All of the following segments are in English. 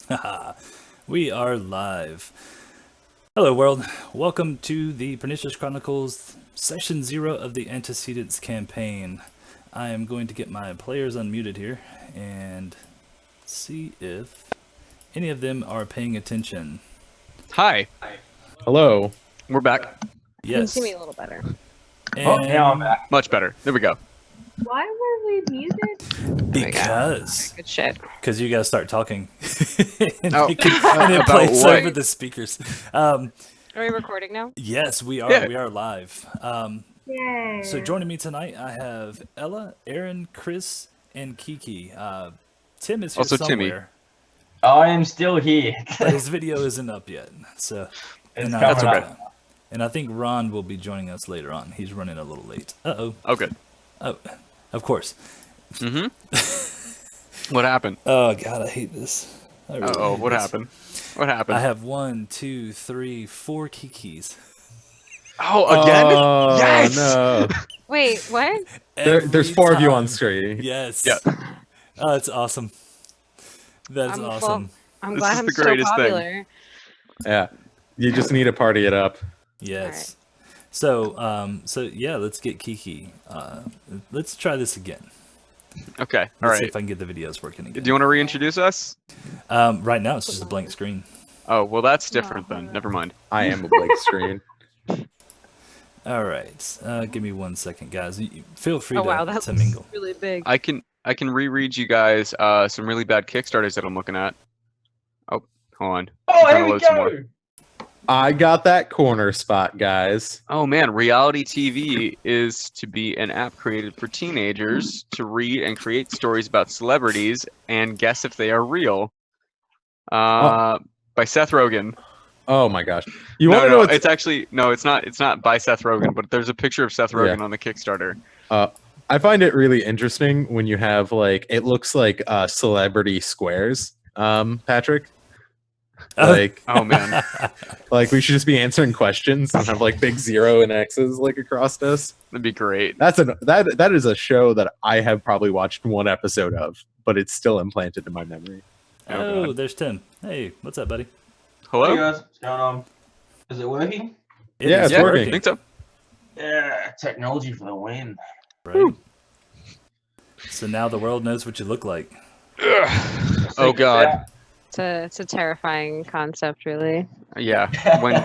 Haha, we are live. Hello, world. Welcome to the Pernicious Chronicles Session 0 of the Antecedents campaign. I am going to get my players unmuted here and see if any of them are paying attention. Hi. Hello. We're back. You can Yes. see me a little better. And now I'm back. Much better. There we go. Why were we muted? because Good shit. you guys start talking and, Oh. and it About plays what? over the speakers. Are we recording now? Yes, we are. Yeah. We are live. Yay. So joining me tonight, I have Ella, Aaron, Chris, and Kiki. Tim is here Also Timmy. somewhere, I am still here. but his video isn't up yet. So, It's and, coming That's okay. up. and I think Ron will be joining us later on. He's running a little late. Uh-oh. Oh, good. Oh, of course. Mm-hmm. What happened? Oh, God, I hate this. I really Uh-oh, hate what this. happened? What happened? I have 1, 2, 3, 4 Kikis. Oh, again? Oh, Yes! no. Wait, what? There's Every 4 of you time. on screen. Yes. Yeah. Oh, that's awesome. That's I'm awesome. I'm This glad is I'm the so greatest thing. popular. Yeah. You just need to party it up. Yes. So, yeah, let's get Kiki. Let's try this again. Okay, all Let's see right. if I can get the videos working again. Do you want to reintroduce us? Right now, it's just a blank screen. Oh, well, that's different then. Never mind. I am a blank screen. All right. Give me 1 second, guys. Feel free Oh to, wow, that to was mingle. really big. I can reread you guys some really bad Kickstarters that I'm looking at. Oh, hold on. Oh, I'm trying here to we load some more. go. I got that corner spot, guys. Oh man, reality TV is to be an app created for teenagers to read and create stories about celebrities and guess if they are real. By Seth Rogen. Oh my gosh. You No, want to no, know what's... it's actually it's not by Seth Rogen, but there's a picture of Seth Rogen Yeah. on the Kickstarter. I find it really interesting when you have, like, it looks like celebrity squares, Patrick. Like, Oh man. like we should just be answering questions and have, like, big 0 and X's, like, across us. That'd be great. That is a show that I have probably watched 1 episode of, but it's still implanted in my memory. Oh, God. there's Tim. Hey, what's up, buddy? Hey Hello? guys, what's going on? Is it working? Yeah, is it's working. I think so. Yeah, technology for the win. Right? So now the world knows what you look like. Oh god. It's a terrifying concept, really. Yeah. When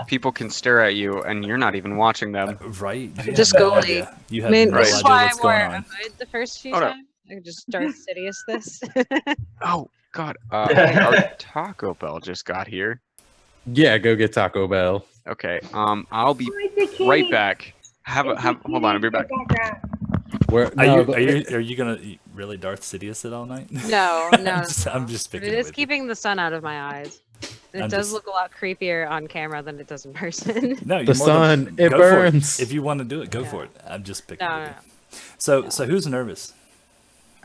people can stare at you and you're not even watching them. Right? You Just have no go idea. late. You I have mean, no Right. this is idea why what's I going wore on. a hood the first few Oh, no. times. I could just Darth Sidious this. Oh god. Our Taco Bell just got here. Yeah, go get Taco Bell. Okay. I'll be Where's the kitty? right back. Hold on, I'll be Kitty back. in the background. Where, Are you gonna really Darth Sidious it all night? No, no. I'm just But picking it it is with you. keeping the sun out of my eyes. And it I'm does just- look a lot creepier on camera than it does in person. No, you're The more than- sun, it go for burns. If you want to do it, go Yeah. for it. I'm just picking No, with no, you. So who's nervous?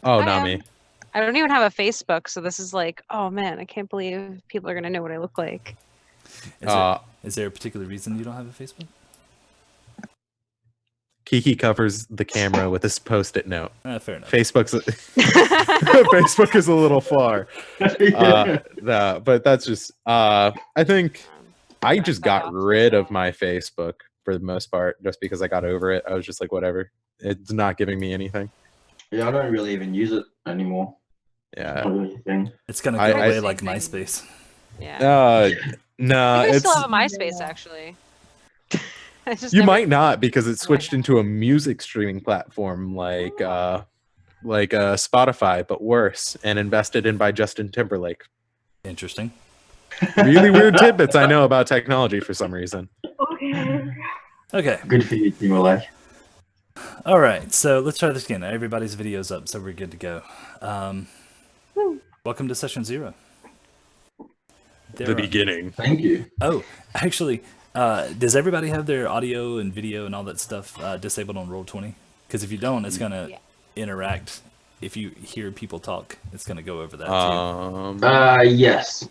Oh, I not am. me. I don't even have a Facebook, so this is like, oh man, I can't believe people are gonna know what I look like. Is there a particular reason you don't have a Facebook? Kiki covers the camera with this post-it note. Fair enough. Facebook is a little far. But that's just. I think I just got rid of my Facebook for the most part, just because I got over it. I was just like, whatever. It's not giving me anything. Yeah, I don't really even use it anymore. Yeah. Not really a thing. It's gonna I- go I- away like MySpace. Yeah. No, I think I it's still have a MySpace actually. I just you never- might not because it switched into a music streaming platform like Spotify, but worse, and invested in by Justin Timberlake. Interesting. Really weird tidbits I know about technology for some reason. Okay. Okay. Good for you, Timberlake. All right. So let's try this again. Everybody's video's up, so we're good to go. Welcome to session 0. There are- beginning. Thank you. Oh, actually, does everybody have their audio and video and all that stuff disabled on Roll20? Because if you don't, it's gonna Yeah. interact. If you hear people talk, it's gonna go over that too. Yes.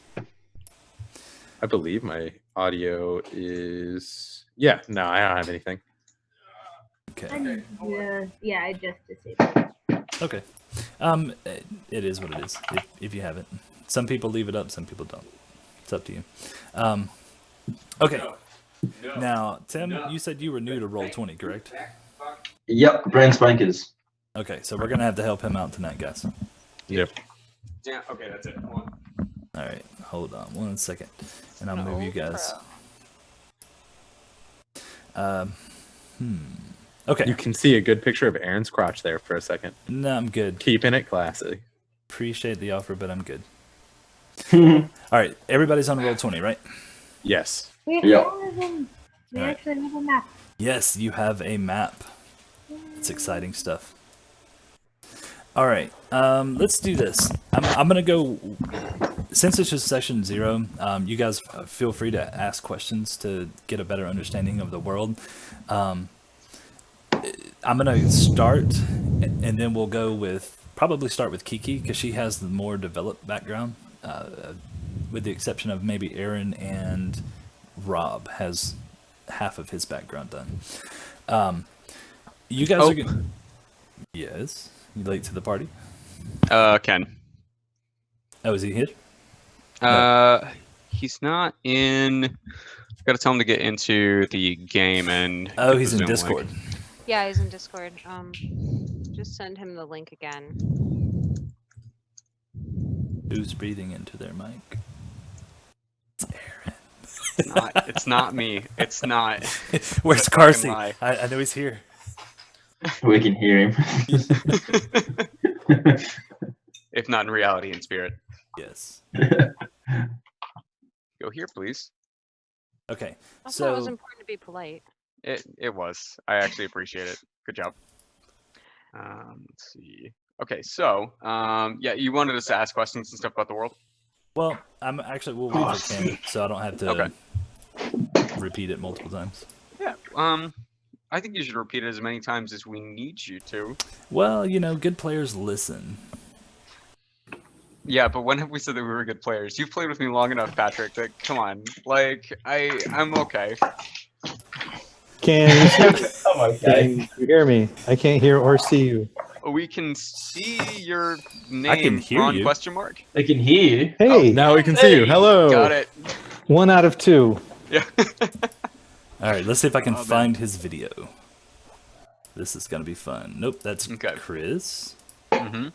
I believe my audio is. Yeah, no, I don't have anything. Okay. Yeah, I just disabled it. Okay. It is what it is. If you have it, Some people leave it up, some people don't. It's up to you. Okay. Now, Tim, you said you were new to Roll20, correct? Yep, brand spankers. Okay, so we're gonna have to help him out tonight, guys. Yep. Yeah. Okay, that's it. Hold on. All right, hold on 1 second, and I'll move you guys. Okay. You can see a good picture of Aaron's crotch there for a second. No, I'm good. Keeping it classy. Appreciate the offer, but I'm good. Yep. All right, everybody's on Roll20, right? Yes. We Yeah. we Alright. actually have a map. Yes, you have a map. It's exciting stuff. All right, let's do this. I'm gonna go. Since it's just session 0, you guys feel free to ask questions to get a better understanding of the world. I'm gonna start, and then we'll go with probably start with Kiki because she has the more developed background, with the exception of maybe Aaron and Rob has half of his background done. You guys are gonna. Yes, you late to the party? Ken. Oh, is he here? He's not in. Gotta tell him to get into the game and. Oh, get he's the in Zoom Discord. link. Yeah, he's in Discord. Just send him the link again. Who's breathing into their mic? It's Aaron. It's not me. It's not. Where's Fucking Carsey? lie. I know he's here. We can hear him. If not in reality, in spirit. Yes. Go here, please. Okay. I thought it was So important to be polite. It was. I actually appreciate it. Good job. Let's see. Okay, so yeah, you wanted us to ask questions and stuff about the world. well, I'm actually we'll wait for Ken, so I don't have to Okay. repeat it multiple times. Yeah. I think you should repeat it as many times as we need you to. Well, you know, good players listen. Yeah, but when have we said that we were good players? You've played with me long enough, Patrick. That come on, like I'm okay. Can you, Oh my can you hear me? I can't hear or see you. We can see your name. I can hear Ron you. Question mark. They can hear you. Hey, Now we can see you. Hello. Got it. 1 out of 2. Yeah. All right, let's see if I can Oh, man. find his video. This is gonna be fun. Nope, that's Okay. Chris. hmm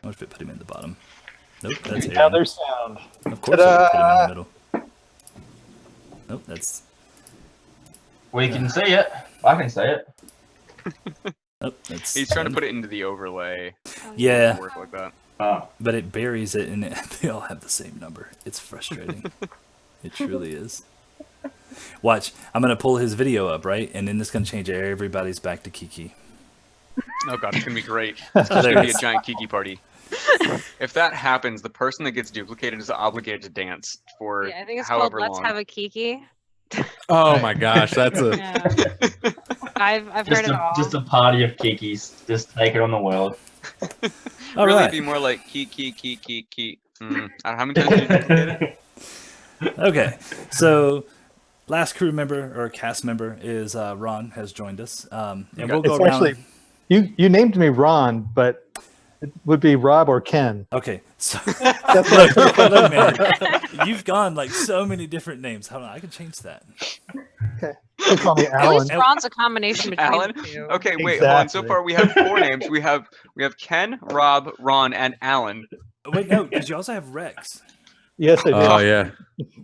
What if it put him in the bottom? Nope, that's Now Aaron. there's sound. Of course, I would put him in Ta-da! the middle. Nope, that's We can see it. I can see it. nope, that's. He's trying to put it into the overlay. Oh, Yeah. Work like that. Oh. But it buries it, and they all have the same number. It's frustrating. It truly is. Watch, I'm gonna pull his video up, right, and then it's gonna change everybody's back to Kiki. Oh god, it's gonna be great. Oh, It's there gonna it be a is. giant Kiki party. If that happens, the person that gets duplicated is obligated to dance for Yeah, I think it's called however Let's long. Have a Kiki. Oh my gosh, that's a Yeah. I've heard it all. Just a party of Kikis. Just take it on the world. All really right. be more like Kiki. How many times did you duplicate it? Okay, so last crew member or cast member is Ron has joined us, and Okay. we'll go It's around. actually you named me Ron, but it would be Rob or Ken. Okay, so That's look, what look, man, you've gone like so many different names. Hold on, I can change that. you call me At Alan. least Ron's a combination between Alan? the two. Okay, wait, hold on. So Exactly. far we have 4 names. We have Ken, Rob, Ron, and Alan. Wait, no, because you also have Rex. Yes, I do. Oh yeah.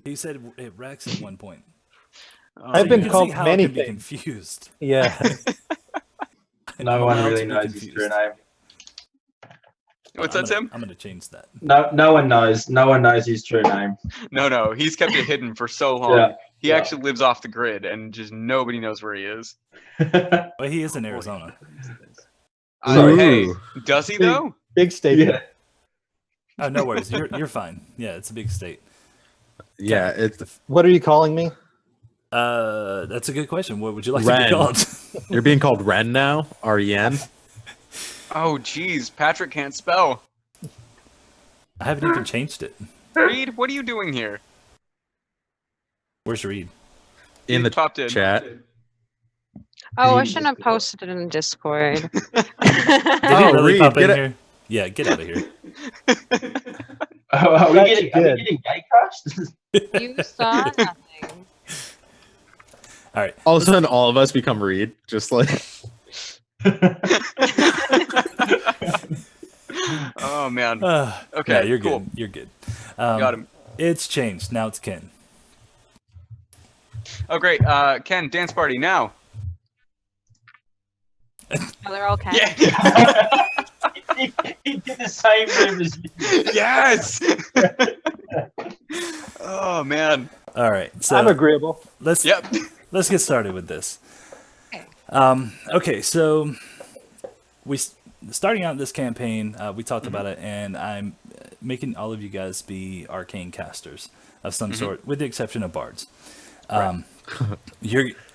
He said Rex at one point. I've So been you can called see how many it can be things. confused. Yeah. No one Allowed really to be knows his confused. true name. What's I'm that, gonna, Tim? I'm gonna change that. No one knows. No one knows his true name. No, he's kept it hidden for so long. Yeah. He Yeah. actually lives off the grid, and just nobody knows where he is. Well, he is in Arizona. Hey, Ooh. does he though? Big statement. Oh, no worries. You're fine. Yeah, it's a big state. Yeah, it's What are you calling me? That's a good question. What would you like to Ren. be called? you're being called Ren now. R-E-N. Oh, geez, Patrick can't spell. I haven't even changed it. Reed, what are you doing here? Where's Reed? In He the popped in. chat. Oh, I Jesus shouldn't have posted it in Discord. Did he Oh, really Reed, pop in get it. here? Yeah, get out of here. Are we That's getting good. gay crushed? You saw nothing. All right. All of a sudden, all of us become Reed, just like Oh man. No, Okay, you're cool. good. You're good. Got him. It's changed. Now it's Ken. Oh great. Ken, dance party now. Oh, they're all Ken. Yeah. he did the same move as you. Yes. Oh man. All right. So I'm agreeable. let's Yep. let's get started with this. Okay. Okay, so starting out this campaign, we talked about it, and I'm making all of you guys be arcane casters of some sort, with the exception of bards.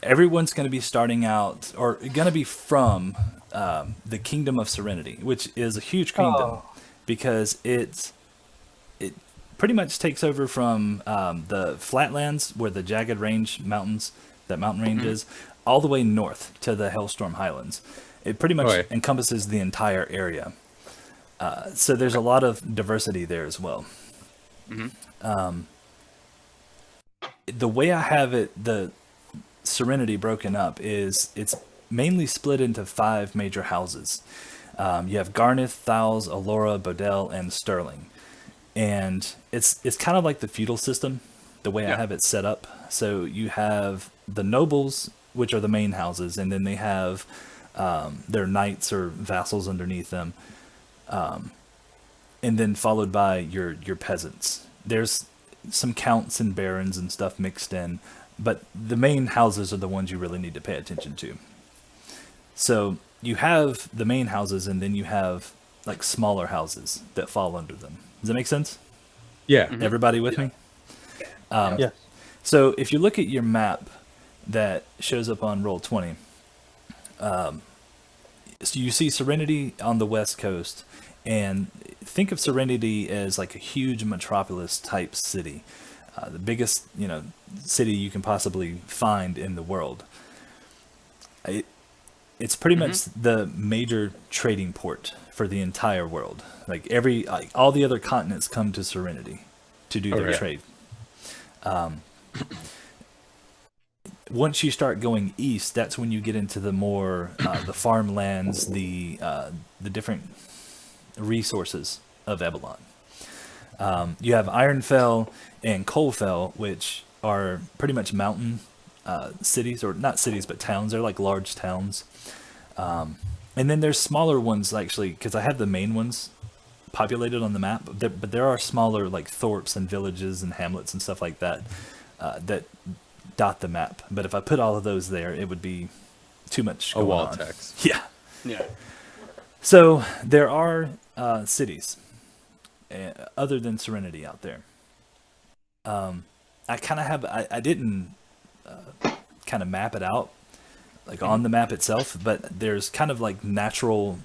Everyone's going to be starting out, or going to be from the Kingdom of Serenity, which is a huge kingdom because it pretty much takes over from the flatlands where the jagged range mountains, that mountain range is, all the way north to the Hellstorm Highlands. It pretty much encompasses the entire area. So there's a lot of diversity there as well. The way I have it, the Serenity broken up is it's mainly split into 5 major houses. You have Garneth, Thals, Allura, Bodell, and Sterling. And it's kind of like the feudal system, the way I have it set up. So you have the nobles, which are the main houses, and then they have their knights or vassals underneath them, and then followed by your peasants. There's some counts and barons and stuff mixed in, but the main houses are the ones you really need to pay attention to. So you have the main houses, and then you have like smaller houses that fall under them. Does that make sense? yeah. Everybody with me? Yes. So if you look at your map that shows up on Roll20, so you see Serenity on the west coast, and think of Serenity as like a huge metropolis type city, the biggest city you can possibly find in the world. It's pretty much the major trading port for the entire world. Like all the other continents come to Serenity to do their trade. Once you start going east, that's when you get into the more the farmlands, the different resources of Ebelon. You have Ironfell and Coalfell, which are pretty much mountain cities, or not cities, but towns. They're like large towns. And then there's smaller ones, actually, because I have the main ones populated on the map, but there are smaller like thorps and villages and hamlets and stuff like that that dot the map. But if I put all of those there, it would be too much going wall on. text. Yeah. Yeah. So there are cities other than Serenity out there. I kind of have, I didn't kind of map it out like on the map itself, but there's kind of like natural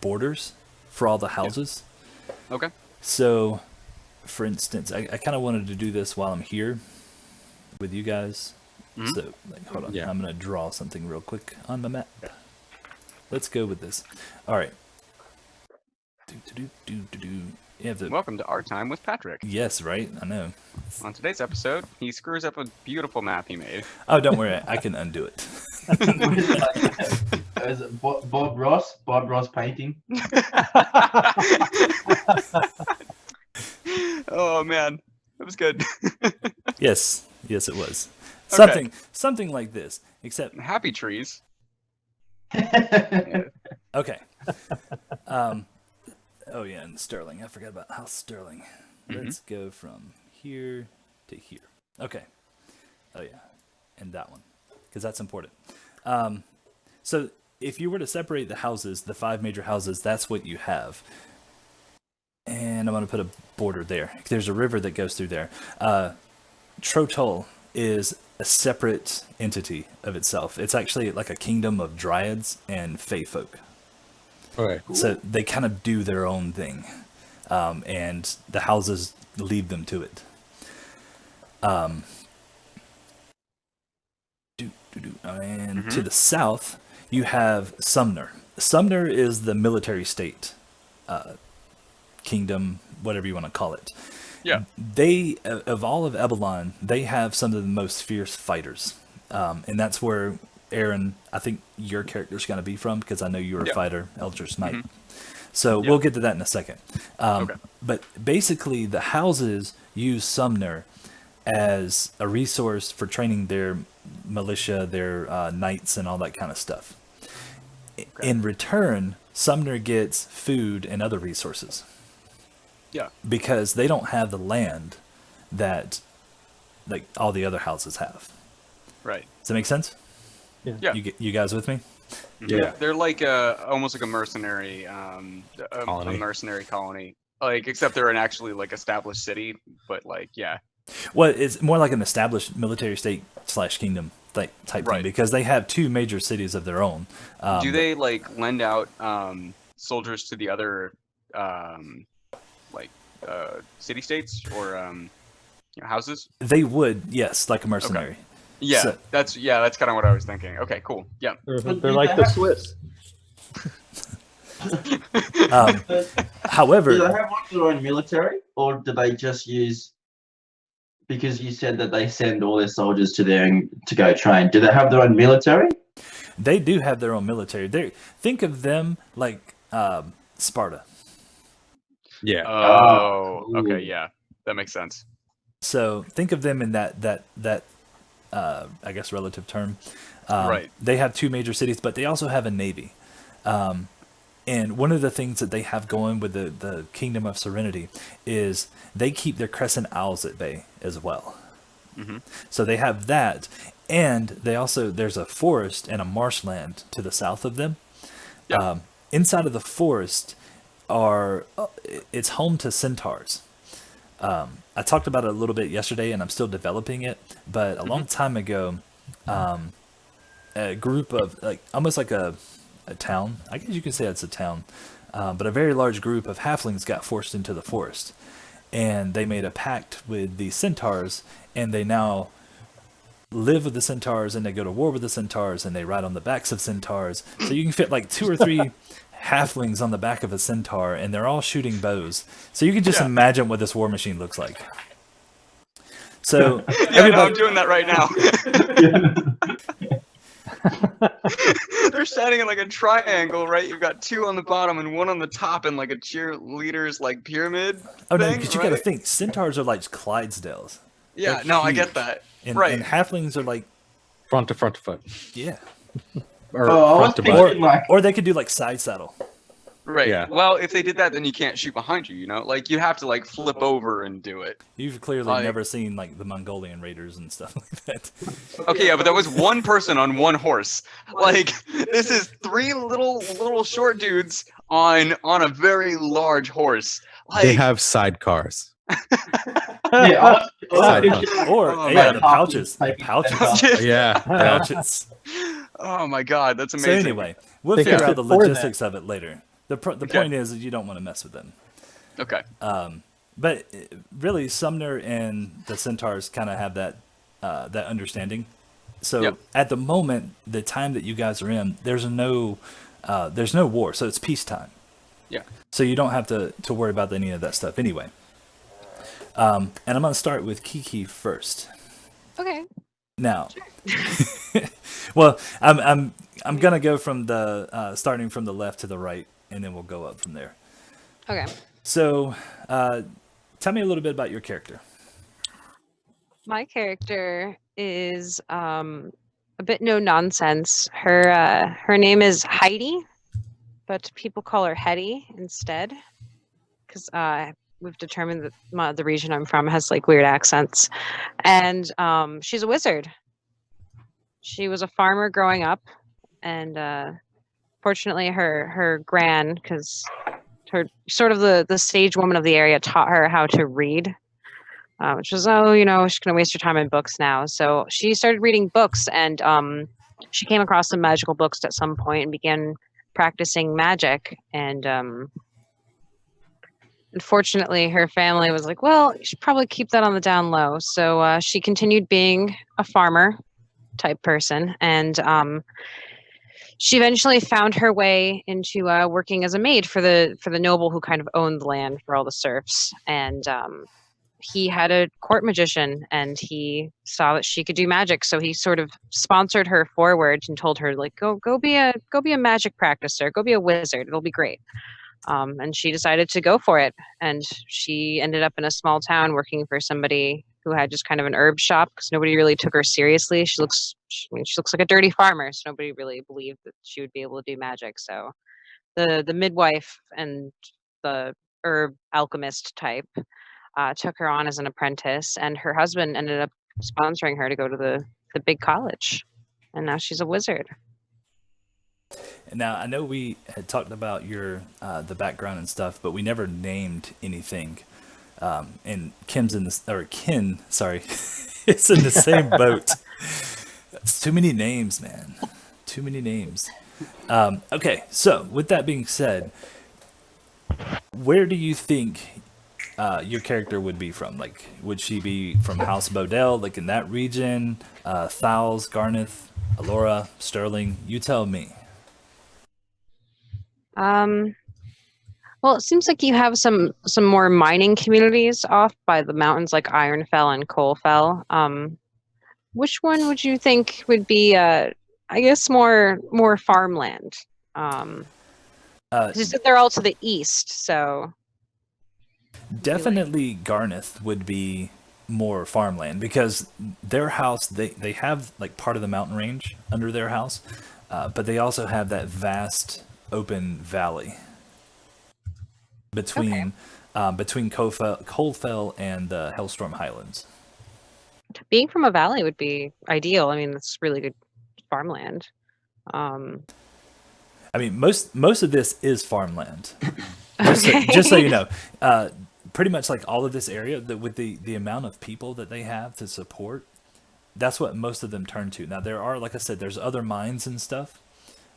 borders for all the houses. Okay. So, for instance, I kind of wanted to do this while I'm here with you guys. So, like, hold on. Yeah. I'm going to draw something real quick on my map. Let's go with this. All right. You have to... Welcome to Art Time with Patrick. Yes, right? I know. On today's episode, he screws up a beautiful map he made. Oh, don't worry. I can undo it. Is it Bob Ross painting. Oh man, that was good. Yes. Yes, it was. Okay. Something like this, except... Happy trees. Okay. Oh yeah, and Sterling. I forgot about House Sterling. Let's go from here to here. Okay. Oh yeah, and that one, because that's important. So if you were to separate the houses, the 5 major houses, that's what you have. And I'm going to put a border there. There's a river that goes through there. Trotol is a separate entity of itself. It's actually like a kingdom of dryads and fae folk. Okay. So they kind of do their own thing, and the houses lead them to it. And to the south, you have Sumner. Sumner is the military state kingdom, whatever you want to call it. Yeah. They, of all of Ebelon, they have some of the most fierce fighters. And that's where, Aaron, I think your character's going to be from, because I know you're a fighter, Eldritch Knight. So we'll get to that in a second. But basically, the houses use Sumner as a resource for training their militia, their knights, and all that kind of stuff. In return, Sumner gets food and other resources. Yeah. Because they don't have the land that like all the other houses have. Right. Does that make sense? Yeah. You guys with me? Yeah. They're like almost like a mercenary, a mercenary colony. Like, except they're an actually like established city, but like, yeah. Well, it's more like an established military state / kingdom type thing, because they have 2 major cities of their own. Do they like lend out soldiers to the other city states or houses? They would, yes, like a mercenary. Okay. Yeah, So- that's kind of what I was thinking. Okay, cool. Yeah. They're like the Swiss. However, Do they have like their own military, or do they just use? Because you said that they send all their soldiers to there to go train. Do they have their own military? they do have their own military. Think of them like Sparta. Yeah. Oh, cool. okay, yeah, that makes sense. So think of them in that I guess relative term. Right. They have 2 major cities, but they also have a navy. And one of the things that they have going with the Kingdom of Serenity is they keep their crescent owls at bay as well. Mm-hmm. So they have that, and they also, there's a forest and a marshland to the south of them. Yeah. Inside of the forest it's home to centaurs. I talked about it a little bit yesterday, and I'm still developing it. But a long time ago, a group of almost like a town. I guess you could say it's a town, but a very large group of halflings got forced into the forest, and they made a pact with the centaurs, and they now live with the centaurs, and they go to war with the centaurs, and they ride on the backs of centaurs. So you can fit like 2 or 3 halflings on the back of a centaur, and they're all shooting bows. So you can just imagine what this war machine looks like. So I'm doing that right now. They're standing in like a triangle, right? You've got 2 on the bottom and 1 on the top, and like a cheerleader's like pyramid. Oh no, thing, because you right? got to think centaurs are like Clydesdales. Yeah, They're no, I huge. get that. And, Right. and halflings are like, Front to foot. yeah. Or Oh, I was front to butt. thinking like Or they could do like side saddle. Right. Yeah. Well, if they did that, then you can't shoot behind you. You know, like you have to like flip over and do it. You've clearly Like- never seen like the Mongolian raiders and stuff like that. Okay, yeah, but that was 1 person on 1 horse. Like this is 3 little short dudes on a very large horse. Like They have sidecars. yeah, I was Side thinking, Or Oh, yeah, man. the pouches. The Taking pouches. that Yeah. pouches. Oh my god, that's So amazing. anyway, we'll They figure can out the afford that. logistics of it later. The point is that you don't want to mess with them. Okay. But really, Sumner and the Centaurs kind of have that understanding. So Yep. at the moment, the time that you guys are in, there's no war, so it's peacetime. Yeah. So you don't have to worry about any of that stuff anyway. And I'm gonna start with Kiki first. Okay. Now, well, I'm gonna go from the starting from the left to the right, and then we'll go up from there. Okay. So, tell me a little bit about your character. My character is a bit no nonsense. Her name is Heidi, but people call her Hetty instead, because we've determined that the region I'm from has like weird accents, and she's a wizard. She was a farmer growing up, and fortunately, her gran, because her sort of the stage woman of the area, taught her how to read. Which was, she's gonna waste her time in books now. So she started reading books, and she came across some magical books at some point and began practicing magic. And unfortunately, her family was like, well, you should probably keep that on the down low. So she continued being a farmer type person, and she eventually found her way into working as a maid for the noble who kind of owned the land for all the serfs. And he had a court magician, and he saw that she could do magic, so he sort of sponsored her forward and told her, like, go be a magic practicer, go be a wizard, it'll be great. And she decided to go for it, and she ended up in a small town working for somebody who had just kind of an herb shop, because nobody really took her seriously. She looks like a dirty farmer, so nobody really believed that she would be able to do magic. So the midwife and the herb alchemist type took her on as an apprentice, and her husband ended up sponsoring her to go to the big college, and now she's a wizard. Now I know we had talked about your the background and stuff, but we never named anything. And Kim's in this, or Ken, sorry, it's in the same boat. It's too many names, man. Too many names. Okay, so with that being said, where do you think your character would be from? Like, would she be from House Bodell, like in that region? Thals, Garneth, Alora, Sterling? You tell me. Well, it seems like you have some more mining communities off by the mountains, like Ironfell and Coalfell. Which one would you think would be, I guess, more farmland? 'Cause you said they're all to the east, so Definitely Garneth would be more farmland, because their house, they have like part of the mountain range under their house, but they also have that vast open valley between Coalfell and the Hellstorm Highlands. being from a valley would be ideal. I mean, that's really good farmland. I mean, most of this is farmland. Okay. Just so you know, pretty much like all of this area, with the amount of people that they have to support, that's what most of them turn to. Now, there are, like I said, there's other mines and stuff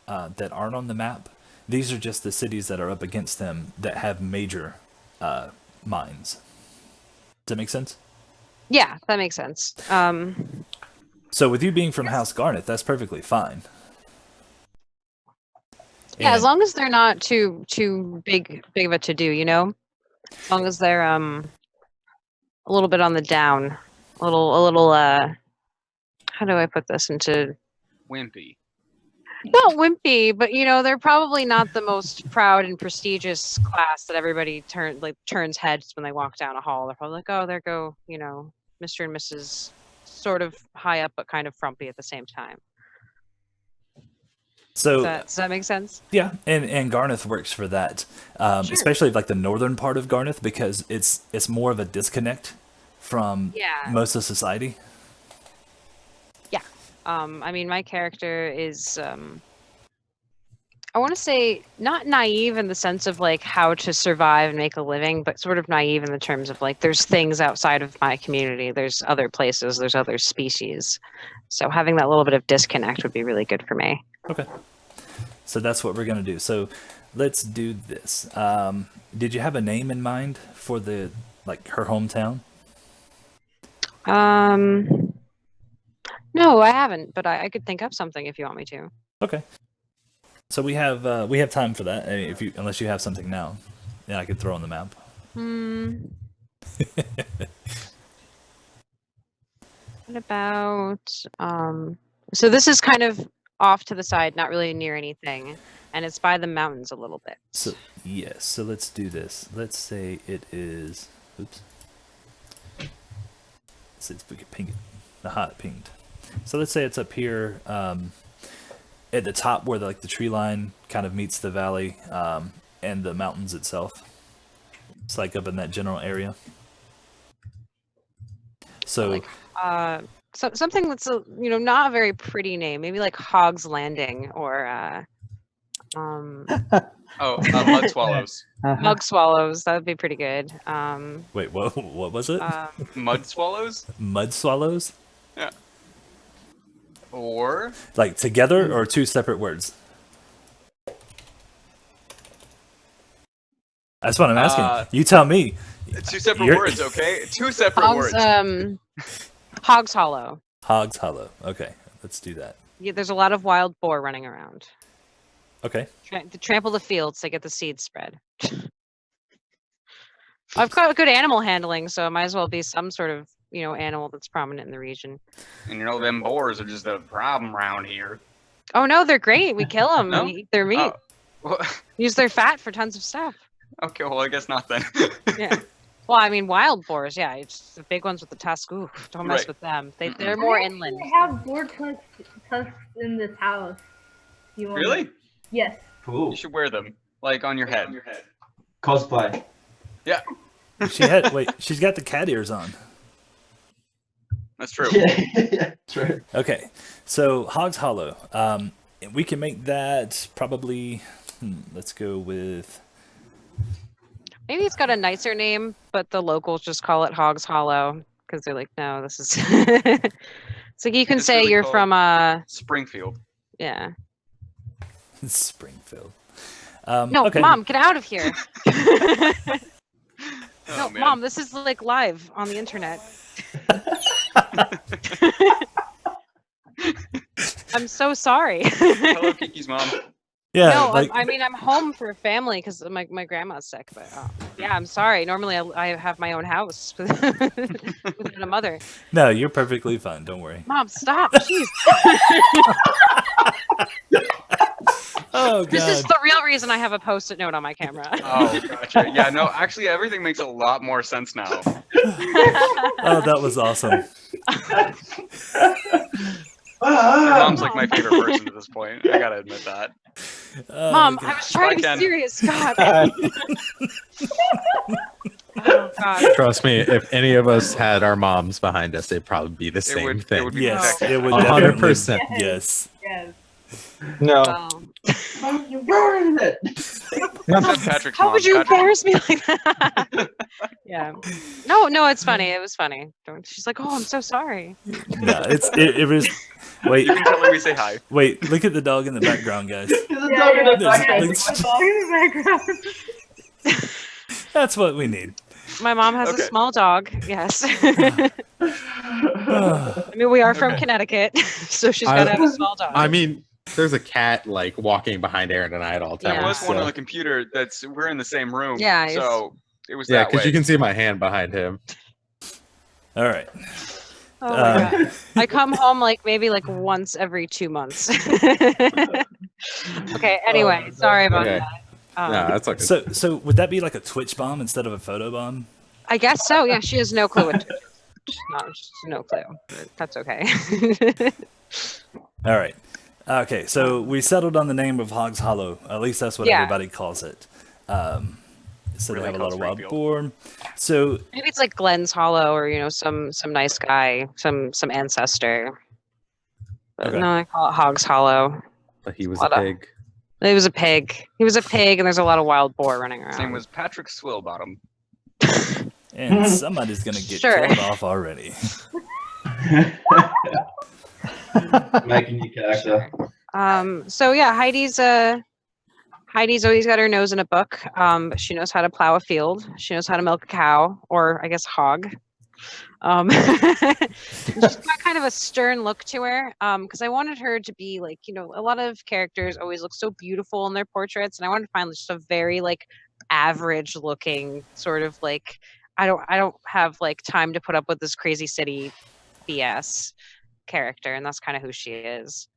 that aren't on the map. These are just the cities that are up against them that have major mines. Does that make sense? Yeah, that makes sense. So with you being from House Garneth, that's perfectly fine. Yeah, as And- long as they're not too big of a to do, you know. As long as they're a little bit on the down, a little how do I put this into? Wimpy. Not wimpy, but you know, they're probably not the most proud and prestigious class that everybody turns heads when they walk down a hall. They're probably like, oh, there go, you know, Mr. and Mrs. sort of high up but kind of frumpy at the same time. So Does that make sense? yeah, and Garneth works for that, especially like the northern part of Garneth, because it's more of a disconnect from Yeah. most of society. I mean, my character is, I want to say not naive in the sense of like how to survive and make a living, but sort of naive in the terms of like there's things outside of my community, there's other places, there's other species. So having that little bit of disconnect would be really good for me. Okay. So that's what we're gonna do. So let's do this. Did you have a name in mind for her hometown? No, I haven't, but I could think of something if you want me to. Okay. So we have time for that. I mean, unless you have something now, yeah, I could throw on the map. What about so this is kind of off to the side, not really near anything, and it's by the mountains a little bit. So yes. So let's do this. Let's say it is. Oops. Let's see if we can ping it. Aha, it pinged. So let's say it's up here at the top where the tree line kind of meets the valley and the mountains itself. It's like up in that general area. So So something that's not a very pretty name, maybe like Hog's Landing or Mud Swallows. Mug Swallows. That would be pretty good. wait, what was it? Mud Swallows? Mud swallows? Yeah. Or Like together or two separate words? That's what I'm asking. You tell me. two separate words, okay? Two separate Hog's, words. Hog's Hollow. Hog's Hollow. Okay, let's do that. Yeah, there's a lot of wild boar running around. Okay. To trample the fields to get the seeds spread. I've got good animal handling, so it might as well be some sort of, animal that's prominent in the region. And them boars are just a problem around here. Oh no, they're great. We kill them No? and eat their meat. Well, Use their fat for tons of stuff. okay, well, I guess not then. Yeah. Well, I mean, wild boars, yeah. It's the big ones with the tusk. Ooh, don't mess Right. with them. Mm-mm. They're more I inland. have boar tusks in this house. You want Really? Yes. Cool. You should wear them, like on your head. Cosplay. Yeah, She's got the cat ears on. that's true. Yeah, true. Okay, so Hog's Hollow. We can make that probably. Let's go with. Maybe it's got a nicer name, but the locals just call it Hog's Hollow because they're like, no, this is. It's like you can It's say really you're called- from Springfield. yeah. Springfield. No, okay. Mom, get out of here. Oh, No, man. Mom, this is like live on the internet. I'm so sorry. Hello, Kiki's mom. Yeah, No, like I mean I'm home for a family because my grandma's sick. But yeah, I'm sorry. Normally I have my own house without a mother. no, you're perfectly fine. Don't worry. Mom, stop! Jeez. Oh This is god. the real reason I have a post-it note on my camera. Oh, gotcha. Yeah, no, actually, everything makes a lot more sense now. Oh, that was awesome. Your mom's like my favorite person at this point. I gotta admit that. Oh, Mom, my I was trying to be Ken. serious. God. Oh God. Trust me, if any of us had our moms behind us, it'd probably be the same would- it thing. would be yes, protected. it would 100%. definitely. Yes. Yes. No. Wow. Oh, you ruined it. Except Patrick's How mom. would you Patrick- embarrass me like that? Yeah. No, it's funny. It was funny. She's like, oh, I'm so sorry. No, it was. Wait, You can tell her we say hi. wait. Look at the dog in the background, guys. There's a Yeah, dog in the There's- background. there's- Dog in the background. That's what we need. My mom has Okay. a small dog. Yes. I mean, we are from Okay. Connecticut, so she's got to have a small dog. I mean, there's a cat like walking behind Aaron and I at all There times. was one on so- the computer we're in the same room. Yeah, it's- So it was Yeah, that way. because you can see my hand behind him. All right. Oh my Uh, God. I come home maybe once every 2 months. Okay. Anyway, sorry about Okay. that. No, that's okay. So would that be like a Twitch bomb instead of a photo bomb? I guess so. Yeah, she has no clue what. She's no clue. But that's okay. All right. Okay, so we settled on the name of Hog's Hollow. At least that's what Yeah. everybody calls it. So Really they have a lot called of wild Springfield. boar. So Maybe it's like Glenn's Hollow, or some nice guy, some ancestor. But Okay. no, I call it Hog's Hollow. But he was a What a- pig. It was a pig. He was a pig, and there's a lot of wild boar running around. His name was Patrick Swillbottom. and somebody's gonna get Sure. killed off already. Making your character. So yeah, Heidi's always got her nose in a book. But she knows how to plow a field. She knows how to milk a cow, or I guess hog. She's got kind of a stern look to her. Because I wanted her to be a lot of characters always look so beautiful in their portraits, and I wanted to find just a very average looking sort of I don't have time to put up with this crazy city BS character, and that's kind of who she is.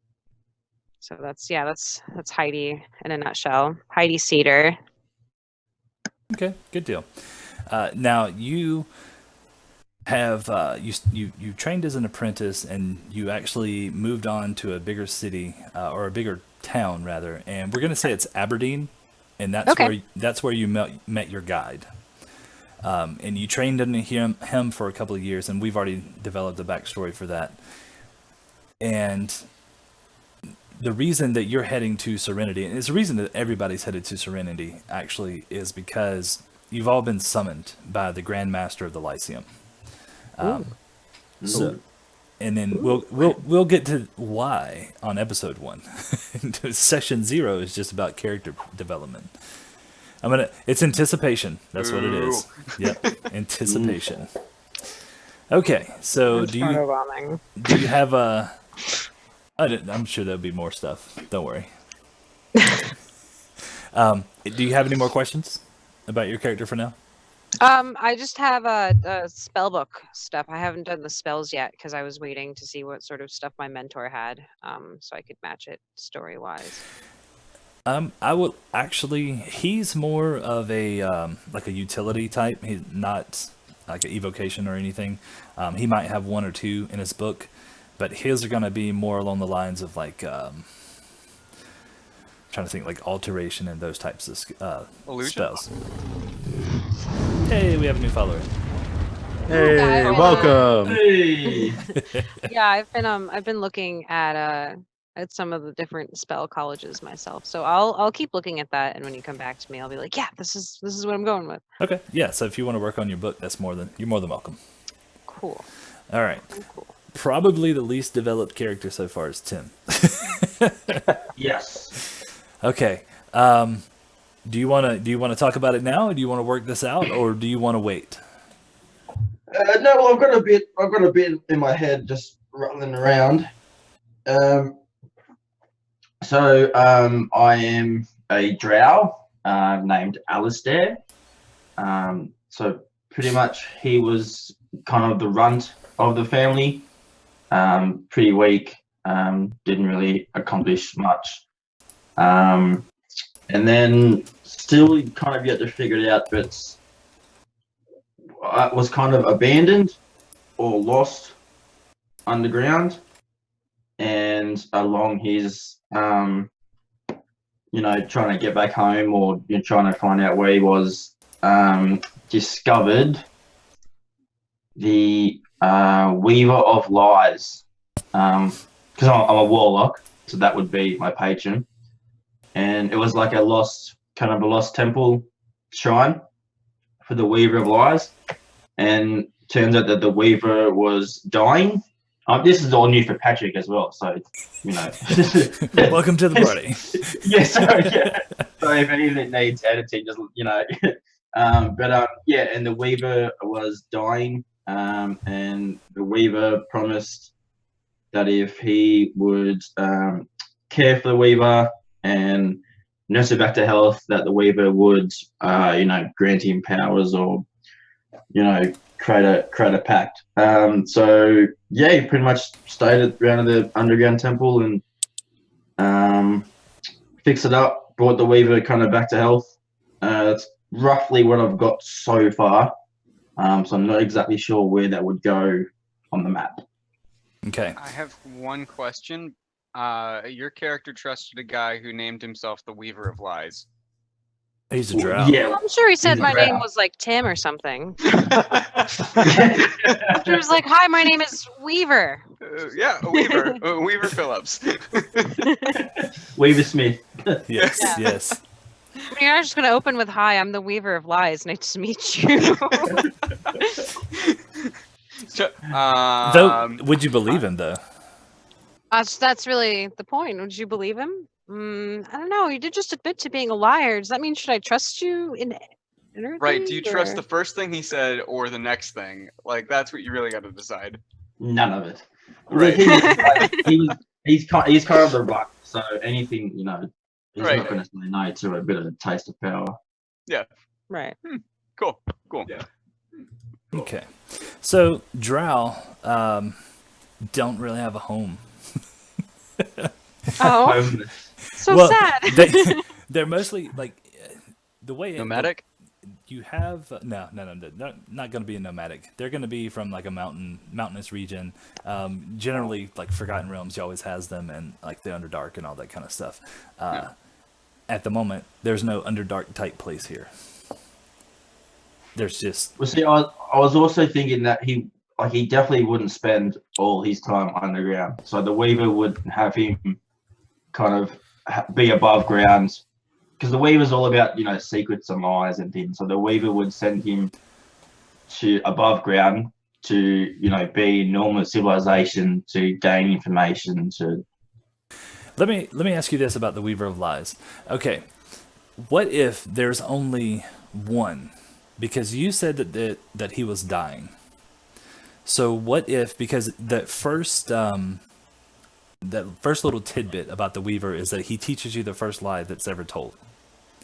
So that's Heidi in a nutshell. Heidi Cedar. Okay, good deal. Now you have you trained as an apprentice, and you actually moved on to a bigger city or a bigger town rather, and we're gonna say it's Aberdeen, and that's where you met your guide. And you trained under him for a couple of years, and we've already developed a backstory for that. And the reason that you're heading to Serenity, and it's the reason that everybody's headed to Serenity, actually, is because you've all been summoned by the Grand Master of the Lyceum. So, and then we'll get to why on episode 1. Session 0 is just about character development. It's anticipation. That's what it is. Yep, anticipation. Okay, so do you have a? I'm sure there'll be more stuff. Don't worry. Do you have any more questions about your character for now? I just have a spell book stuff. I haven't done the spells yet because I was waiting to see what sort of stuff my mentor had, so I could match it story wise. I will actually. He's more of a like a utility type. He's not like an evocation or anything. He might have one or two in his book, but his are gonna be more along the lines of like trying to think like alteration and those types of Illusion? spells. Hey, we have a new follower. Hey, guys. welcome. Hey. Yeah, I've been looking at some of the different spell colleges myself. So I'll keep looking at that, and when you come back to me, I'll be like, yeah, this is what I'm going with. Okay, yeah. So if you want to work on your book, you're more than welcome. Cool. All right. Cool. Probably the least developed character so far is Tim. Yes. Okay. Do you want to talk about it now, or do you want to work this out, or do you want to wait? No, well, I've got a bit in my head just rattling around. I am a drow named Alistair. So pretty much he was kind of the runt of the family. Pretty weak. Didn't really accomplish much. And then still kind of yet to figure it out, but was kind of abandoned or lost underground, and along his trying to get back home, or trying to find out where he was, discovered the Weaver of Lies, because I'm a warlock, so that would be my patron. And it was like a lost temple shrine for the Weaver of Lies. And turns out that the Weaver was dying. This is all new for Patrick as well, so Welcome to the party. Yeah, so if anything needs editing, just and the Weaver was dying, and the Weaver promised that if he would care for the Weaver and nurse her back to health, that the Weaver would grant him powers, or create a pact. He pretty much stayed around the underground temple and fixed it up, brought the Weaver kind of back to health. That's roughly what I've got so far. So I'm not exactly sure where that would go on the map. Okay. I have one question. Your character trusted a guy who named himself the Weaver of Lies. He's a drow. Yeah. I'm sure he said He's a my drow. name was like Tim or something. He was like, "Hi, my name is Weaver." Yeah, a Weaver. Weaver Phillips. Weaver Smith. Yes, Yeah. yes. You're not just gonna open with, "Hi, I'm the Weaver of Lies. Nice to meet you." Though, would you believe him though? That's really the point. Would you believe him? I don't know. You did just admit to being a liar. Does that mean should I trust you in everything? Right, do you trust or- the first thing he said or the next thing? Like, that's what you really got to decide. None of it. Right. He's kind of the rock. So anything, he's Right. not going to say no to a bit of a taste of power. Right. Cool. Yeah. Okay. So drow don't really have a home. Oh, Homeless. so Well, sad. They're mostly like the way Nomadic? you have no, not going to be a nomadic. They're going to be from like a mountainous region. Generally, like Forgotten Realms, you always has them, and like the Underdark and all that kind of stuff. At the moment, there's no Underdark type place here. There's just Well, see, I was also thinking that he definitely wouldn't spend all his time underground. So the Weaver would have him kind of be above ground, because the Weaver's all about secrets and lies and things. So the Weaver would send him to above ground to be in normal civilization, to gain information. To let me ask you this about the Weaver of Lies. Okay, what if there's only one? Because you said that he was dying. So what if, because that first little tidbit about the Weaver is that he teaches you the first lie that's ever told.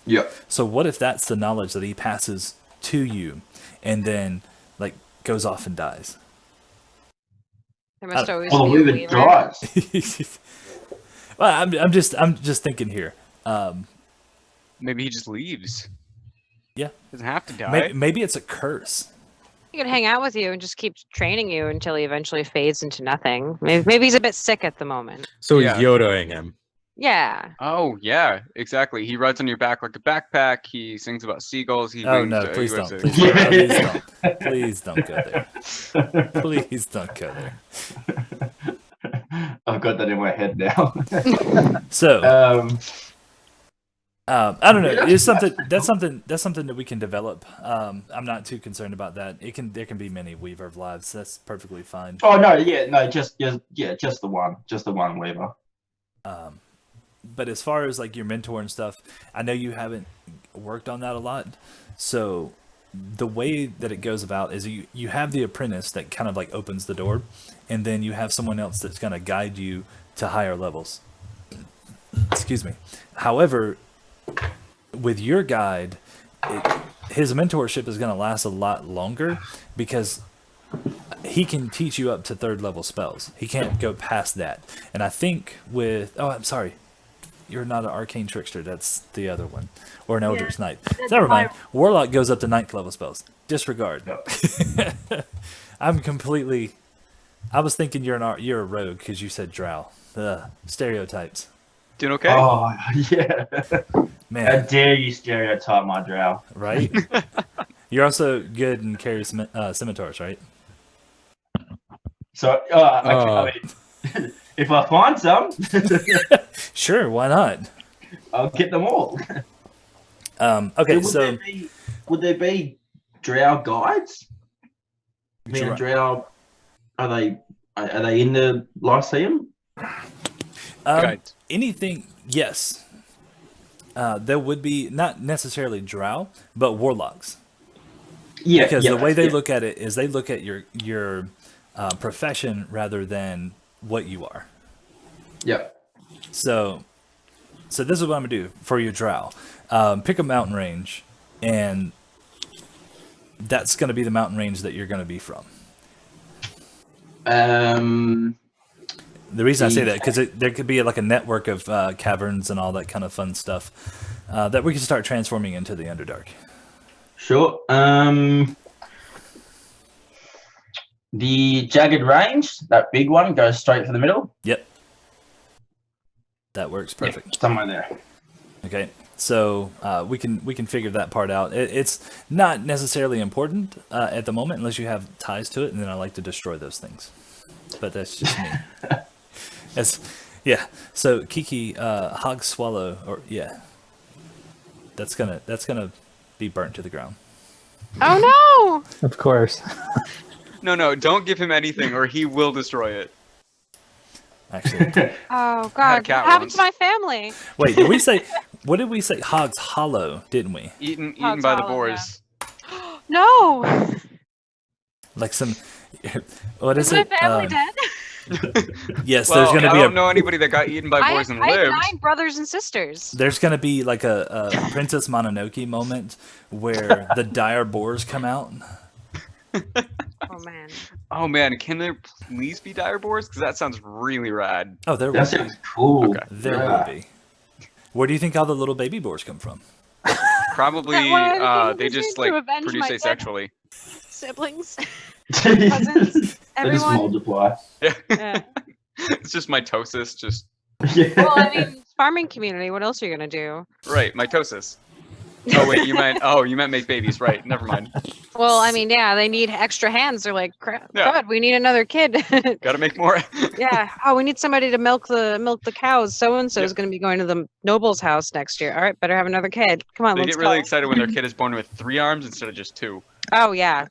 Yeah. So what if that's the knowledge that he passes to you, and then like goes off and dies? There must Oh. always Well, the be a weaver weaver. dies. Well, I'm just thinking here. Maybe he just leaves. Yeah. Doesn't have to die. Maybe it's a curse. He could hang out with you and just keep training you until he eventually fades into nothing. Maybe he's a bit sick at the moment. So Yeah. he's Yodaing him. Yeah. Oh yeah, exactly. He rides on your back like a backpack. He sings about seagulls. He Oh wings no! to- Please he don't! waves Please to- don't! Please don't! Please don't go there! Please don't go there. I've got that in my head now. So I don't know. Yeah, It's something that's something that we can develop. I'm not too concerned about that. There can be many Weaver of Lives. That's perfectly fine. Oh no, yeah, no, just the one weaver. But as far as like your mentor and stuff, I know you haven't worked on that a lot. So the way that it goes about is you have the apprentice that kind of like opens the door, and then you have someone else that's going to guide you to higher levels. Excuse me. However, with your guide, his mentorship is going to last a lot longer because he can teach you up to 3rd level spells. He can't go past that. And I think with... Oh, I'm sorry. You're not an arcane trickster. That's the other one. Or an Eldritch Knight. Never mind. Warlock goes up to 9th level spells. Disregard. I'm completely... I was thinking you're a rogue because you said drow. Stereotypes. Doing okay? Oh yeah. How Man, dare you stereotype my drow? right? You're also good and carry scimitars, right? So I mean, if I find some, Sure, why not? I'll get them all. Okay, would so there be drow guides? I mean, Drow- drow are they in the Lyceum? Guides. anything, yes. There would be not necessarily drow, but warlocks. Yeah, Because the way they look at it is they look at your profession rather than what you are. Yep. So this is what I'm gonna do for your drow. Pick a mountain range, and that's gonna be the mountain range that you're gonna be from. The reason I say that because there could be like a network of caverns and all that kind of fun stuff that we can start transforming into the Underdark. Sure. The jagged range, that big one, goes straight for the middle. Yep, that works perfect. Yeah, somewhere there. Okay, so we can figure that part out. It's not necessarily important at the moment unless you have ties to it, and then I like to destroy those things. But that's just me. Yeah. So Kiki, hog swallow, or yeah, that's gonna be burnt to the ground. Oh no! Of course. No, don't give him anything or he will destroy it. Actually, Oh a god, cat what happened once. to my family? wait, did we say? What did we say? Hog's hollow, didn't we? Eaten Hog's by the hollow, boars. No! Like some. What is Is my it? family dead? Yes, Well, there's gonna I be don't know anybody that got eaten by I boars and had lived. 9 brothers and sisters. There's gonna be like a Princess Mononoke moment where the dire boars come out. Oh man. Oh man, can there please be dire boars? Because that sounds really rad. Oh, there will That be. sounds cool. Okay. There Yeah. will be. Where do you think all the little baby boars come from? Probably Well, they this just is like to avenge produce my dead asexually. Siblings, They cousins, just everyone. multiply. Yeah. It's just mitosis, just Yeah. Well, I mean, it's farming community. What else are you gonna do? right, mitosis. Oh wait, you meant make babies, right? Never mind. Well, I mean, yeah, they need extra hands. They're like, crap, Yeah. God, we need another kid. Gotta make more. Yeah. Oh, we need somebody to milk the cows. So and so is Yep. going to be going to the noble's house next year. All right, better have another kid. Come on, They let's get really go. excited when their kid is born with 3 arms instead of just 2. Oh yeah.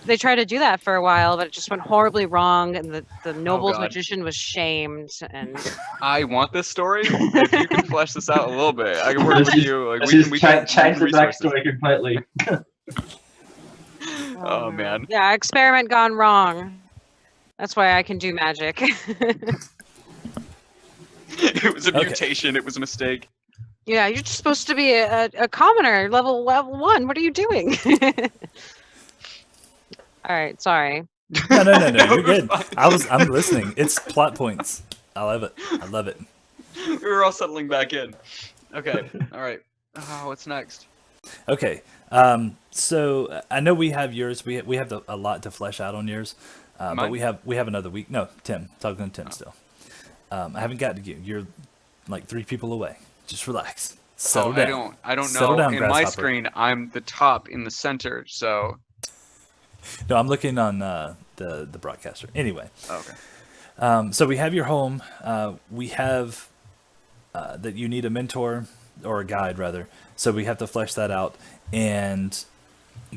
They tried to do that for a while, but it just went horribly wrong, and the noble's God. magician was shamed. And I want this story. If you can flesh this out a little bit, I can work Let's with just- you. Like Let's we just can change the resources. backstory completely. Oh man. yeah, experiment gone wrong. That's why I can do magic. It was a Okay. mutation. It was a mistake. Yeah, you're just supposed to be a commoner, level 1. What are you doing? All right, sorry. No, No, you're you're good. fine. I'm listening. It's plot points. I love it. I love it. We were all settling back in. Okay. All right. What's next? Okay. So I know we have yours. We have a lot to flesh out on yours, but Mine? we have another week. No, Tim. Talking to Tim still. I haven't gotten to you. You're like 3 people away. Just relax. Settle down. I don't Settle know. down, In my grasshopper. screen, I'm the top in the center. So. No, I'm looking on the broadcaster. Anyway. Okay. So we have your home. We have that you need a mentor or a guide rather. So we have to flesh that out and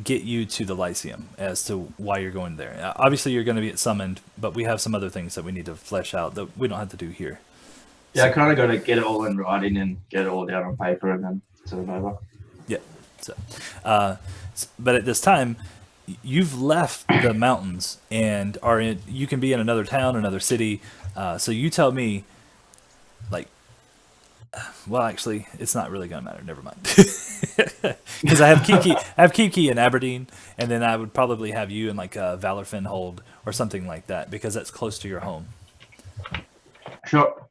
get you to the Lyceum as to why you're going there. Obviously, you're going to be summoned, but we have some other things that we need to flesh out that we don't have to do here. Yeah, I kind of got to get it all in writing and get it all down on paper and then send it over. Yeah. So, but at this time, you've left the mountains and are in. You can be in another town, another city. So you tell me, like, well, actually, it's not really gonna matter. Never mind, because I have Kiki in Aberdeen, and then I would probably have you in like Valorfin Hold or something like that because that's close to your home. Sure.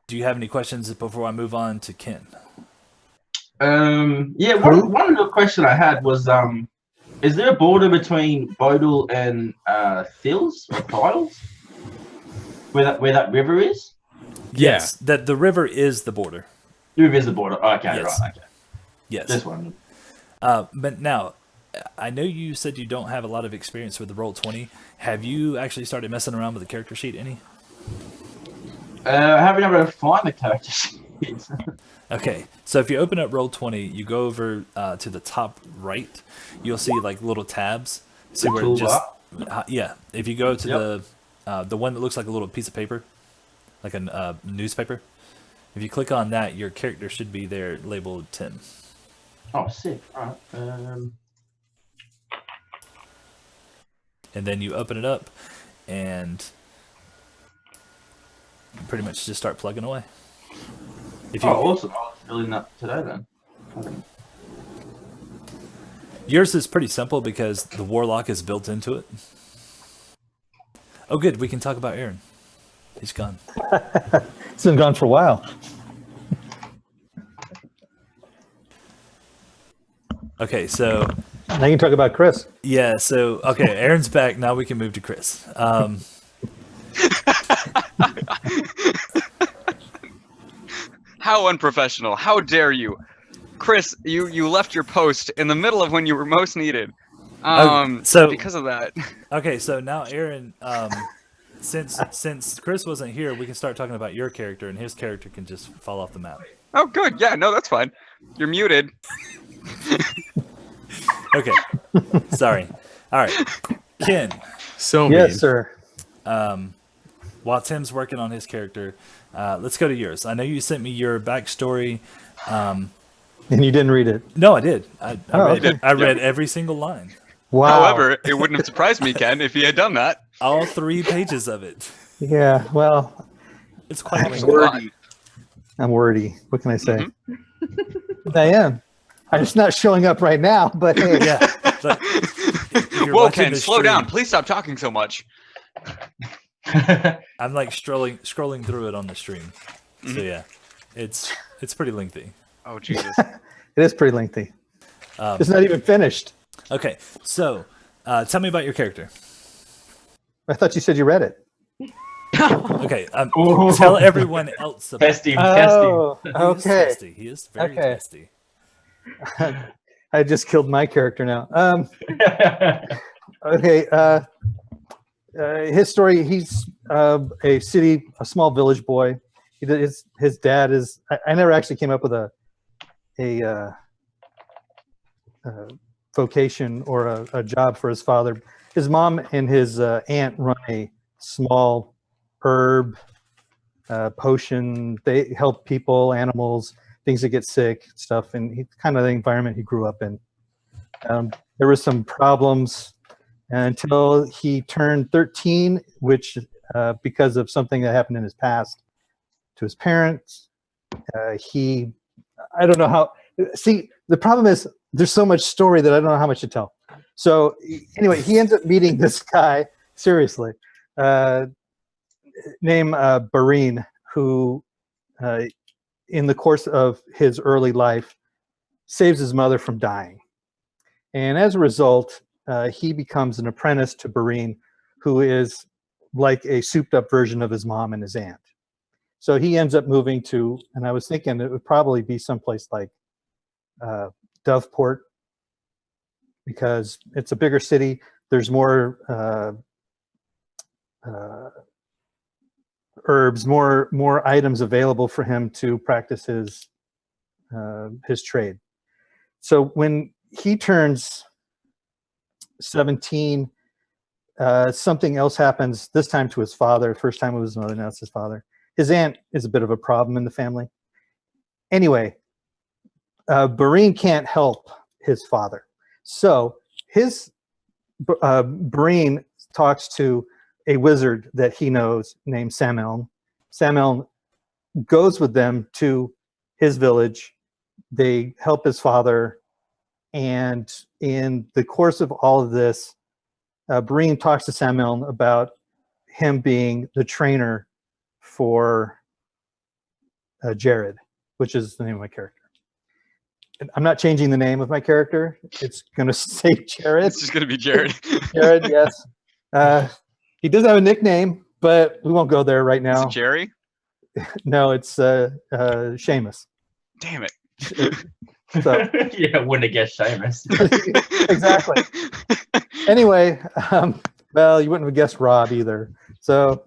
Do you have any questions before I move on to Ken? Yeah, one little question I had was, is there a border between Bodil and Thils or Thiles? Where that river is? Yes, that the river is the border. The river is the border. Okay, Yes. right, okay. Yes. This one. But now, I know you said you don't have a lot of experience with the Roll20. Have you actually started messing around with the character sheet any? I haven't been able to find the character sheets. Okay, so if you open up Roll20, you go over to the top right, you'll see like little tabs. See The where it just toolbar? yeah. If you go to the one that looks like a little piece of paper, like a newspaper, if you click on that, your character should be there labeled Tim. Oh, sick. All right. And then you open it up, and pretty much just start plugging away. If you, awesome. I was filling that today then. Okay. Yours is pretty simple because the warlock is built into it. Oh, good. We can talk about Aaron. He's gone. It's been gone for a while. Okay, so Now you can talk about Chris. yeah, so okay, Aaron's back. Now we can move to Chris. How unprofessional! How dare you, Chris? You left your post in the middle of when you were most needed. So because of that. Okay, so now Aaron, since Chris wasn't here, we can start talking about your character, and his character can just fall off the map. Oh, good. Yeah, no, that's fine. You're muted. Okay, sorry. All right, Ken. So Yes, mean. sir. While Tim's working on his character, let's go to yours. I know you sent me your backstory. And you didn't read it. No, I did. I read, okay. I read every single line. Wow. However, it wouldn't have surprised me, Ken, if he had done that. All 3 pages of it. Yeah, well, It's quite It was a long. lot. I'm wordy. What can I say? Mm-hmm. I am. I'm just not showing up right now, but hey. Yeah. But if you're Whoa, watching Ken, the slow stream, down. Please stop talking so much. I'm like scrolling through it on the stream. So Mhm. yeah, it's pretty lengthy. Oh, Jesus. It is pretty lengthy. It's not even finished. Okay, so tell me about your character. I thought you said you read it. Okay, Ooh. tell everyone else about Testing, Oh, He is okay. testy. He is very Okay. testy. I just killed my character now. testing. Okay. His story. He's a small village boy. His dad is. I never actually came up with a vocation or a job for his father. His mom and his aunt run a small herb potion. They help people, animals, things that get sick, stuff. And he kind of the environment he grew up in. There were some problems until he turned 13, which because of something that happened in his past, to his parents. I don't know how. See, the problem is there's so much story that I don't know how much to tell. So anyway, he ends up meeting this guy, seriously, named Barine, who in the course of his early life saves his mother from dying. And as a result, he becomes an apprentice to Barine, who is like a souped up version of his mom and his aunt. So he ends up moving to, and I was thinking it would probably be someplace like Doveport, because it's a bigger city. There's more herbs, more items available for him to practice his trade. So when he turns 17, something else happens, this time to his father. First time it was his mother, now it's his father. His aunt is a bit of a problem in the family. Anyway, Barine can't help his father. So Barine talks to a wizard that he knows named Sameln. Sameln goes with them to his village. They help his father. And in the course of all of this, Barine talks to Sameln about him being the trainer for Jared, which is the name of my character. I'm not changing the name of my character. It's going to say Jared. It's just going to be Jared. Jared, yes. He does have a nickname, but we won't go there right Is now. it Jerry? No, it's Seamus. Damn it. So, Yeah, wouldn't have guessed Seamus. exactly. Anyway, well, you wouldn't have guessed Rob either. So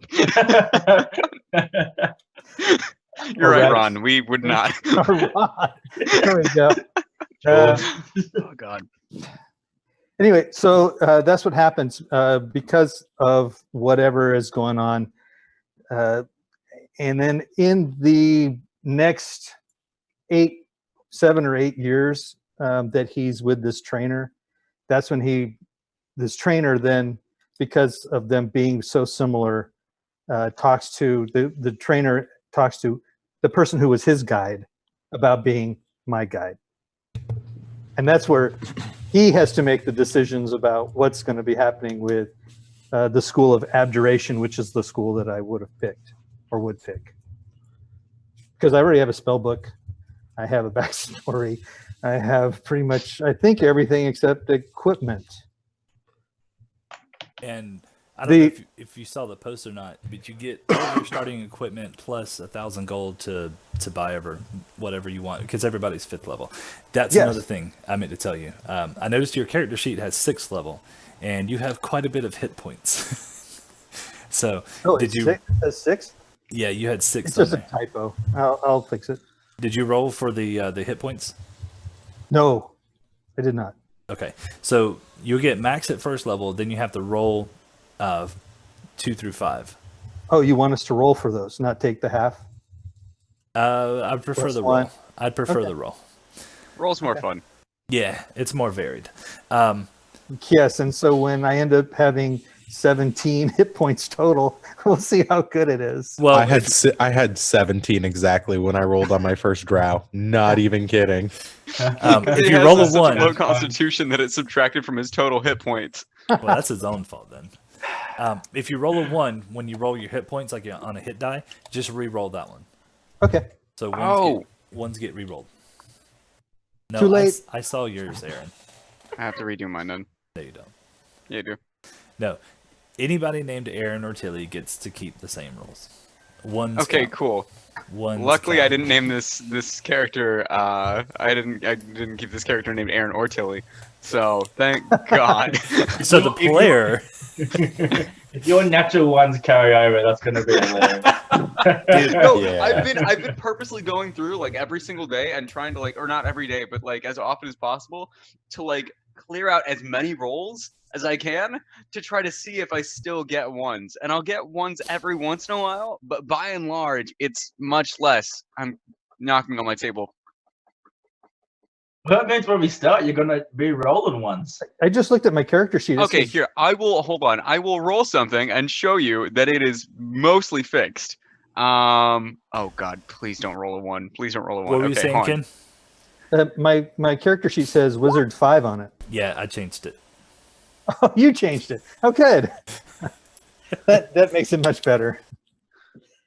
You're right, Ron. We would not. Rod. There we go. Oh God. Anyway, so that's what happens because of whatever is going on. And then in the next 7 or 8 years that he's with this trainer, that's when this trainer then, because of them being so similar, talks to the trainer talks to the person who was his guide about being my guide. And that's where he has to make the decisions about what's going to be happening with the School of Abjuration, which is the school that I would have picked or would pick. Because I already have a spell book. I have a backstory. I have pretty much, I think, everything except equipment. And I don't know if you saw the post or not, but you get all your starting equipment plus 1,000 gold to buy whatever you want, because everybody's 5th level. That's another thing I meant to tell you. I noticed your character sheet has 6th level, and you have quite a bit of hit points. So did you? Six? Yeah, you had 6. It's just a typo. I'll fix it. Did you roll for the hit points? No, I did not. Okay, so you get max at 1st level, then you have to roll 2 through 5. Oh, you want us to roll for those, not take the half? I prefer Plus the one. roll. I'd prefer the roll. Roll's more fun. Yeah, it's more varied. Yes, and so when I end up having 17 hit points total, we'll see how good it is. Well, I had 17 exactly when I rolled on my first drow. Not even kidding. if you roll a such 1, low constitution that it's subtracted from his total hit points. well, that's his own fault then. If you roll a 1, when you roll your hit points, like on a hit die, just re-roll that one. Okay. So ones get re-rolled. No, Too late. I saw yours, Aaron. I have to redo mine then. No, you don't. Yeah, you do. No. Anybody named Aaron or Tilly gets to keep the same rules. Okay, cool. Luckily, I didn't name this character. I didn't keep this character named Aaron or Tilly. So thank God. So the player. If your natural ones carry over, that's going to be hilarious. No, Yeah. I've been purposely going through like every single day and trying to or not every day, but like as often as possible to clear out as many rolls as I can to try to see if I still get ones. And I'll get ones every once in a while, but by and large, it's much less. I'm knocking on my table. Well, that means when we start, you're going to be rolling ones. I just looked at my character sheet. Okay, here, I will roll something and show you that it is mostly fixed. Oh God, please don't roll a 1. Please don't roll a 1. What were you Okay, saying, hold on. Ken? My character sheet says Wizard 5 on it. Yeah, I changed it. Oh, you changed it. Oh, good. that makes it much better.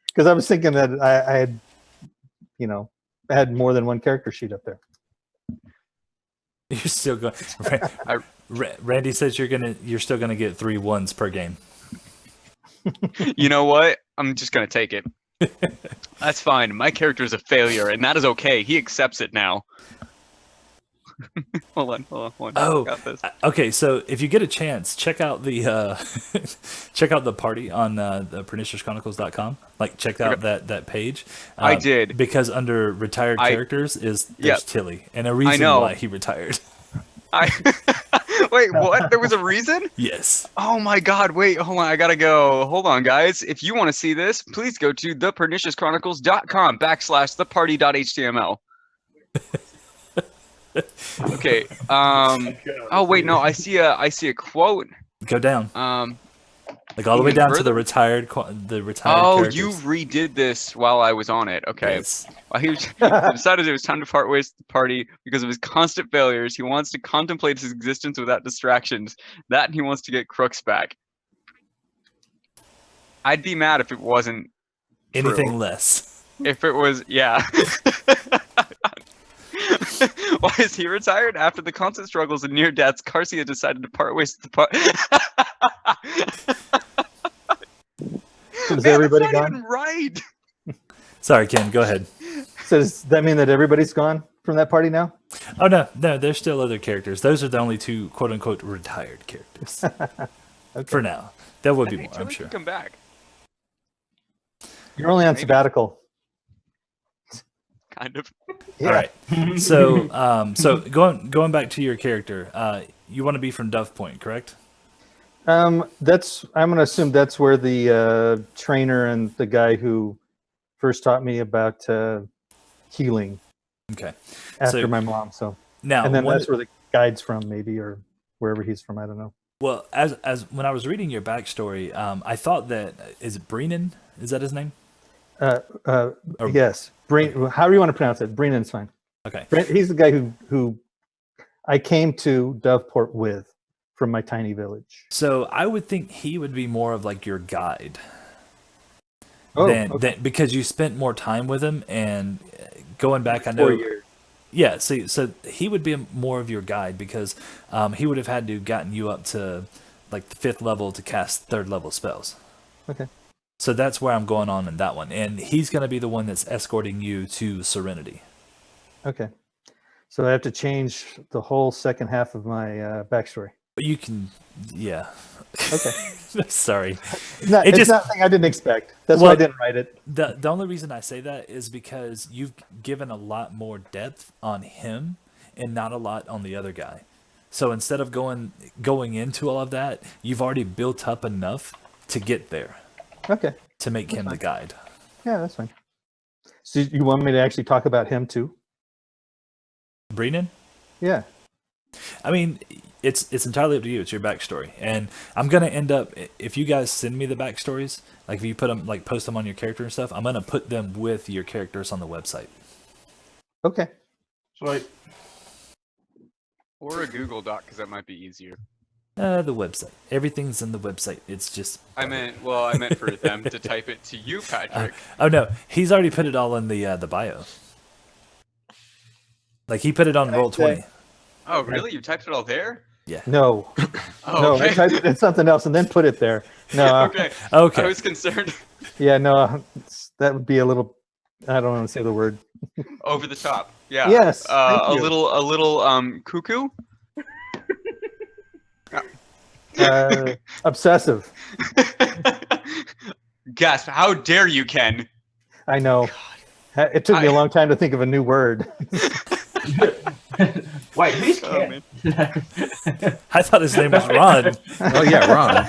Because I was thinking that I had, had more than one character sheet up there. You're still going. Randy says you're still gonna get 3 1s per game. You know what? I'm just gonna take it. That's fine. My character is a failure, and that is okay. He accepts it now. hold on. Oh, got this. Okay. So if you get a chance, check out the check out the party on the perniciouschronicles.com. Like, check out that page. I did, because under retired characters there's Tilly, and a I reason know. why he retired. Wait, what? There was a reason? Yes. Oh my God! Wait, hold on. I gotta go. Hold on, guys. If you want to see this, please go to theperniciouscharonicles.com/theparty.html. Okay. Oh wait, no. I see a quote. Go down. Like all the way even down to further? the retired. Oh, characters. you redid this while I was on it. Okay. Yes. Well, he decided it was time to part ways with the party because of his constant failures. He wants to contemplate his existence without distractions. That and he wants to get Crooks back. I'd be mad if it wasn't Anything true. less. If it was, yeah. Why is he retired? After the constant struggles and near deaths, Garcia decided to part ways with the party. So is everybody that's not gone? even right. Sorry, Ken. Go ahead. So does that mean that everybody's gone from that party now? Oh no, there's still other characters. Those are the only 2 quote unquote retired characters. Okay. For now. There will be I more, think I'm Tilly sure. can come back. You're only on Maybe. sabbatical. Kind of. All right. So so going back to your character, you want to be from Dove Point, correct? I'm gonna assume that's where the trainer and the guy who first taught me about healing Okay. after So my mom. So now and then one- that's where the guide's from, maybe, or wherever he's from. I don't know. well, as when I was reading your backstory, I thought that is it Brennan? Is that his name? Yes, however you want to pronounce it, Brennan's fine. Okay. He's the guy who I came to Doveport with from my tiny village. So I would think he would be more of like your guide. Oh, than because you spent more time with him, and going back, I 4 know. years. Yeah, so he would be more of your guide because he would have had to have gotten you up to like the 5th level to cast 3rd level spells. Okay. So that's where I'm going on in that one, and he's going to be the one that's escorting you to Serenity. Okay. So I have to change the whole second half of my backstory. But you can, yeah. Okay. Sorry. It's just- nothing I didn't expect. That's why I didn't write it. The only reason I say that is because you've given a lot more depth on him and not a lot on the other guy. So instead of going into all of that, you've already built up enough to get there. Okay. To make him the guide. Yeah, that's fine. So you want me to actually talk about him too? Brennan? Yeah. I mean, it's entirely up to you. It's your backstory, and I'm gonna end up, if you guys send me the backstories, like if you put them, like post them on your character and stuff, I'm gonna put them with your characters on the website. Okay. Sweet. Or a Google Doc, because that might be easier. The website. Everything's in the website. It's just. I meant for them to type it to you, Patrick. Oh no, he's already put it all in the bio. Like he put it on Roll20. Oh, really? You typed it all there? Yeah. No. Oh, No, okay. I typed it in something else and then put it there. No. Okay. Okay. I was concerned. Yeah, no, that would be a little, I don't want to say the word. Over the top. Yeah. Yes, A thank you. little cuckoo. Obsessive. Gasp! How dare you, Ken? I know. It took me a long time to think of a new word. Wait, who's Oh, Ken? man. I thought his name was Ron. Oh yeah, Ron.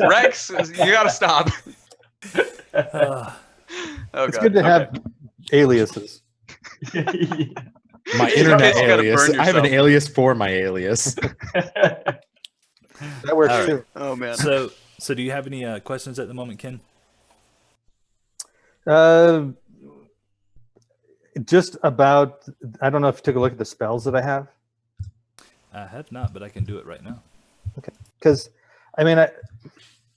Rex, you gotta stop. Uh, Oh, It's God. good to Okay. have aliases. My internet You gotta alias. burn I have an yourself. alias for my alias. That works All right. too. Oh man. so do you have any questions at the moment, Ken? Just about. I don't know if you took a look at the spells that I have. I have not, but I can do it right now. Because, I mean, I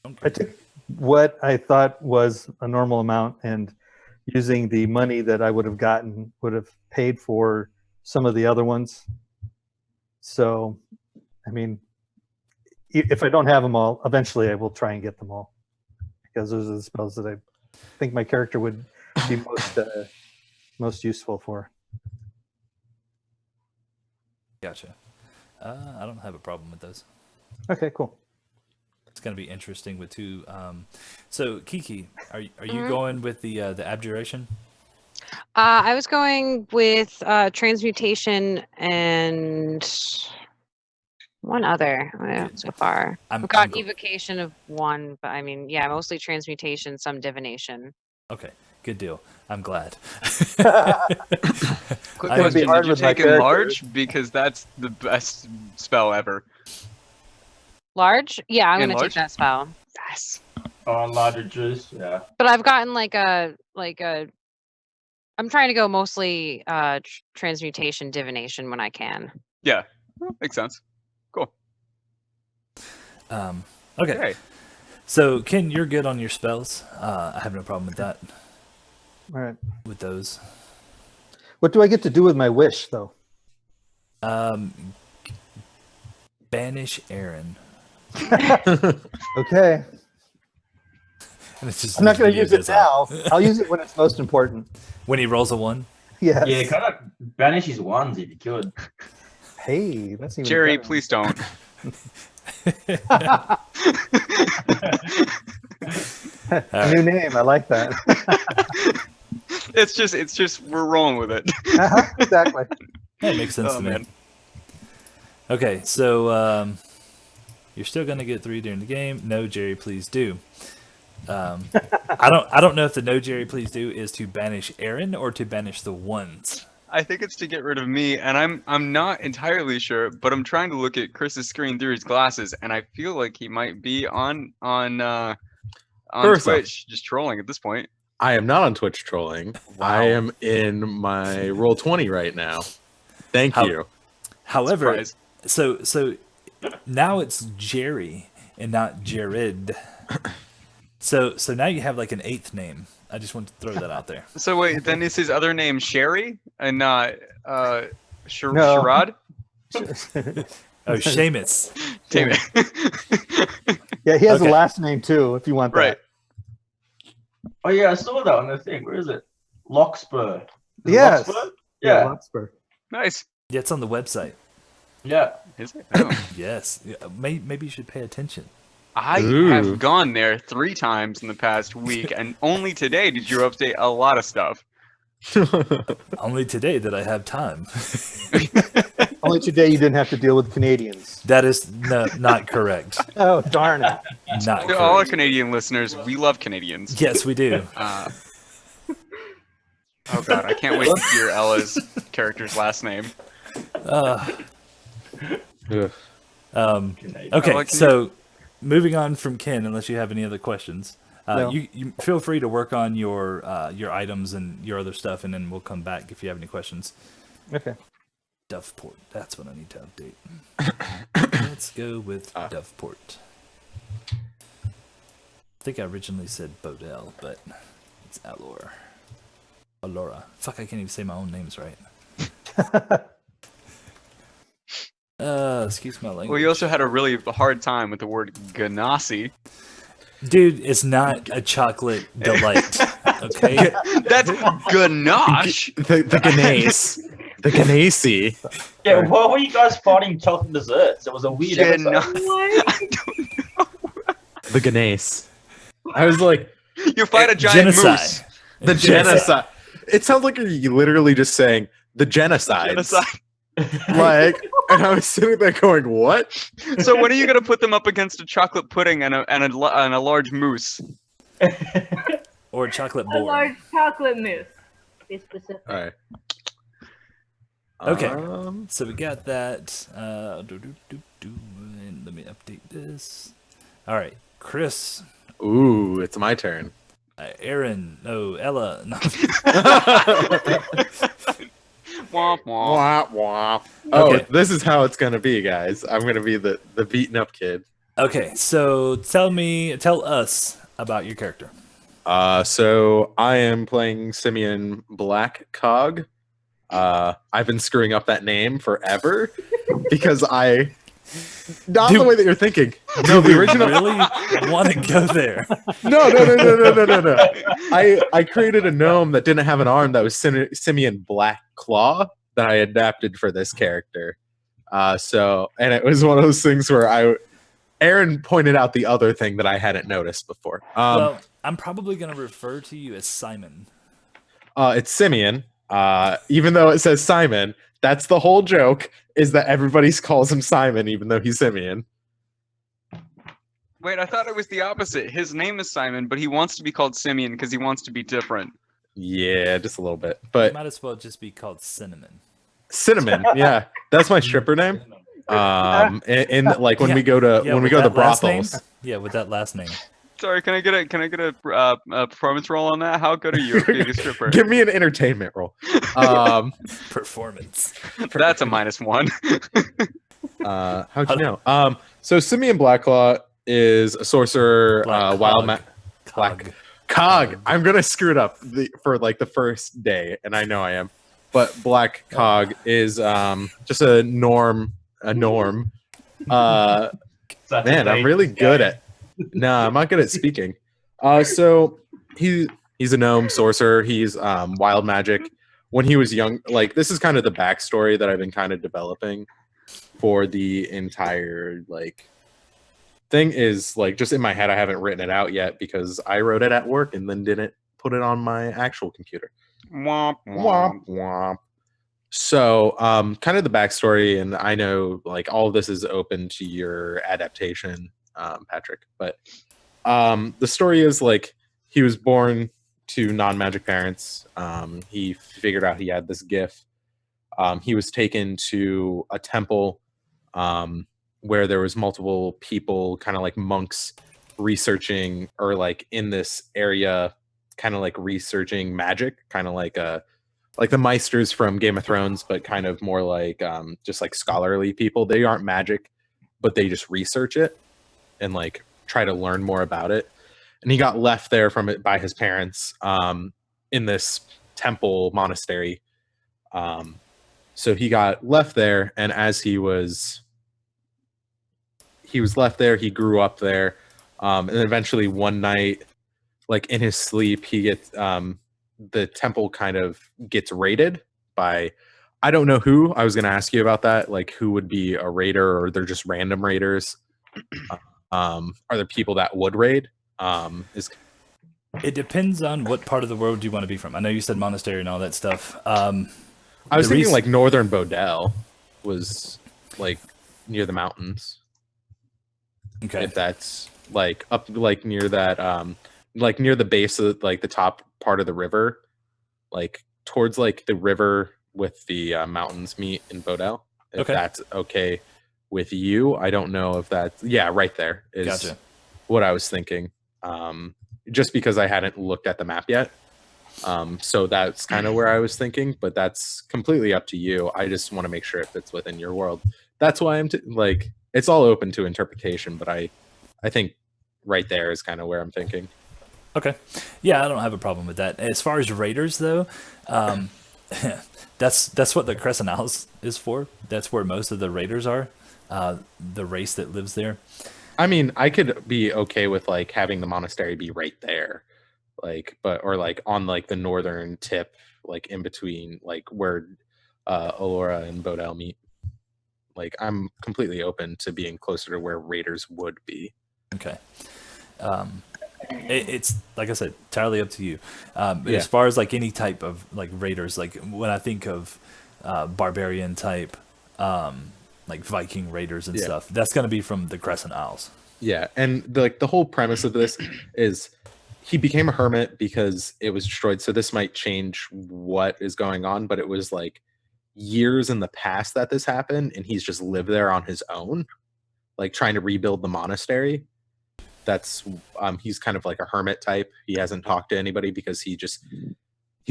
Okay. took what I thought was a normal amount, and using the money that I would have gotten would have paid for some of the other ones. So, I mean, if I don't have them all, eventually I will try and get them all, because those are the spells that I think my character would be most useful for. Gotcha. I don't have a problem with those. Okay, cool. It's going to be interesting with two. So Kiki, are you Mhm. going with the abjuration? I was going with transmutation and one other so far. I've got evocation of one, but I mean, yeah, mostly transmutation, some divination. Okay, good deal. I'm glad. Quick I am- It'd be question: hard Did you with my take character. enlarge? Because that's the best spell ever. Large? Yeah, I'm gonna Enlarge? take that spell. Yes. On larger juice, yeah. But I've gotten like a I'm trying to go mostly transmutation divination when I can. Yeah, makes sense. Cool. Okay. Okay. So Ken, you're good on your spells. I have no problem with that. All right. With those. What do I get to do with my wish, though? Banish Aaron. Okay. And it's just I'm not this going to video use it goes out. now. I'll use it when it's most important. When he rolls a 1. Yes. Yeah, kind of banish his ones if you could. Hey, that's even Jerry, better. please don't. New name. I like that. It's just we're rolling with it. Exactly. That makes sense Oh, to me. man. Okay, so you're still gonna get 3 during the game. No, Jerry, please do. I don't know if the no, Jerry, please do is to banish Aaron or to banish the ones. I think it's to get rid of me, and I'm not entirely sure, but I'm trying to look at Chris's screen through his glasses, and I feel like he might be on First off- Twitch, just trolling at this point. I am not on Twitch trolling. I am in my Roll20 right now. Thank How- you. However, Surprise. so now it's Jerry and not Jared. So now you have like an 8th name. I just want to throw that out there. So wait, then is his other name Sherry and not No. Sherrod? Oh, Seamus. Damn it. Yeah, he has Okay. a last name too, if you want that. Right. Oh yeah, I saw that on the thing. Where is it? Lockspur. Is it Yes. Lockspur? Yeah, Yeah. Lobster. Nice. Yeah, it's on the website. Yeah. Is it? Oh. Yes. Yeah, maybe you should pay attention. I Ooh. have gone there 3 times in the past week, and only today did you update a lot of stuff. Only today that I have time. Only today you didn't have to deal with Canadians. That is not correct. Oh, darn it. Not To all our correct. Canadian listeners, we love Canadians. Yes, we do. Oh god, I can't wait to hear Ella's character's last name. Ugh. Okay, like so moving on from Ken, unless you have any other questions, No. you feel free to work on your items and your other stuff, and then we'll come back if you have any questions. Okay. Doveport, that's what I need to update. Let's go with Doveport. I think I originally said Bodell, but it's Alora. Alora. Fuck, I can't even say my own names right. Excuse my language. Well, you also had a really hard time with the word ganassi. Dude, it's not a chocolate delight. Okay? That's ganache. The Ganace. The Ganassi. Yeah, why were you guys fighting chocolate desserts? It was a weird episode. The Ganace. I was like, You fight a giant Genocide. moose. the genocide. It sounds like you're literally just saying the genocides. Genocide. Like, and I was sitting there going, what? So when are you gonna put them up against a chocolate pudding and a large moose? Or a chocolate A boar. large chocolate mousse. Be specific. All right. Okay. So we got that. And let me update this. All right, Chris. Ooh, it's my turn. Aaron, no, Ella. No. Womp womp. Wah, wah. Oh, Okay. this is how it's gonna be, guys. I'm gonna be the beaten up kid. Okay, so tell us about your character. So I am playing Simeon Blackcog. I've been screwing up that name forever because not the way that you're thinking. No, the original. Really want to go there? No. I created a gnome that didn't have an arm that was Simeon Blackclaw that I adapted for this character. And it was one of those things where Aaron pointed out the other thing that I hadn't noticed before. Well, I'm probably going to refer to you as Simon. It's Simeon. Even though it says Simon, that's the whole joke, is that everybody calls him Simon, even though he's Simeon. Wait, I thought it was the opposite. His name is Simon, but he wants to be called Simeon because he wants to be different. Yeah, just a little bit. It But might as well just be called Cinnamon. Cinnamon, yeah, that's my stripper name. And like when Yeah, we go to Yeah, when we with go to the that last name? brothels. Yeah, with that last name. Sorry, can I get a performance roll on that? How good are you at being a stripper? Give me an entertainment role. Performance. That's a -1. How'd you know? So Simeon Blacklaw is a sorcerer, Black wild Cog. Black Cog. I'm gonna screw it up for like the first day, and I know I am. But Black Cog is just a norm. Man, I'm really good at. No, I'm not good at speaking. So he's a gnome sorcerer. He's wild magic. When he was young, like this is kind of the backstory that I've been kind of developing for the entire like thing. Is like just in my head. I haven't written it out yet because I wrote it at work and then didn't put it on my actual computer. Womp Womp womp. So, kind of the backstory, and I know like all of this is open to your adaptation, Patrick. But the story is like he was born to non-magic parents. He figured out he had this gift. He was taken to a temple where there was multiple people, kind of like monks, researching or like in this area, kind of like researching magic, kind of like the Meisters from Game of Thrones, but kind of more like just like scholarly people. They aren't magic, but they just research it and like try to learn more about it. And he got left there from it by his parents in this temple monastery. So he got left there, and as he was left there, he grew up there, and then eventually one night, like in his sleep, he gets the temple kind of gets raided by, I don't know who. I was going to ask you about that, like who would be a raider, or they're just random raiders. Are there people that would raid? It depends on what part of the world you want to be from. I know you said monastery and all that stuff. I was thinking like northern Bodell was like near the mountains. Okay. If that's like up like near that like near the base of like the top part of the river, like towards like the river with the mountains meet in Bodell. If that's okay with you. I don't know if that's right there is Gotcha. What I was thinking. Just because I hadn't looked at the map yet. So that's kind of where I was thinking, but that's completely up to you. I just want to make sure if it's within your world. That's why I'm like it's all open to interpretation, but I think right there is kind of where I'm thinking. Okay. Yeah, I don't have a problem with that. As far as raiders, though, that's what the Crescent Isles is for. That's where most of the raiders are, the race that lives there. I mean, I could be okay with like having the monastery be right there, like, or like on like the northern tip, like in between, like where Alora and Bodell meet. Like, I'm completely open to being closer to where raiders would be. Okay. It's like I said, entirely up to you. As far as like any type of like raiders, like when I think of barbarian type, like Viking raiders and stuff, that's going to be from the Crescent Isles. Yeah, and the whole premise of this is he became a hermit because it was destroyed. So this might change what is going on, but it was like years in the past that this happened, and he's just lived there on his own, like trying to rebuild the monastery. that's he's kind of like a hermit type. He hasn't talked to anybody because he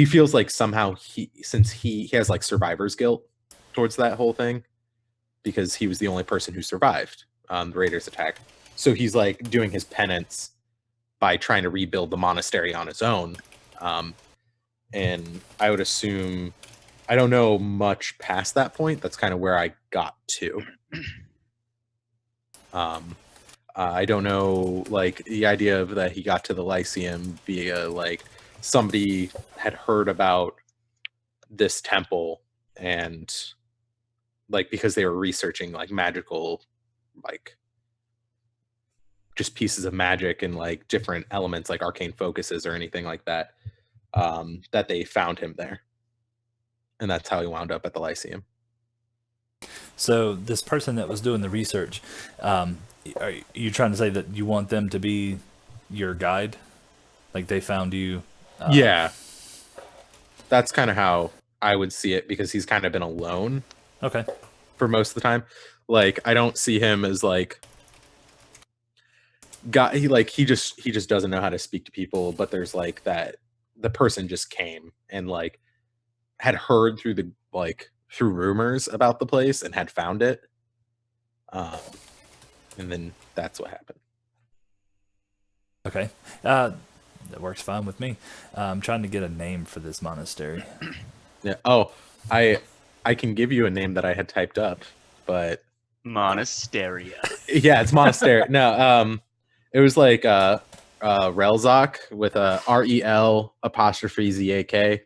feels like somehow since he has like survivor's guilt towards that whole thing because he was the only person who survived the Raiders attack. So he's like doing his penance by trying to rebuild the monastery on his own. And I would assume, I don't know much past that point. That's kind of where I got to. I don't know, like, the idea of that he got to the Lyceum via, like, somebody had heard about this temple and, like, because they were researching, like, magical, like, just pieces of magic and, like, different elements, like arcane focuses or anything like that, that they found him there. And that's how he wound up at the Lyceum. So this person that was doing the research, are you trying to say that you want them to be your guide? Like they found you? Yeah. That's kind of how I would see it because he's kind of been alone. Okay. For most of the time. Like, I don't see him as like he just doesn't know how to speak to people, but there's like that the person just came and like had heard through rumors about the place and had found it. And then that's what happened. Okay. That works fine with me. I'm trying to get a name for this monastery. Yeah. Oh, I can give you a name that I had typed up, but Monasteria. Yeah, it's monastery. No, it was like Relzak with a REL''ZAK.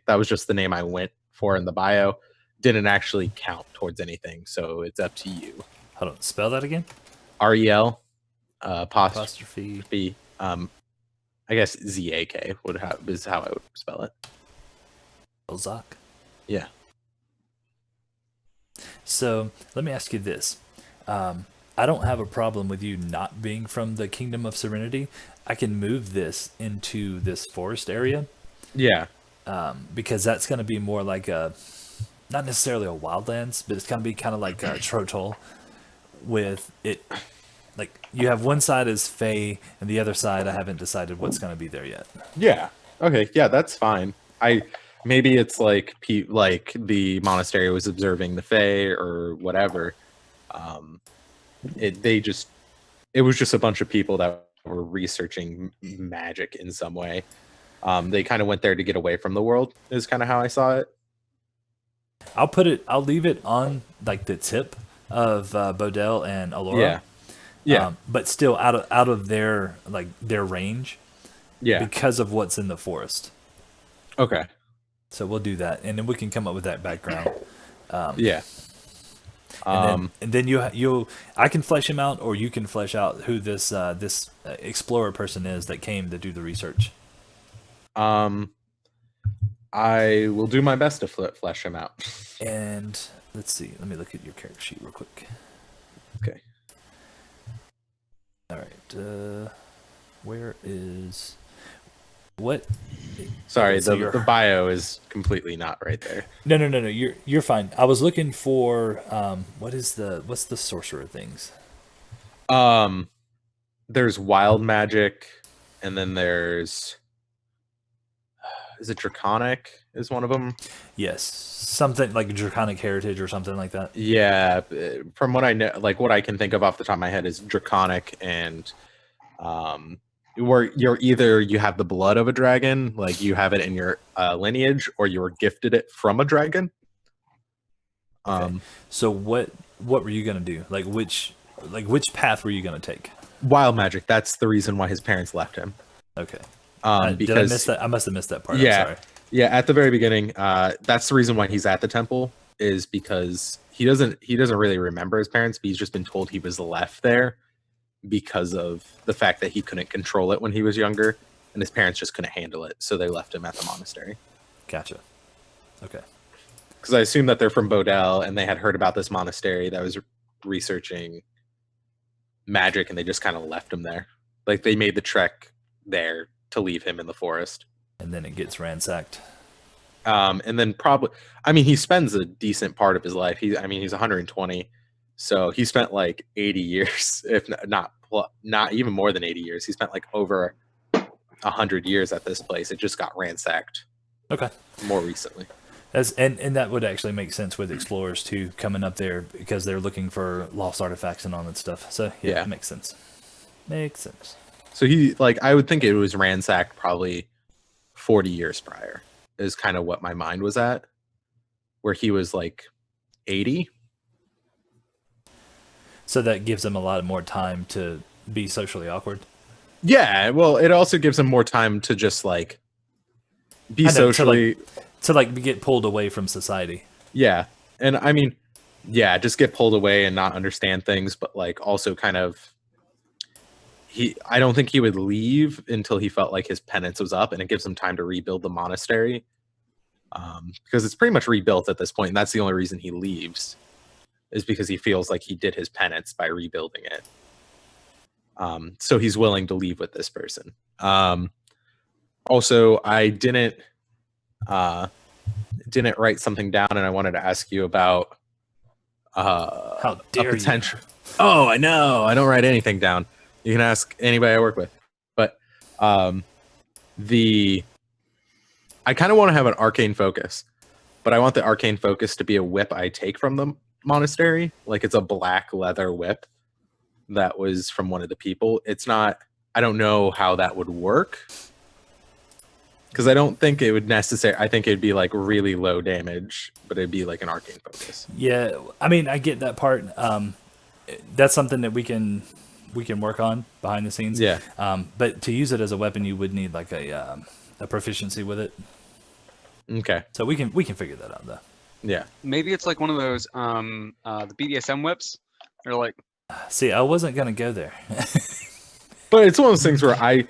That was just the name I went for in the bio. Didn't actually count towards anything, so it's up to you. Hold on, spell that again. REL apostrophe. I guess ZAK is how I would spell it. Relzak. Yeah. So let me ask you this. I don't have a problem with you not being from the Kingdom of Serenity. I can move this into this forest area. Yeah. Because that's going to be more like not necessarily a wildlands, but it's going to be kind of like a Trotol with it. Like you have one side is Fae and the other side, I haven't decided what's going to be there yet. Yeah. Okay. Yeah, that's fine. Maybe it's like the monastery was observing the Fae or whatever. It was just a bunch of people that were researching magic in some way. They kind of went there to get away from the world is kind of how I saw it. I'll leave it on like the tip of Bodell and Alora. Yeah. Yeah. But still out of their range. Yeah. Because of what's in the forest. Okay. So we'll do that, and then we can come up with that background. Yeah. And then I can flesh him out, or you can flesh out who this explorer person is that came to do the research. I will do my best to flesh him out. And let's see. Let me look at your character sheet real quick. Okay. All right. Where is what? Sorry, the bio is completely not right there. No. You're fine. I was looking for what's the sorcerer things? There's wild magic, and then there's is it draconic? Is one of them? Yes, something like draconic heritage or something like that. Yeah, from what I know, like what I can think of off the top of my head is draconic and where you have the blood of a dragon, like you have it in your lineage, or you were gifted it from a dragon. Okay. So what were you gonna do? Like which path were you gonna take? Wild magic. That's the reason why his parents left him. Okay. Because did I miss that? I must have missed that part. Yeah. I'm sorry. Yeah, at the very beginning, that's the reason why he's at the temple, is because he doesn't really remember his parents, but he's just been told he was left there because of the fact that he couldn't control it when he was younger, and his parents just couldn't handle it, so they left him at the monastery. Gotcha. Okay. Because I assume that they're from Bodell, and they had heard about this monastery that was researching magic, and they just kind of left him there. Like, they made the trek there to leave him in the forest. And then it gets ransacked. And then he spends a decent part of his life. He's 120, so he spent like 80 years, if not not even more than 80 years. He spent like over 100 years at this place. It just got ransacked. Okay. More recently. And that would actually make sense with explorers too, coming up there because they're looking for lost artifacts and all that stuff. So yeah, it makes sense. Makes sense. So he, like, I would think it was ransacked probably 40 years prior is kind of what my mind was at, where he was like 80. So that gives them a lot more time to be socially awkward. Yeah, well, it also gives him more time to just like be socially to like get pulled away from society. Yeah. And I mean, yeah, just get pulled away and not understand things, but like also kind of I don't think he would leave until he felt like his penance was up, and it gives him time to rebuild the monastery. Because it's pretty much rebuilt at this point, and that's the only reason he leaves, is because he feels like he did his penance by rebuilding it. So he's willing to leave with this person. Also, I didn't write something down, and I wanted to ask you about how dare potential. Oh, I know. I don't write anything down. You can ask anybody I work with. But I kind of want to have an arcane focus, but I want the arcane focus to be a whip I take from the monastery. Like it's a black leather whip that was from one of the people. It's not, I don't know how that would work, because I don't think it would necessarily, I think it'd be like really low damage, but it'd be like an arcane focus. Yeah, I mean, I get that part. That's something that we can work on behind the scenes. Yeah. But to use it as a weapon, you would need like a proficiency with it. Okay. So we can figure that out though. Yeah. Maybe it's like one of those the BDSM whips. They're like. See, I wasn't gonna go there. But it's one of those things where I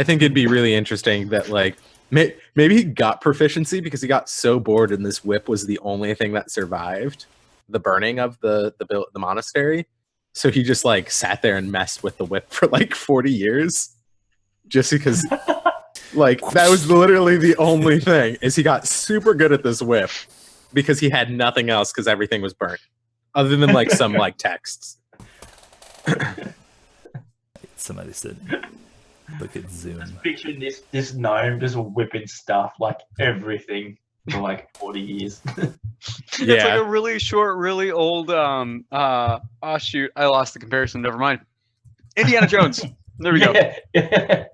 think it'd be really interesting that like maybe he got proficiency because he got so bored and this whip was the only thing that survived the burning of the monastery. So he just like sat there and messed with the whip for like 40 years, just because like that was literally the only thing, is he got super good at this whip because he had nothing else because everything was burnt other than like some like texts. Somebody said, look at Zoom. Just picturing this gnome just whipping stuff, like everything, for like 40 years. It's like a really short, really old. Oh shoot! I lost the comparison. Never mind. Indiana Jones. There we go. Yeah.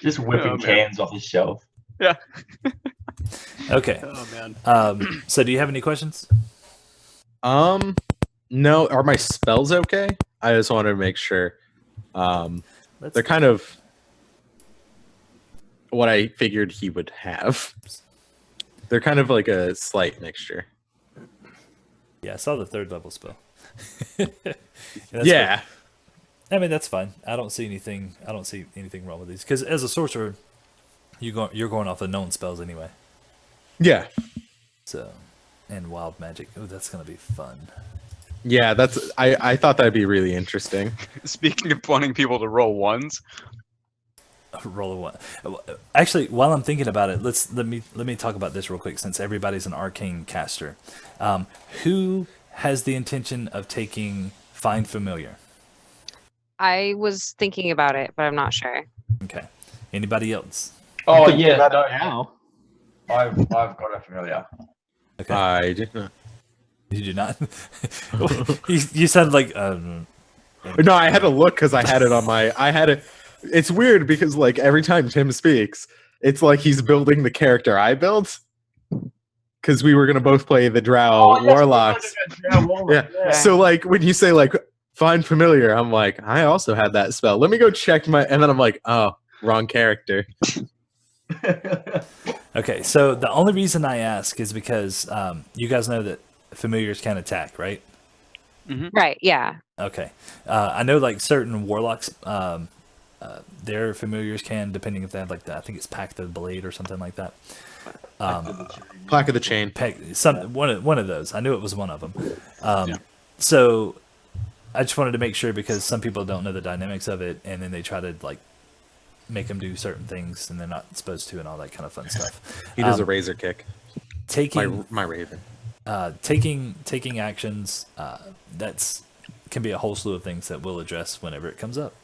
Just whipping cans off his shelf. Yeah. Okay. Oh man. So do you have any questions? No. Are my spells okay? I just wanted to make sure. They're kind of what I figured he would have. They're kind of like a slight mixture. Yeah, I saw the 3rd level spell. Yeah. Fine. I mean, that's fine. I don't see anything wrong with these, because as a sorcerer, you're going off the known spells anyway. Yeah. So, and wild magic. Oh, that's gonna be fun. Yeah, I thought that'd be really interesting. Speaking of wanting people to roll ones. Roll a 1. Actually, while I'm thinking about it, let me talk about this real quick, since everybody's an arcane caster. Who has the intention of taking Find Familiar? I was thinking about it, but I'm not sure. Okay. Anybody else? Oh yeah, now. I've got a familiar. Okay. I did not. You do not. you sound like. No, I had to look because I had it on my. I had it. It's weird because like every time Tim speaks, it's like he's building the character I built. Because we were gonna both play the Drow warlocks. Yeah. So like when you say like Find Familiar, I'm like, I also had that spell. Let me go check my. And then I'm like, oh, wrong character. Okay, so the only reason I ask is because you guys know that familiars can attack, right? Mm-hmm. Right, yeah. Okay. I know like certain warlocks, their familiars can, depending if they have like I think it's Pact of the Blade or something like that. Plaque of the Chain. One of those. I knew it was one of them. So I just wanted to make sure, because some people don't know the dynamics of it, and then they try to like make them do certain things and they're not supposed to, and all that kind of fun stuff. He does a razor kick. Taking my raven. taking actions, that's can be a whole slew of things that we'll address whenever it comes up.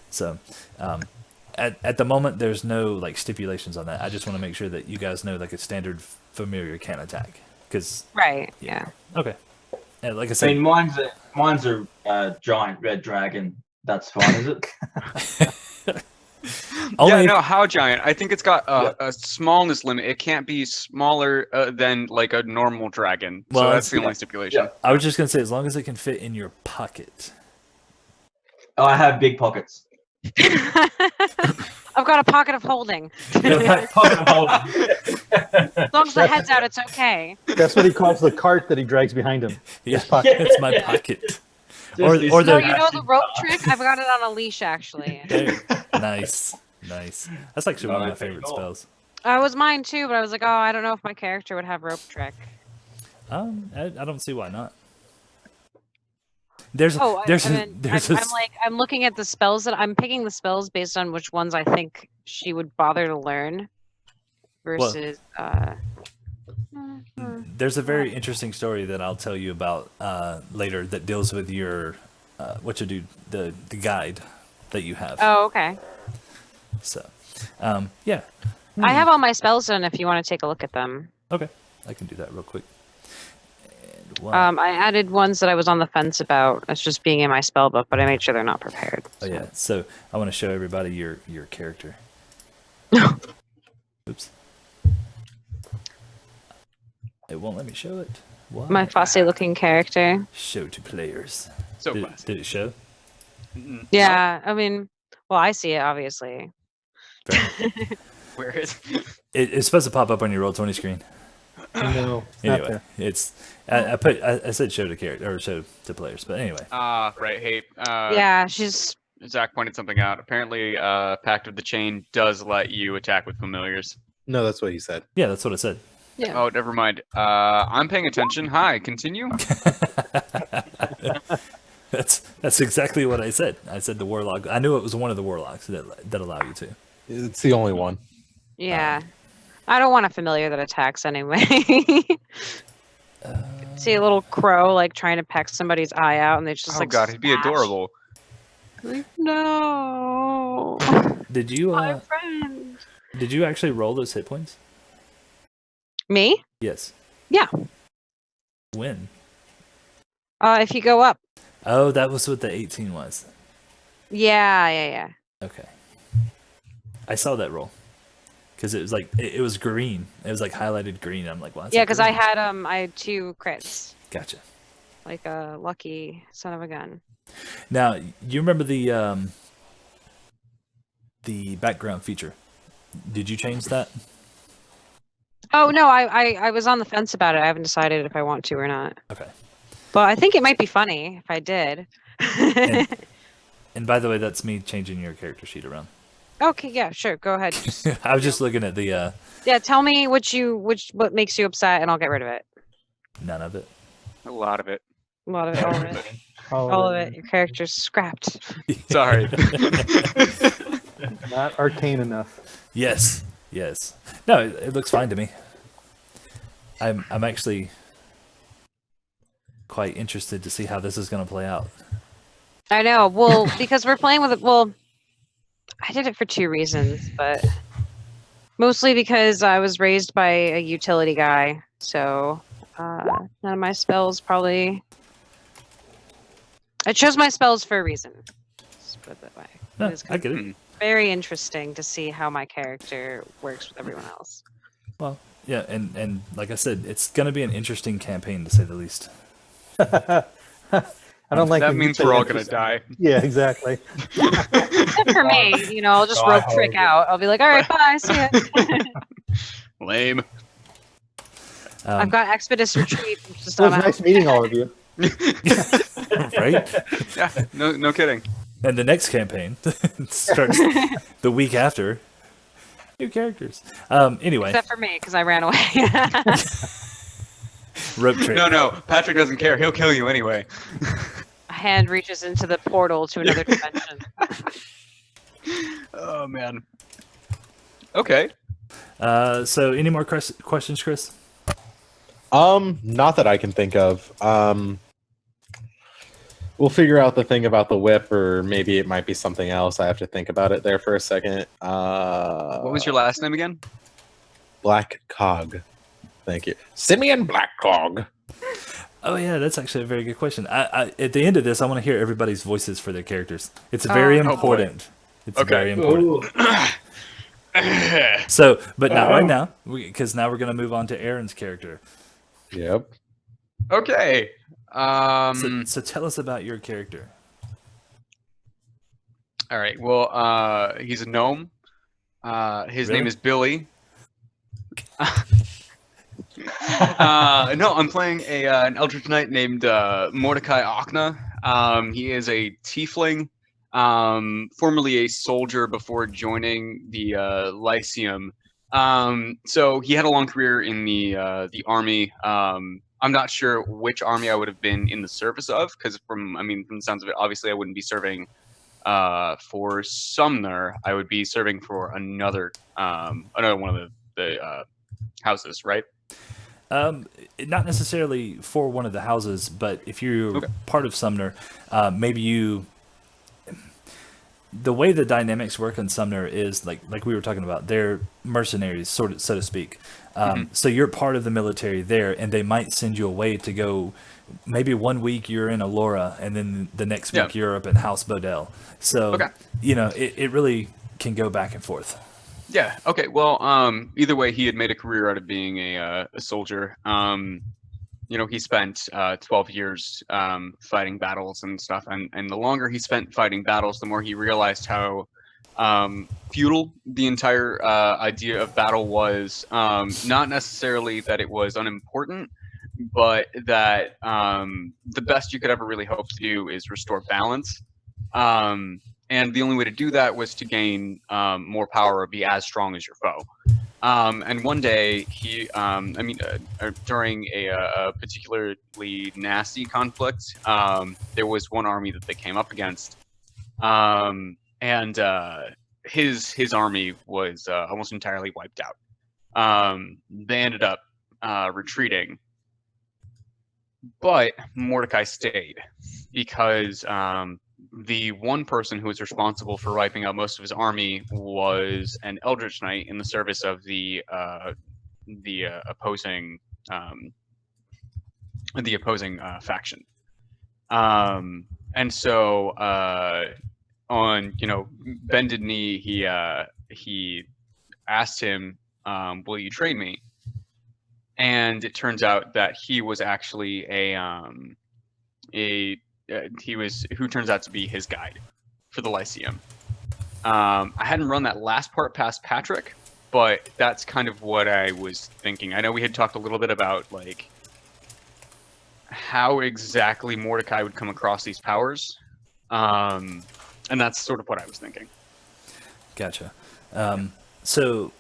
So, at the moment, there's no like stipulations on that. I just want to make sure that you guys know like a standard familiar can attack. Because Right. Yeah. okay, and like I I said, mean, mine's a giant red dragon. That's fine, is it? only Yeah, no, how giant? I think it's got a smallness limit. It can't be smaller than like a normal dragon. Well, So that's it's- the only stipulation. Yeah. I was just gonna say as long as it can fit in your pocket. Oh, I have big pockets. I've got a pocket of holding. Pocket of holding. As long as the head's out, it's okay. That's what he calls the cart that he drags behind him. Yeah, pocket. it's my pocket. Just Or this the- No, you know the rope trick? I've got it on a leash, actually. There. Nice. That's actually one of my favorite spells. It was mine too, but I was like, oh, I don't know if my character would have rope trick. I don't see why not. There's Oh, I'm I'm looking at the spells that I'm picking the spells based on which ones I think she would bother to learn versus there's a very interesting story that I'll tell you about later that deals with your the guide that you have. Oh, okay. So, yeah. I have all my spells done if you want to take a look at them. Okay, I can do that real quick. And one. I added ones that I was on the fence about as just being in my spell book, but I made sure they're not prepared. Oh yeah. So I want to show everybody your character. Oops. It won't let me show it. Why? My fussy looking character. Show to players. So Did, classic. did it show? Mm-mm. Yeah, I mean, well, I see it obviously. Where is? It's supposed to pop up on your Roll20 screen. No, it's not Anyway, there. it's I said show to character or show to players, but anyway. Right. Hey, Yeah, she's Zach pointed something out. Apparently, Pact of the Chain does let you attack with familiars. No, that's what he said. Yeah, that's what I said. yeah. Oh, never mind. I'm paying attention. Hi, continue. That's exactly what I said. I said the warlock. I knew it was one of the warlocks that allow you to. It's the only one. Yeah. I don't want a familiar that attacks anyway. See a little crow like trying to peck somebody's eye out and they just Oh like god, he'd be smash. adorable. Like, no. Did you My friend. did you actually roll those hit points? Me? Yes. Yeah. When? If you go up. Oh, that was what the 18 was. Yeah. Okay. I saw that roll. Because it was like it was green. It was like highlighted green. I'm like, why? Yeah, because I had 2 crits. Gotcha. Like a lucky son of a gun. Now, you remember the background feature? Did you change that? Oh no, I was on the fence about it. I haven't decided if I want to or not. Okay. But I think it might be funny if I did. And by the way, that's me changing your character sheet around. Okay, yeah, sure. Go ahead. I was just looking at the Yeah, tell me what makes you upset, and I'll get rid of it. none of it. A lot of it. A lot of it, all of it, all of it. Your character's scrapped. Sorry. Not arcane enough. Yes. No, it looks fine to me. I'm actually quite interested to see how this is going to play out. I know. Well, because we're playing with it. Well, I did it for 2 reasons, but mostly because I was raised by a utility guy, so none of my spells probably. I chose my spells for a reason. Let's put it that way. No, It was I get it. very interesting to see how my character works with everyone else. Well, yeah, and like I said, it's going to be an interesting campaign to say the least. I don't like That when you means say we're all gonna interesting. die. Yeah, exactly. Except for me, I'll just Die rope trick out. I'll be like, all right, bye, see ya. Lame. I've got Expeditious Retreat. Just It was I'm out. nice meeting all of you. Right? Yeah, no kidding. And the next campaign starts the week after. New characters. Anyway, Except for me, because I ran away. rope trick. No, Patrick doesn't care. He'll kill you anyway. A hand reaches into the portal to another dimension. Oh man. Okay. So, any more questions, Chris? Not that I can think of. We'll figure out the thing about the whip, or maybe it might be something else. I have to think about it there for a second. What was your last name again? Black Cog. Thank you. Simeon Black Cog. Oh yeah, that's actually a very good question. I at the end of this, I want to hear everybody's voices for their characters. It's very important. It's Okay. very important. Ooh. So, but not right now, because now we're going to move on to Aaron's character. Yep. Okay. So tell us about your character. All right. Well, he's a gnome. His name Really? is Billy. No, I'm playing an Eldritch Knight named Mordecai Ochna. He is a tiefling, formerly a soldier before joining the Lyceum. So he had a long career in the army. I'm not sure which army I would have been in the service of, because from the sounds of it, obviously I wouldn't be serving for Sumner. I would be serving for another one of the houses, right? Not necessarily for one of the houses, but if you're Okay. part of Sumner, maybe you. The way the dynamics work in Sumner is like we were talking about. They're mercenaries, so to speak. So you're part of the military there, and they might send you away to go. Maybe 1 week you're in Alora, and then the next week you're up in House Bodell. So it really can go back and forth. Yeah. Okay. Well, either way, he had made a career out of being a soldier. He spent 12 years fighting battles and stuff, and the longer he spent fighting battles, the more he realized how futile the entire idea of battle was. Not necessarily that it was unimportant, but that the best you could ever really hope to do is restore balance. And the only way to do that was to gain more power or be as strong as your foe. And one day, during a particularly nasty conflict, there was one army that they came up against, and his army was almost entirely wiped out. They ended up retreating, but Mordecai stayed because the one person who was responsible for wiping out most of his army was an Eldritch Knight in the service of the opposing faction. And so on bended knee, he asked him, "Will you train me?" And it turns out that he was actually who turns out to be his guide for the Lyceum. I hadn't run that last part past Patrick, but that's kind of what I was thinking. I know we had talked a little bit about like how exactly Mordecai would come across these powers, and that's sort of what I was thinking. Gotcha. So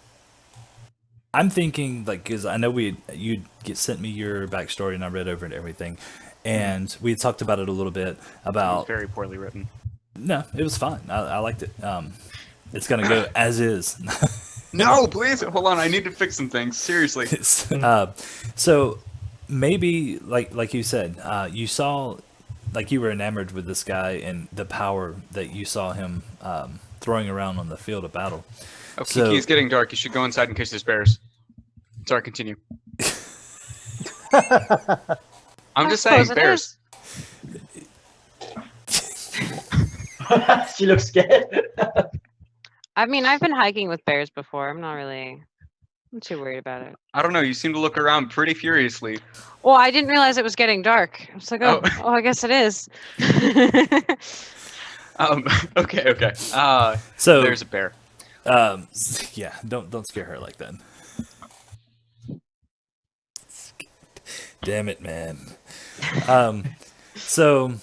I'm thinking, because I know you'd sent me your backstory and I read over it and everything, and we had talked about it a little bit about. It was very poorly written. No, it was fine. I liked it. It's gonna go as is. No, please hold on. I need to fix some things. Seriously. So maybe like you said, you saw, you were enamored with this guy and the power that you saw him throwing around on the field of battle. Oh, Kiki, it's getting dark. You should go inside in case there's bears. Sorry, continue. I'm just saying, bears. She looks scared. I mean, I've been hiking with bears before. I'm too worried about it. I don't know. You seem to look around pretty furiously. Well, I didn't realize it was getting dark. I was like, oh, I guess it is. Okay. So there's a bear. Yeah, don't scare her like that. Damn it, man. So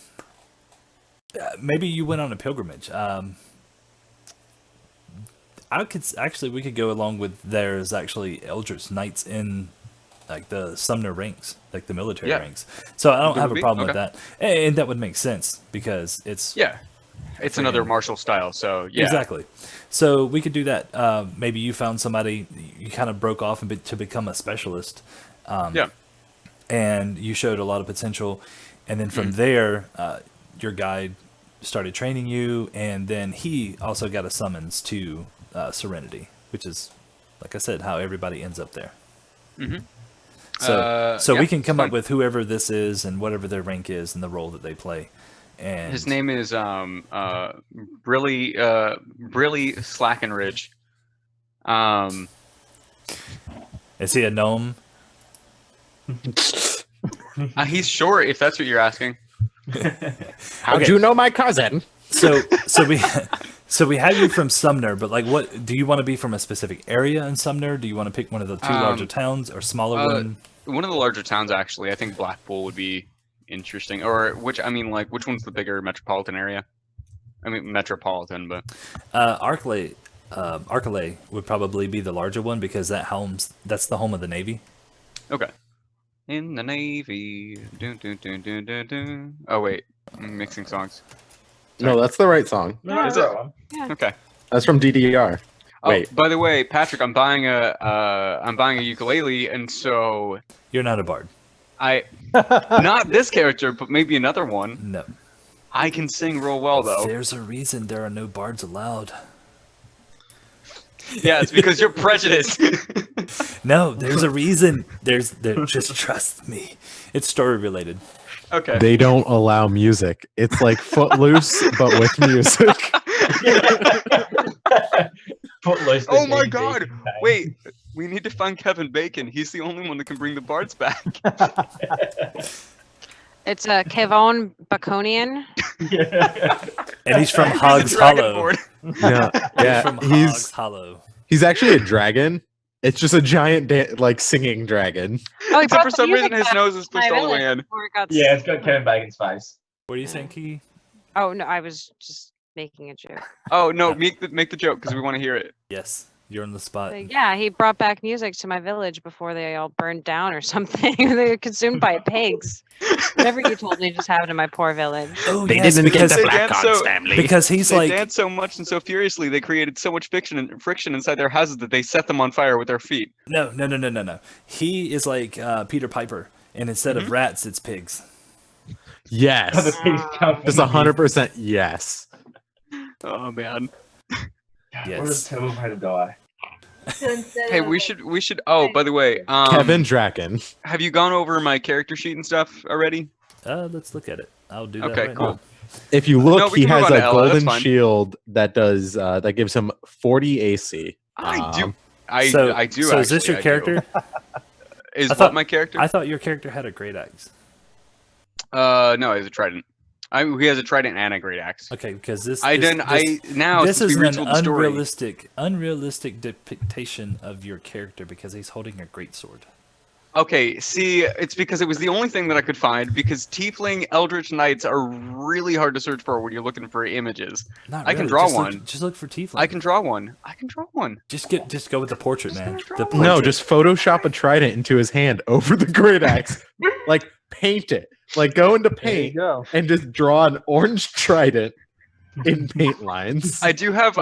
maybe you went on a pilgrimage. We could go along with there's actually Eldritch Knights in the Sumner ranks, the military ranks. So I don't have a problem with that, and that would make sense because it's it's another martial style. So yeah, exactly. So we could do that. Maybe you found somebody you kind of broke off to become a specialist. And you showed a lot of potential, and then from there, your guide started training you, and then he also got a summons to Serenity, which is, like I said, how everybody ends up there. Mm-hmm. So Yeah, we can come fine. up with whoever this is and whatever their rank is and the role that they play. And His name is Brilly Slackenridge. Is he a gnome? He's short, if that's what you're asking. How'd Okay. you know my cousin? So we have you from Sumner, but like, what do you want to be from a specific area in Sumner? Do you want to pick one of the two larger towns or smaller one? One of the larger towns, actually. I think Blackpool would be interesting. Or which one's the bigger metropolitan area? I mean, metropolitan, but Arcalay would probably be the larger one because that's the home of the Navy. okay. In the Navy. Dun, dun, dun, dun, dun, dun. Oh wait, I'm mixing songs. No, that's the right song. No, Is it? that one. Okay. That's from DDR. Oh, Wait. by the way, Patrick, I'm buying a ukulele, and so You're not a bard. not this character, but maybe another one. No. I can sing real well though. There's a reason there are no bards allowed. Yeah, it's because you're prejudiced. No, there's a reason. Just trust me. It's story related. Okay. They don't allow music. It's like Footloose, but with music. Footloose. Oh my God! Wait, we need to find Kevin Bacon. He's the only one that can bring the bards back. It's a Kevon Baconian. And he's from He's a Hogs Hollow. dragonborn. Yeah, From yeah. Hogs Hollow. He's actually a dragon. It's just a giant, like singing dragon. Oh, he Except brought for the some reason music his back nose is to my pushed all the way village in. before it got Yeah, it's got Kevin Bacon's face. What are you saying, Kiki? Oh no, I was just making a joke. Oh no, make the joke because we want to hear it. Yes, you're on the spot. Like, yeah, he brought back music to my village before they all burned down or something. They were consumed by pigs. Whatever you told me just happened in my poor village. Oh, They yes, didn't get because, the They Black dance God's so- family. because he's They like, danced so much and so furiously, they created so much friction inside their houses that they set them on fire with their feet. no. He is like Peter Piper, and instead of rats, it's pigs. Yes. The pigs come from Just the 100% yes. Oh man. What a Yes. terrible way to die. So instead Hey, of, we should. Oh, by the way, Kevin Draken. have you gone over my character sheet and stuff already? Let's look at it. I'll do that Okay, right cool. now. If you look, No, we he can move has on a to Ella, that's golden fine. shield that does that gives him 40 AC. I do. I do. So Actually, is this your I do. character? Is I what thought- my character? I thought your character had a great axe. No, he has a trident. He has a trident and a great axe. Okay, because this Now this since is we an retold the story. unrealistic depiction of your character because he's holding a great sword. Okay, see, it's because it was the only thing that I could find because Tiefling Eldritch Knights are really hard to search for when you're looking for images. Not I can really, draw just one. Look, just look for tiefling. I can draw one. I can draw one. just go with the portrait, man. draw The one. No, portrait. just Photoshop a trident into his hand over the great axe. Like paint it. Like go into There you paint go. and just draw an orange trident in paint lines. I do have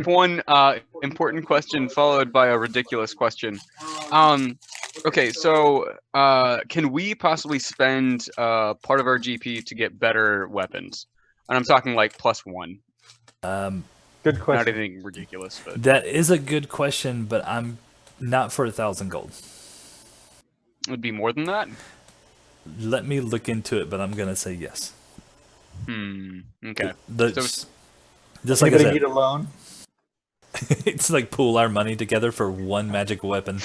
one important question followed by a ridiculous question. Okay, so can we possibly spend part of our GP to get better weapons? And I'm talking like +1. Good Not question. anything ridiculous, but That is a good question, but I'm not for 1,000 gold. it would be more than that. Let me look into it, but I'm gonna say yes. Okay. Just like I Anybody said, need a loan? it's like pool our money together for one magic weapon.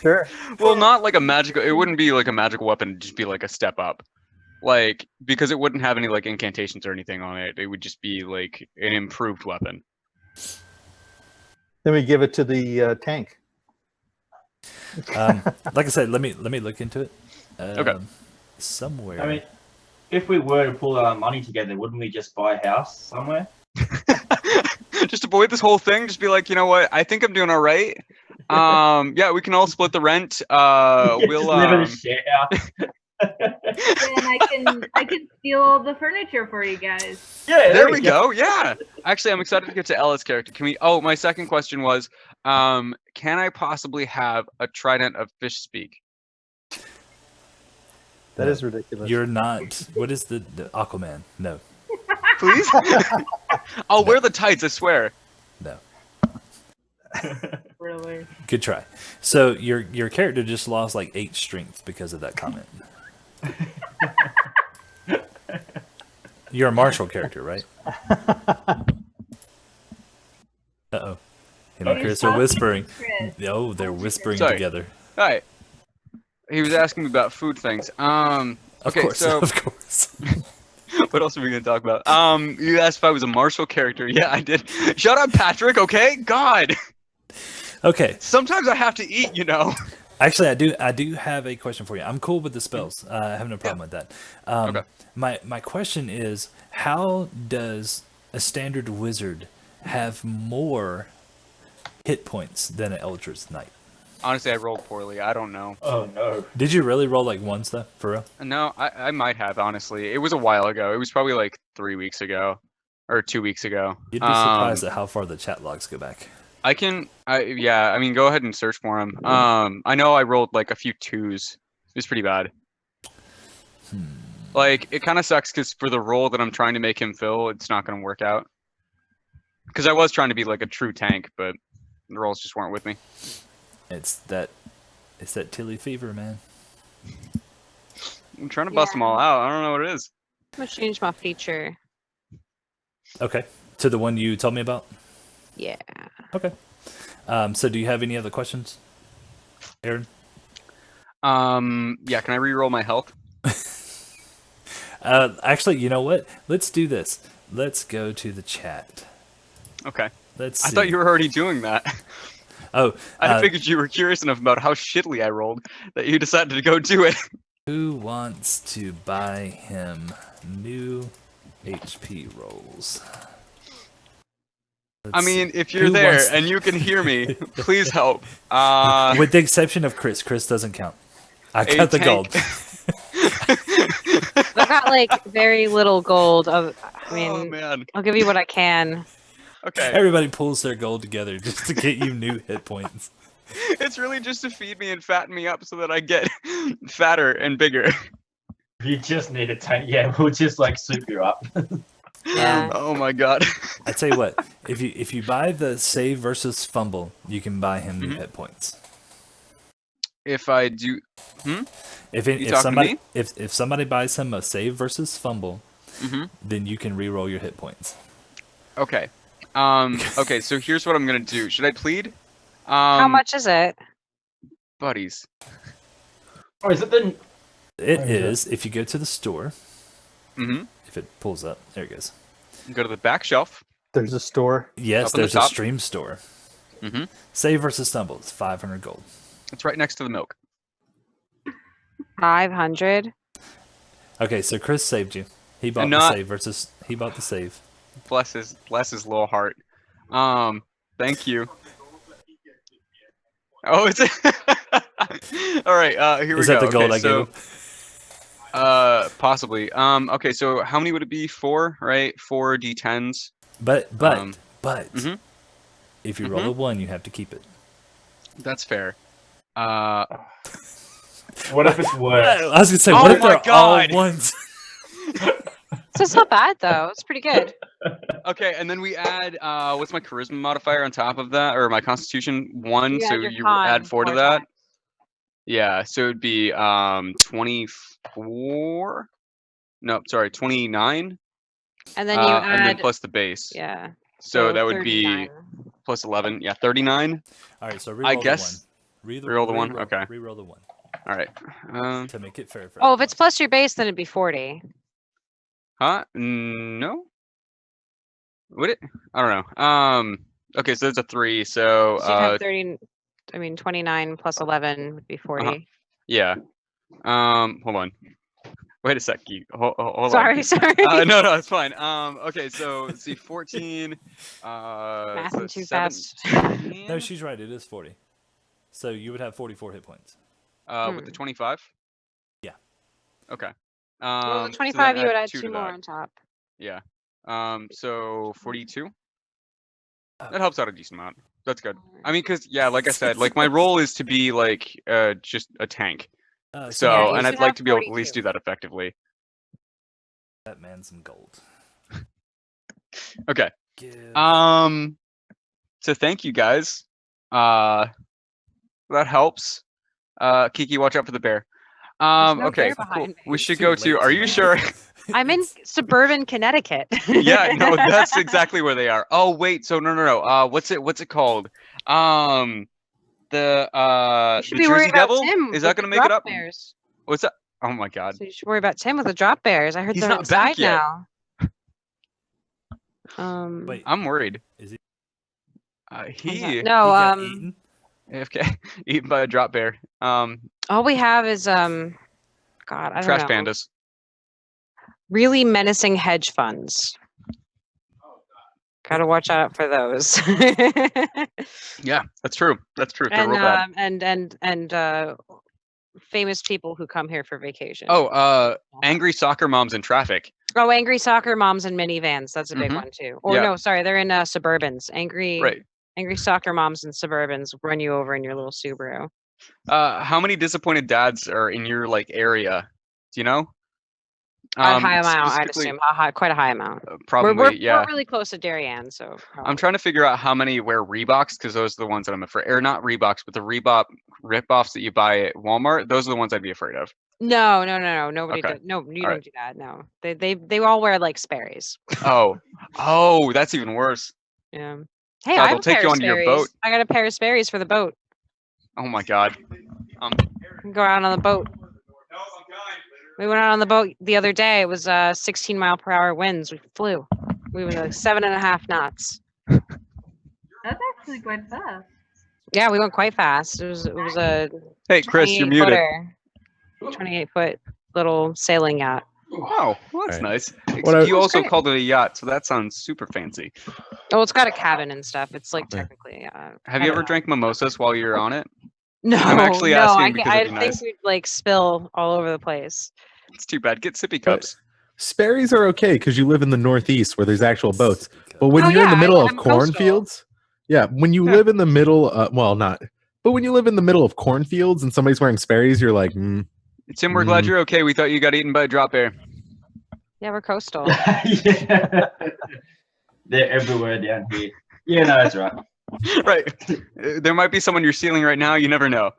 Sure. Well, not like a magical. It wouldn't be like a magical weapon. It'd just be like a step up, like because it wouldn't have any like incantations or anything on it. It would just be like an improved weapon. Then we give it to the tank. Like I said, let me look into it. Okay. Somewhere. I mean, if we were to pull our money together, wouldn't we just buy a house somewhere? Just avoid this whole thing. Just be like, you know what? I think I'm doing all right. Yeah, we can all split the rent. We'll just live in a share house. then I can steal all the furniture for you guys. Yeah, there we go. Yeah. Actually, I'm excited to get to Ella's character. Can we? Oh, my second question was, can I possibly have a trident of fish speak? That is ridiculous. You're not. What is the Aquaman? No. Please? I'll wear the tights, I swear. No. Really? Good try. So your character just lost like 8 strength because of that comment. You're a martial character, right? Uh-oh. Him and Okay. Chris are whispering. Chris. Oh, they're whispering Sorry. together. Hi. He was asking me about food things. Of Okay, course, so of course. what else are we gonna talk about? You asked if I was a martial character. Yeah, I did. Shut up, Patrick. Okay, God. Okay. Sometimes I have to eat, you know. Actually, I do have a question for you. I'm cool with the spells. I have no problem with that. Okay. My question is, how does a standard wizard have more hit points than an Eldritch Knight? Honestly, I rolled poorly. I don't know. Oh no. Did you really roll like once though, for real? No, I might have, honestly. It was a while ago. It was probably like 3 weeks ago. Or 2 weeks ago. You'd be surprised at how far the chat logs go back. Yeah, I mean, go ahead and search for him. I know I rolled like a few 2s. It was pretty bad. Like, it kind of sucks because for the role that I'm trying to make him fill, it's not going to work out. Because I was trying to be like a true tank, but the roles just weren't with me. It's that Tilly fever, man. I'm trying to bust them all out. I don't know what it is. I'm gonna change my feature. Okay. To the one you told me about? Yeah. Okay. So do you have any other questions, Aaron? Yeah, can I re-roll my health? Actually, you know what? Let's do this. Let's go to the chat. Okay. Let's I see. thought you were already doing that. Oh, I figured you were curious enough about how shittily I rolled that you decided to go do it. who wants to buy him new HP rolls? I mean, if you're Who there wants- and you can hear me, please help. With the exception of Chris. Chris doesn't count. I A got the tank. gold. I got like very little gold. I mean, Oh man. I'll give you what I can. Okay. Everybody pulls their gold together just to get you new hit points. It's really just to feed me and fatten me up so that I get fatter and bigger. If you just need a tank, yeah, we'll just like soup you up. Yeah. Oh my god. I tell you what, if you buy the save versus fumble, you can buy him new hit points. If I do, If talking to somebody me? if somebody buys him a save versus fumble, Mhm. then you can re-roll your hit points. Okay. Okay. So here's what I'm gonna do. Should I plead? How much is it? buddies? Oh, is it then? It Where is it? is if you go to the store. Mm-hmm. If it pulls up, there it goes. Go to the back shelf. There's a store. Yes, Up on the there's a top? stream store. Mm-hmm. Save versus stumble. It's 500 gold. It's right next to the milk. 500. Okay, so Chris saved you. He bought not- he bought the save. Bless his little heart. Thank you. Oh, it's all right. Here we Is go. that the gold okay, I so, gave him? Possibly. Okay, so how many would it be? 4, right? 4 d10s. But Mhm. if you roll a 1, you have to keep it. That's fair. What if it's I worse? was gonna say, Oh what if my they're all God! ones? So it's not bad though. It's pretty good. Okay, and then we add what's my charisma modifier on top of that, or my constitution 1, You so add your you con add 4 to 4 that. times. Yeah, so it'd be 24. No, sorry, 29. And then you and then add. plus the base. Yeah. So that would 39. be plus 11. Yeah, 39. All right, so I re-roll guess- the 1. re-roll the 1? Okay. Re-roll the 1 All right. to make it fair for Oh, if it's plus your base, then it'd be 40. Huh? No. Would it? I don't know. Okay, so there's a 3. So So you'd have 30. I mean, 29 plus 11 would be 40. yeah. Hold on. Wait a sec. Hold on. Sorry, sorry. No, it's fine. Okay, so let's see, 14. Mathing so too fast. 17, No, she's right. It is 40. So you would have 44 hit points. with the 25. Yeah. Okay. Well, so the then 25, you would add 2 2 to more that. on top. Yeah. So 42. Oh. That helps out a decent amount. That's good. I mean, cause yeah, like I said, like my role is to be like just a tank. So, Yeah, you and should I'd like have to be able to at least 42. do that effectively. That man some gold. Okay. Give. So thank you guys. That helps. Kiki, watch out for the bear. There's no Okay, bear cool. behind me. We It's should too go to. late Are you now. sure? I'm in suburban Connecticut. Yeah, no, that's exactly where they are. Oh wait, so no. What's it called? The You should the be worried Jersey about Devil? Tim Is that with gonna the make it drop up? bears. What's that? Oh my god. So you should worry about Tim with the drop bears. I heard He's they're not back outside yet. now. Wait, I'm worried. is he? He No, got eaten? okay, eaten by a drop bear. all we have is God, I don't Trash know. pandas. Really menacing hedge funds. Gotta watch out for those. Yeah, that's true. That's true. They're and real bad. and famous people who come here for vacation. Oh, angry soccer moms in traffic. Oh, angry soccer moms in minivans. That's a big Mhm. one too. Or Yeah. no, sorry, they're in Suburbans. Angry soccer moms in Suburbans run you over in your little Subaru. How many disappointed dads are in your like area? Do you know? A high amount, I'd specifically- assume. Quite a high amount. Probably, we're really close to Darien, so. I'm probably. trying to figure out how many wear Reeboks because those are the ones that I'm afraid. Or not Reeboks, but the Reebok rip-offs that you buy at Walmart. Those are the ones I'd be afraid of. No. Nobody Okay. does. No, you All don't do that. No, they all wear like Sperry's. Oh, that's even worse. Yeah. Hey, God, I they'll have a take pair you of onto your Sperry's. boat. I got a pair of Sperry's for the boat. Oh my god. Go out on the boat. We went out on the boat the other day. It was 16-mile-per-hour winds. We flew. We were like 7.5 knots. That's actually quite fast. Yeah, we went quite fast. It was a Hey, Chris, you're muted. 28-foot little sailing yacht. Oh, well, that's Right. nice. What You also great. called it a yacht, so that sounds super fancy. Oh, it's got a cabin and stuff. It's like technically. Have you ever drank mimosas while you're on it? No, I'm actually no. asking because I it'd be think nice. we'd like spill all over the place. It's too bad. Get sippy But- cups. Sperry's are okay because you live in the Northeast where there's actual boats. But when Oh, you're in the yeah, middle of I'm coastal. cornfields, when you live in the middle, but when you live in the middle of cornfields and somebody's wearing Sperry's, you're like, Tim, we're glad Mm. you're okay. We thought you got eaten by a drop bear. Yeah, we're coastal. Yeah. They're everywhere down here. Yeah, no, that's right. Right. There might be someone you're stealing right now. You never know.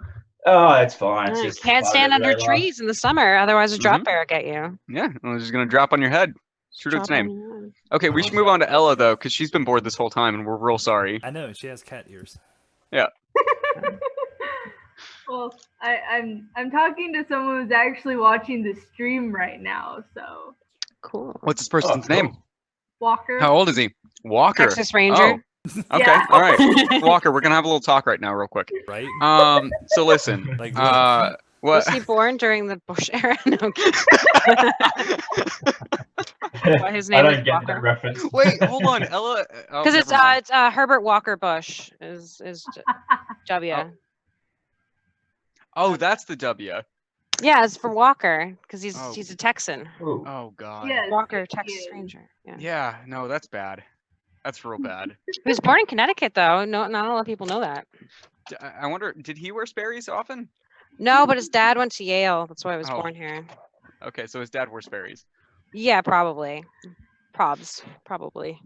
Oh, it's fine. It's just Can't stand part of under the radar. trees in the summer, otherwise a drop bear will get you. Yeah, it's just gonna drop on your head. It's true to its Drop on name. your head. Okay, we should move on to Ella though, because she's been bored this whole time, and we're real sorry. I know, she has cat ears. Well, I'm talking to someone who's actually watching the stream right now. So Cool. What's this person's cool. name? Walker. How old is he? Walker. Texas Ranger. Oh, okay. Yeah. All right. Walker, we're gonna have a little talk right now, real quick. Right? So listen. Like What? Was he born during the Bush era? No. I'm kidding. Why his I name don't is get Walker. that reference. Wait, hold on, Ella. Oh, Because never mind. it's Herbert Walker Bush is W. Oh, that's the W. Yeah, it's for Walker because he's Oh. a Texan. Ooh. Oh God. Yes, Walker, he Texas is. Ranger. Yeah. Yeah. No, that's bad. That's real bad. He was born in Connecticut though. No, not a lot of people know that. I wonder, did he wear Sperry's often? No, but his dad went to Yale. That's why he was Oh. born here. Okay, so his dad wore Sperry's. Yeah, probably. Probs, probably.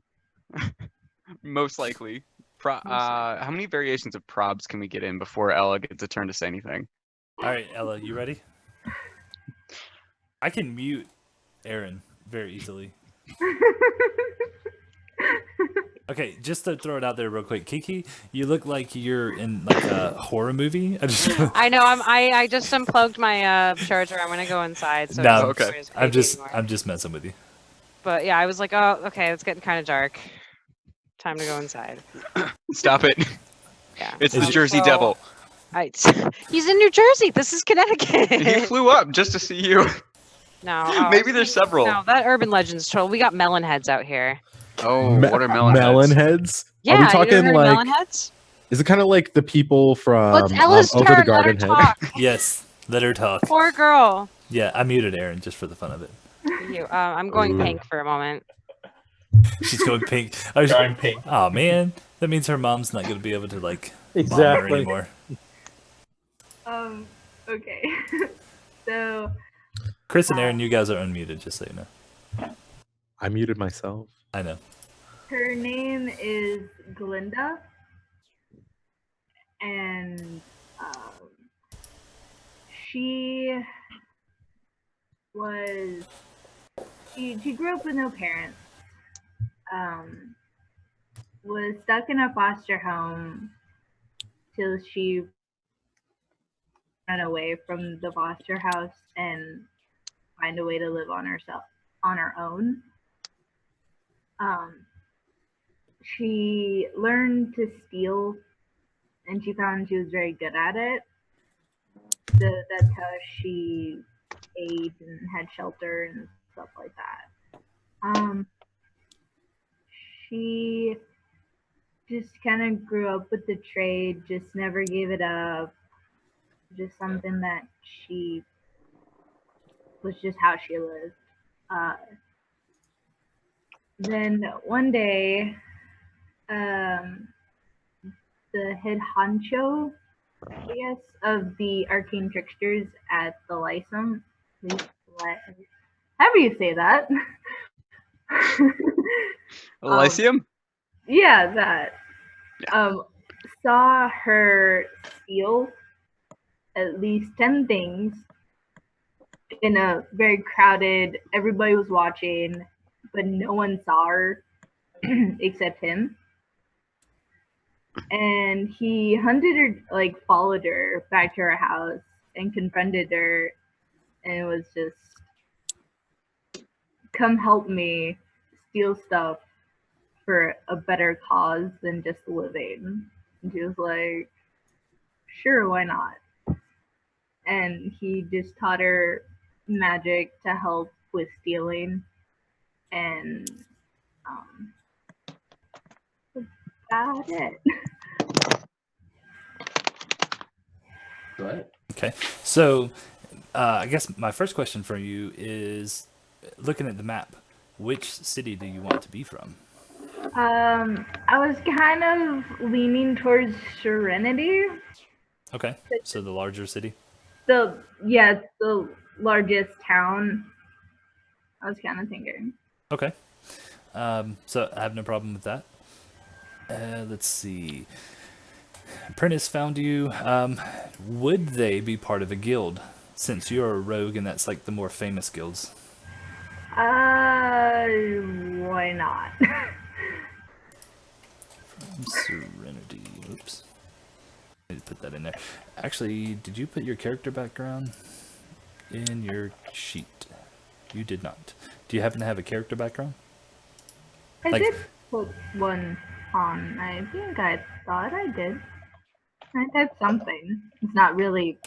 Most likely. How many variations of probs can we get in before Ella gets a turn to say anything? All right, Ella, you ready? I can mute Aaron very easily. Okay, just to throw it out there real quick, Kiki, you look like you're in like a horror movie. I know. I just unplugged my charger. I'm gonna go inside. So No, it's okay. as I'm creepy anymore. I'm just messing with you. But yeah, I was like, oh, okay, it's getting kind of dark. Time to go inside. Stop it. Yeah. It's the Is- Jersey so- Devil. He's in New Jersey. This is He Connecticut. flew up just to see you. No. Oh, Maybe there's several. No, that urban legend's troll. We got melon heads out here. Oh, Me- what are melon melon heads? heads? Yeah, Are we you talking never heard of like? melon heads? Is it kind of like the people from Well, it's Ella's Over turn. the Garden Let her Head? talk. Yes, let her talk. Poor girl. Yeah, I muted Aaron just for the fun of it. You. I'm going Ooh. pink for a moment. She's going pink. Oh, Going pink. oh man, that means her mom's not going to be able to like mom her Exactly. anymore. Okay. So Chris and Aaron, you guys are unmuted, just so you know. I muted myself. I know. Her name is Glinda, and she was she grew up with no parents. Was stuck in a foster home till she ran away from the foster house and find a way to live on her own. She learned to steal, and she found she was very good at it. So that's how she ate and had shelter and stuff like that. She just kind of grew up with the trade, just never gave it up. Just something that she was just how she lived. Then one day, the head honcho, I guess, of the arcane tricksters at the Lyceum, however you say that. Elysium? Yeah, that. Saw her steal at least 10 things in a very crowded, everybody was watching, but no one saw her except him. And he hunted her, like followed her back to her house and confronted her, and it was just, come help me steal stuff for a better cause than just living. And she was like, sure, why not? And he just taught her magic to help with stealing, and that's about it. Go ahead. Okay, so I guess my first question for you is, looking at the map, which city do you want to be from? I was kind of leaning towards Serenity. Okay, so the larger city. The largest town. I was kind of thinking. Okay, so I have no problem with that. Let's see. Prentice found you. Would they be part of a guild, since you're a rogue and that's like the more famous guilds? Why not? From Serenity. Oops. I need to put that in there. Actually, did you put your character background in your sheet? You did not. Do you happen to have a character background? I did put one on. I think I thought I did. I typed something. It's not really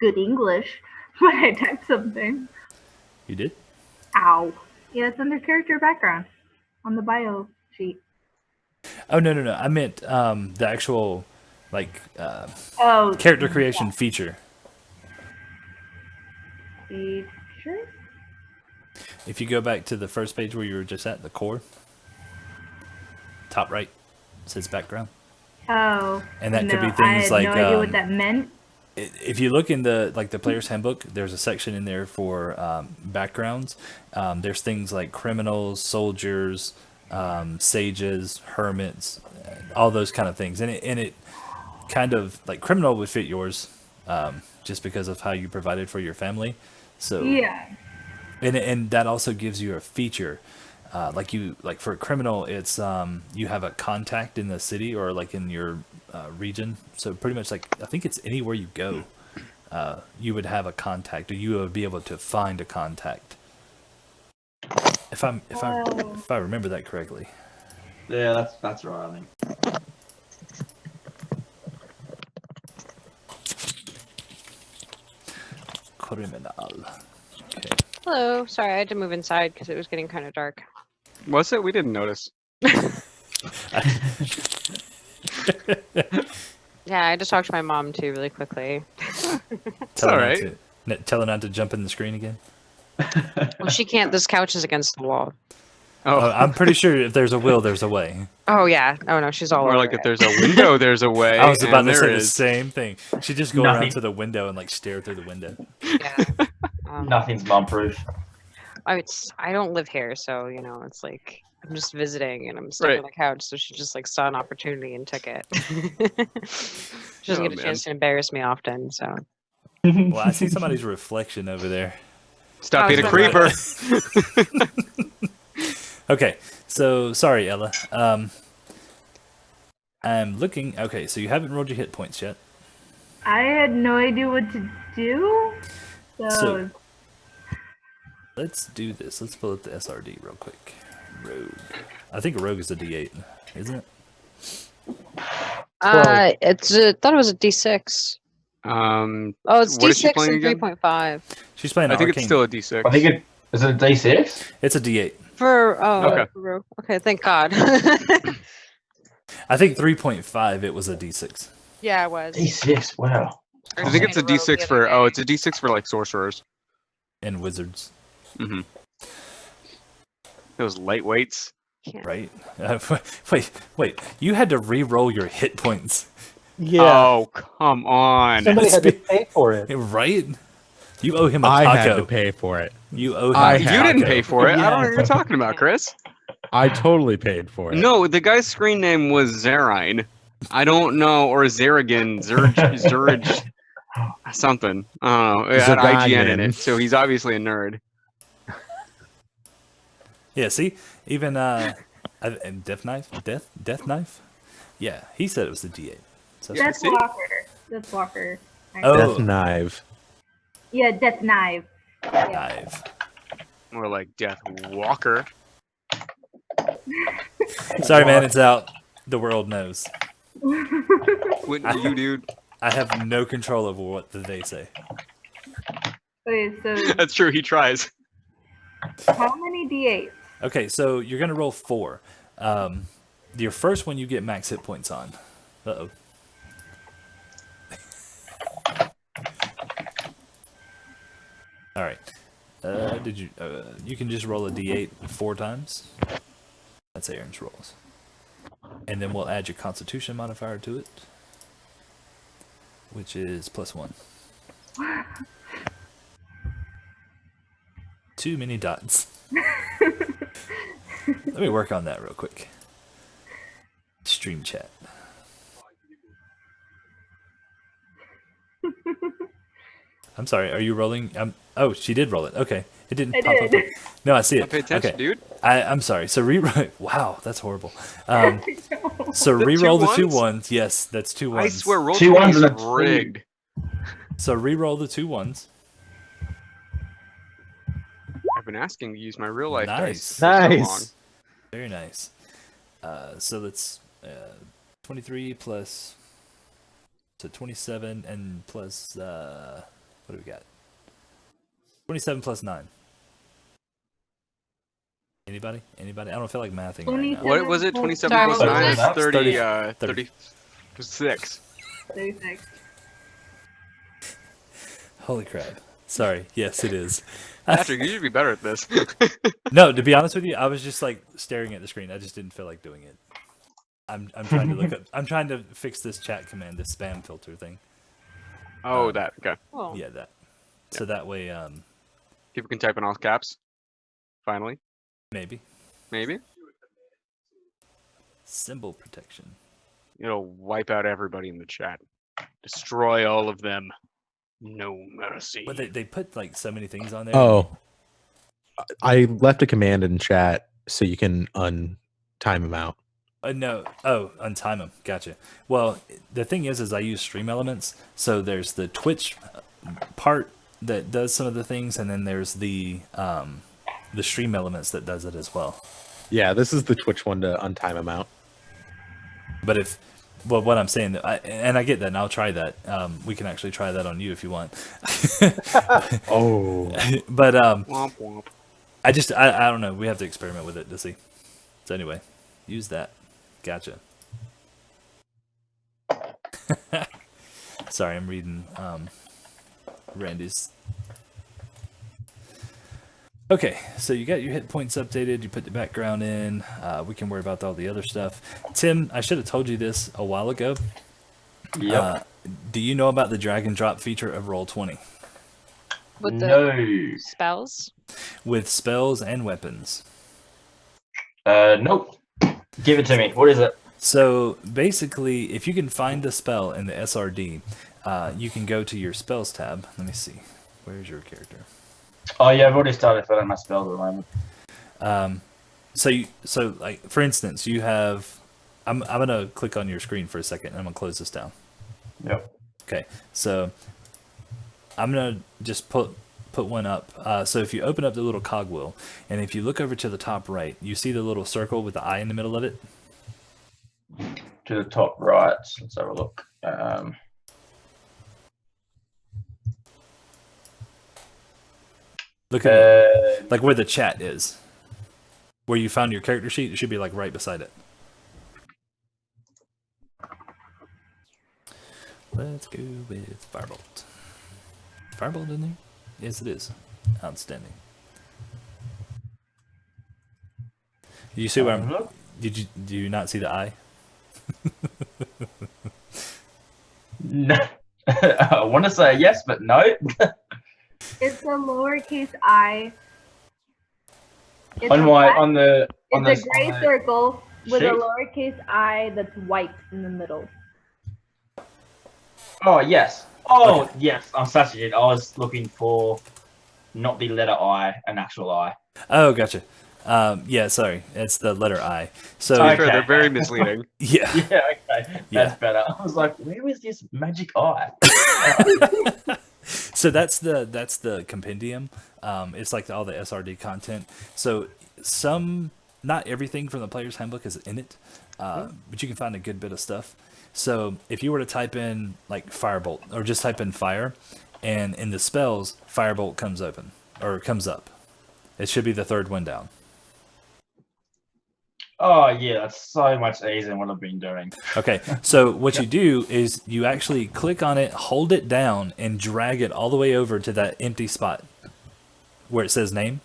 good English, but I typed something. You did? Ow. Yeah, it's under character background on the bio sheet. Oh, no. I meant the actual, like, Oh, character creation feature. feature? If you go back to the first page where you were just at, the core, top right, it says background. Oh. And that could no, be things I like, had no idea what that meant. If you look in the player's handbook, there's a section in there for backgrounds. There's things like criminals, soldiers, sages, hermits, all those kind of things. And it kind of, like, criminal would fit yours, just because of how you provided for your family. So Yeah. and that also gives you a feature. Like for a criminal, it's you have a contact in the city or like in your region. So pretty much, like, I think it's anywhere you go, you would have a contact, or you would be able to find a contact. If I remember that correctly. Yeah, that's right. I think. Criminal. Okay. Hello. Sorry, I had to move inside because it was getting kind of dark. Was it? We didn't notice. Yeah, I just talked to my mom too really quickly. Tell all her right. tell her not to jump in the screen again. Well, she can't. This couch is against the wall. Oh, I'm pretty sure if there's a will, there's a way. Oh yeah. Oh no, she's all or over like if it. there's a window, there's a way. I was about and to there say the is. same thing. She just go Nothing. around to the window and like stare through the window. Yeah. Nothing's mom proof. I don't live here, so you know it's like I'm just visiting and I'm stuck on the couch, so she just like saw an opportunity and took it. She doesn't get a chance to embarrass me often, so. Well, I see somebody's reflection over there. Stop being a creeper. Okay, so sorry, Ella. I'm looking. Okay, so you haven't rolled your hit points yet. I had no idea what to do. So Let's do this. Let's pull up the SRD real quick. Rogue. I think a rogue is a D8, isn't it? It's I thought it was a D6. Oh, it's what is she D6 playing and again? 3.5. She's playing. I think Arcane. it's still a D6. I think is it a D6? It's a D8. Okay, thank God. I think 3.5. It was a D6. Yeah, it was. D6. Wow. I think it's a D6 for. Oh, it's a D6 for like sorcerers And wizards. Mm-hmm. Those lightweights. Right? Wait. You had to re-roll your hit points. Yeah. Oh, come on. Somebody had to pay for it. Right? You owe him a I taco. had to pay for it. You owe him I a had You taco. didn't pay for it. I don't know Yeah. what you're talking about, Chris. I totally paid for it. No, the guy's screen name was Zerine. I don't know, or Zerigan, Zurich, something. I don't know. It had IGN in it, so he's obviously a nerd. Yeah, see? Even Death Knife? Yeah, he said it was the D8. So Death see? Walker. Death Walker. Oh. Death Knife. Yeah, Death Knife. Knife. More like Death Walker. Sorry, man, it's out. The world knows. Wouldn't you, dude? I have no control over what they say. Okay, so That's true. He tries. how many D8s? Okay, so you're gonna roll 4. Your first one you get max hit points on. Uh-oh. All right. You can just roll a D8 4 times. That's Aaron's rolls. And then we'll add your Constitution modifier to it, which is +1. Too many dots. Let me work on that real quick. Stream chat. I'm sorry, are you rolling? Oh, she did roll it. Okay. It didn't I pop did. up. No, I see I it. pay attention, Okay. dude. I'm sorry. So wow, that's horrible. So The re-roll two the 2 ones? ones. Yes, that's 2 ones. I swear, roll 2 ones is and a 2. rigged. So re-roll the 2 ones. I've been asking to use my real life Nice. dice for so long. Nice. Very nice. So that's 23 plus, so 27 and plus what do we got? 27 plus 9. Anybody? I don't feel like mathing right now. What was it? 27 Sorry, plus what was 9 it? is 30, 30. 36. 36. Holy crap. Sorry. Yes, it is. Patrick, you should be better at this. No, to be honest with you, I was just like staring at the screen. I just didn't feel like doing it. I'm trying to look up. I'm trying to fix this chat command, this spam filter thing. Oh, that. Okay. Oh. Yeah, that. So that way, People can type in all caps. Finally. maybe Maybe. symbol protection. It'll wipe out everybody in the chat. Destroy all of them. No mercy. But they put like so many things on there. Oh, I left a command in chat so you can untime him out. No. Oh, untime them. Gotcha. Well, the thing is I use Stream Elements. So there's the Twitch part that does some of the things, and then there's the Stream Elements that does it as well. Yeah, this is the Twitch one to untime him out. But what I'm saying, and I get that, and I'll try that. We can actually try that on you if you want. Oh. But Womp womp. I don't know. We have to experiment with it to see. So anyway, use that. Gotcha. Sorry, I'm reading Randy's. Okay, so you got your hit points updated. You put the background in. We can worry about all the other stuff. Tim, I should have told you this a while ago. Yep. Do you know about the drag and drop feature of Roll20? With the No. spells? With spells and weapons. Nope. Give it to me. What is it? So basically, if you can find the spell in the SRD, you can go to your spells tab. Let me see. Where's your character? Oh yeah, I've already started filling my spells at the moment. So like for instance, you have. I'm gonna click on your screen for a second. And I'm gonna close this down. Yep. Okay. So I'm gonna just put one up. So if you open up the little cogwheel, and if you look over to the top right, you see the little circle with the eye in the middle of it. To the top right. Let's have a look. Look at like where the chat is. Where you found your character sheet, it should be like right beside it. Let's go with Firebolt. Firebolt in there? Yes, it is. Outstanding. Did you see where I'm? Do you not see the eye? No. I want to say yes, but no. It's a lowercase I. It's on the It's a gray circle with a shape? lowercase I that's white in the middle. Oh yes. Oh yes. I'm such an idiot. I was looking for not the letter I, an actual I. Oh, gotcha. Yeah, sorry, it's the letter I. So To be Okay. fair, they're very misleading. yeah, Yeah. Okay. Yeah. That's better. I was like, where is this magic eye? so that's the compendium. It's like all the SRD content. So not everything from the player's handbook is in it, but you can find a good bit of stuff. So if you were to type in like Firebolt or just type in fire, and in the spells, Firebolt comes up. It should be the third one down. Oh yeah, that's so much easier than what I've been doing. Okay, so what you do is you actually click on it, hold it down, and drag it all the way over to that empty spot where it says name.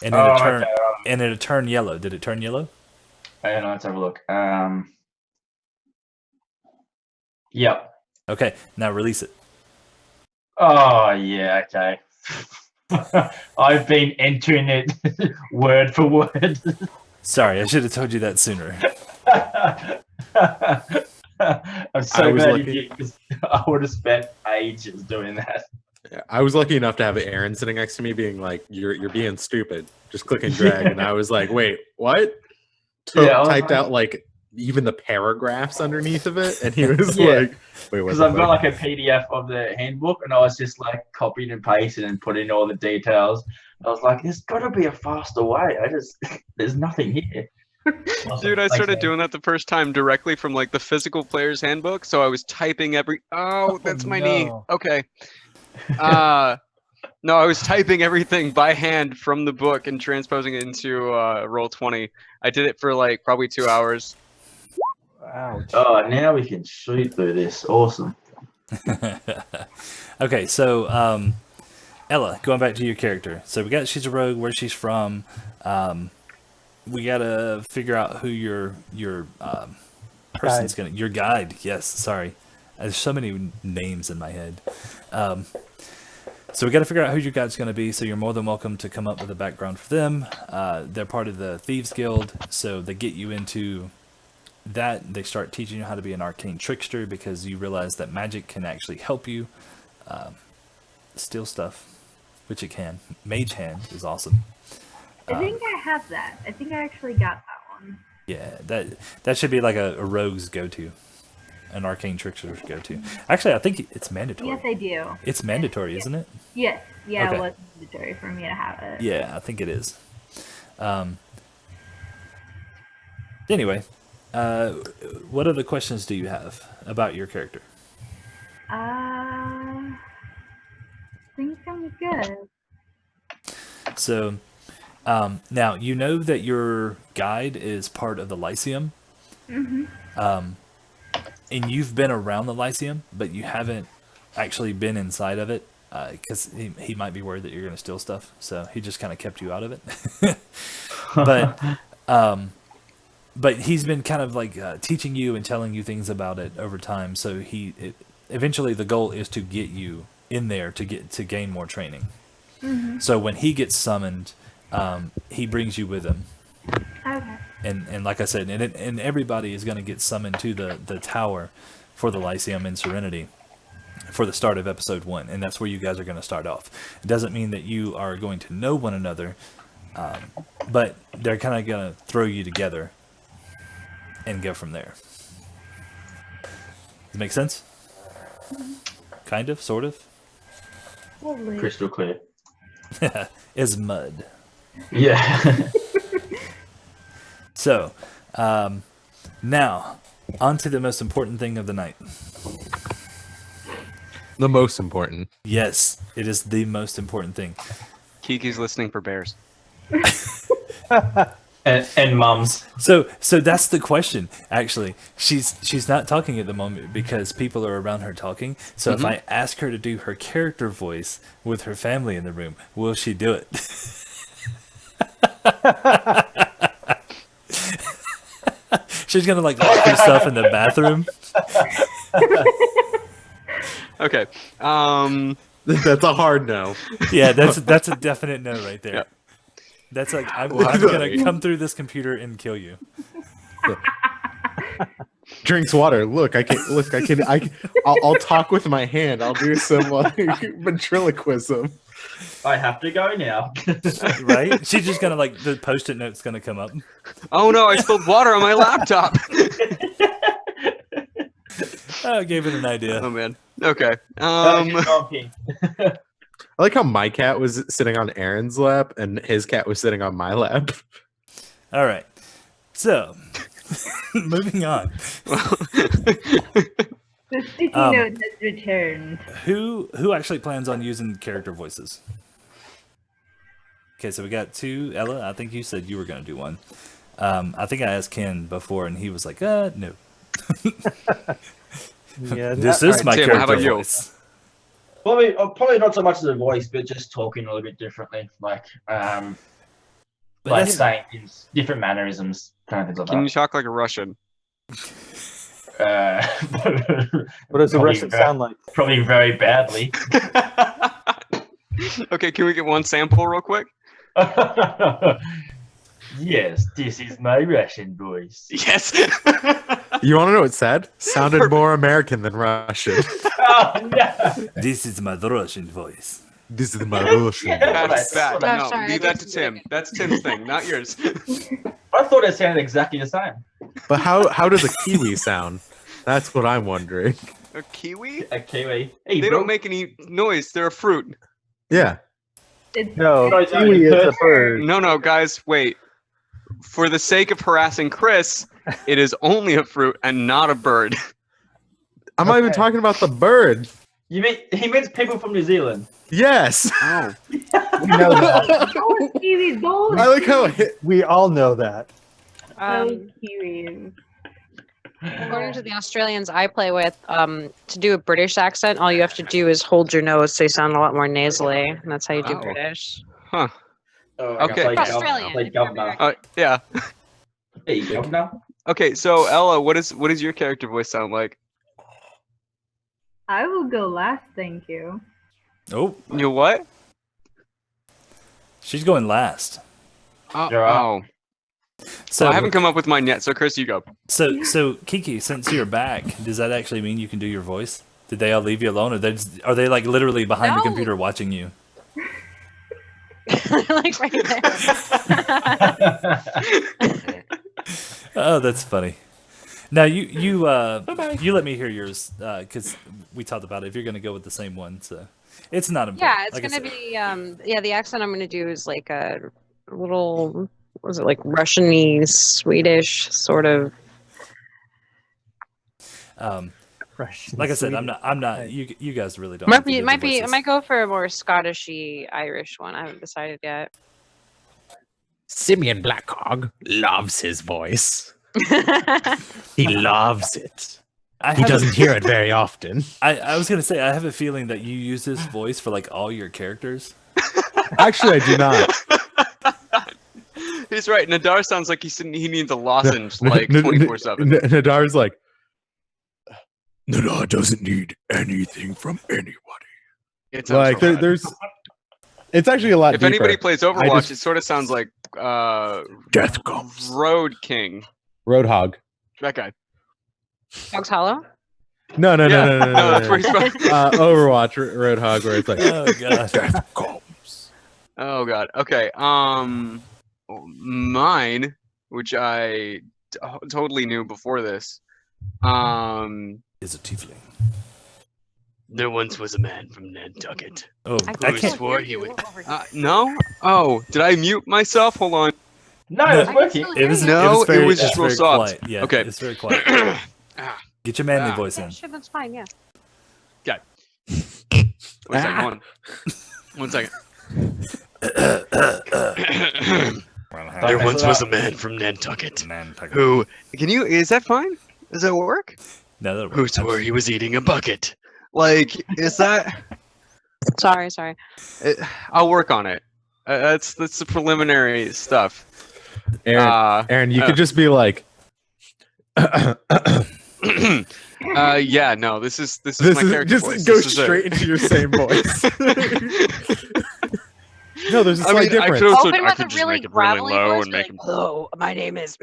And then it'll turn yellow. Did it turn yellow? And let's have a look. Yep. Okay, now release it. Oh yeah, okay. I've been entering it word for word. Sorry, I should have told you that sooner. I'm so glad you did, because I would have spent ages doing that. Yeah, I was lucky enough to have Aaron sitting next to me being like, you're being stupid. Just click and drag. And I was like, wait, what? Typed out like even the paragraphs underneath of it. And he was like, wait, what? Because I've got like a PDF of the handbook and I was just like copying and pasting and putting in all the details. I was like, there's got to be a faster way. There's nothing here. Dude, I started doing that the first time directly from like the physical player's handbook. So I was typing that's my knee. Okay. No, I was typing everything by hand from the book and transposing it into Roll20. I did it for like probably 2 hours. Ouch. Oh, now we can shoot through this. Awesome. Okay, so Ella, going back to your character. So we got she's a rogue, where she's from. We gotta figure out who your person's gonna. Your guide. Yes, sorry. There's so many names in my head. So we got to figure out who your guide's going to be. So you're more than welcome to come up with a background for them. They're part of the Thieves Guild, so they get you into that. They start teaching you how to be an arcane trickster because you realize that magic can actually help you steal stuff, which it can. Mage Hand is awesome. I think I have that. I think I actually got that one. Yeah, that should be like a rogue's go-to. An arcane trickster's go-to. Actually, I think it's mandatory. Yes, I do. It's mandatory, isn't it? Yes. Yeah, Okay. it was mandatory for me to have it. Yeah, I think it is. Anyway, what other questions do you have about your character? I think I'm good. So, now you know that your guide is part of the Lyceum. Mm-hmm. And you've been around the Lyceum, but you haven't actually been inside of it because he might be worried that you're going to steal stuff. So he just kind of kept you out of it. But he's been kind of like teaching you and telling you things about it over time. So eventually the goal is to get you in there to gain more training. Mm-hmm. So when he gets summoned, he brings you with him. Okay. And like I said, and everybody is going to get summoned to the tower for the Lyceum in Serenity for the start of episode 1, and that's where you guys are going to start off. It doesn't mean that you are going to know one another, but they're kind of going to throw you together and go from there. Does it make sense? Kind of, sort of. Crystal clear. Is mud. Yeah. So, now, on to the most important thing of the night. The most important. Yes, it is the most important thing. Kiki's listening for bears. And mums. So that's the question. Actually, she's not talking at the moment because people are around her talking. So if I ask her to do her character voice with her family in the room, will she do it? She's gonna like lock herself in the bathroom. Okay. That's a hard no. Yeah, that's a definite no right there. Yep. That's like I'm Why gonna not? come through this computer and kill you. Drinks water. Look, I can. I'll talk with my hand. I'll do some like ventriloquism. I have to go now. Right? She's just gonna like the post-it note's gonna come up. Oh no, I spilled water on my laptop. Oh, I gave it an idea. Oh man. Okay. I like how my cat was sitting on Aaron's lap and his cat was sitting on my lap. All right. So, moving on. The sticky Um, note has returned. Who actually plans on using character voices? Okay, so we got 2. Ella, I think you said you were going to do one. I think I asked Ken before, and he was like, no. Yeah, This not is right. my Tim, character how about you? voice. Probably not so much as a voice, but just talking a little bit differently, like But that's- saying things, different mannerisms, kind of things like Can you talk like a Russian? that. What does the Probably Russian very- sound like? Probably very badly. Okay, can we get one sample real quick? Yes, this is my Russian voice. Yes. You want to know what it said? Sounded more American than Russian. Oh, no. This is my Russian voice. This is my Russian. Yeah. That's bad. Oh, No, sorry, I leave that didn't to Tim. That's Tim's thing, not yours. I thought it sounded exactly the same. But how does a kiwi sound? That's what I'm wondering. A kiwi? A kiwi. Hey, They bro. don't make any noise. They're a fruit. Yeah. It's No, No, it's not kiwi a is a bird. bird. No, guys, wait. For the sake of harassing Chris, it is only a fruit and not a bird. I'm not even Okay. talking about the bird. You mean he means people from New Zealand? Yes. Oh. We know that. oh, kiwis, those I like how it, We all know that. kiwis. According to the Australians I play with, to do a British accent, all you have to do is hold your nose so you sound a lot more nasally, and that's how you do Wow. British. Huh. Oh, Okay. I played Australian, I played if you're governor. Yeah. Hey, governor. Okay, so Ella, what does your character voice sound like? I will go last, thank you. Oh, You what? she's going last. You're up. Oh. So I haven't come up with mine yet, so Chris, you go. So Kiki, since you're back, does that actually mean you can do your voice? Did they all leave you alone, or are they like literally behind the No. computer watching you? Like right there. Oh, that's funny. Now you let me hear yours because we talked about it. If you're going to go with the same one, so it's not important. Yeah, it's Like I gonna said. be the accent I'm gonna do is like a little, was it like Russian-y, Swedish sort of. Russian, Like I said, Swedish. I'm not. You guys really don't. Might have to be, do the might be, I voices. might go for a more Scottish-y, Irish one. I haven't decided yet. Simeon Blackhog loves his voice. He loves it. I He have a- doesn't hear it very often. I was gonna say I have a feeling that you use this voice for like all your characters. Actually, I do not. He's right. Nadar sounds like he needs a lozenge like 24/7. Nadar's like, Nadar doesn't need anything from anybody. It's Like infrared. there's It's actually a lot If deeper. anybody plays Overwatch, just- it sort of sounds like Death comes. Road King. Roadhog. That guy. Dogs Hollow. No, No, that's where he's from. Overwatch Roadhog, where it's like Oh god. death comes. Oh god. Okay. Mine, which I totally knew before this. Is a tiefling. There once was a man from Nantucket. Oh, I I Who can't. swore he would. No. Oh, did I mute myself? Hold on. No, No. it's working. It was No, very, it was just it's real very soft. quiet. Yeah, Okay. it's very quiet. Get your manly voice in. Yeah, sure, that's fine. Yeah. One second. One second. There once was a man from Nantucket Nantucket. who Is that fine? Does that work? No, that'll who work. swore he was eating a bucket. Like, is that? Sorry. I'll work on it. That's the preliminary stuff. Aaron, you could just be like, Yeah, no, this is my character just voice. go This is it. straight into your same voice. No, there's a I slight mean, I difference. could also Open I with could a just really make it really gravelly low voice. and Be make like, him. hello, my name is.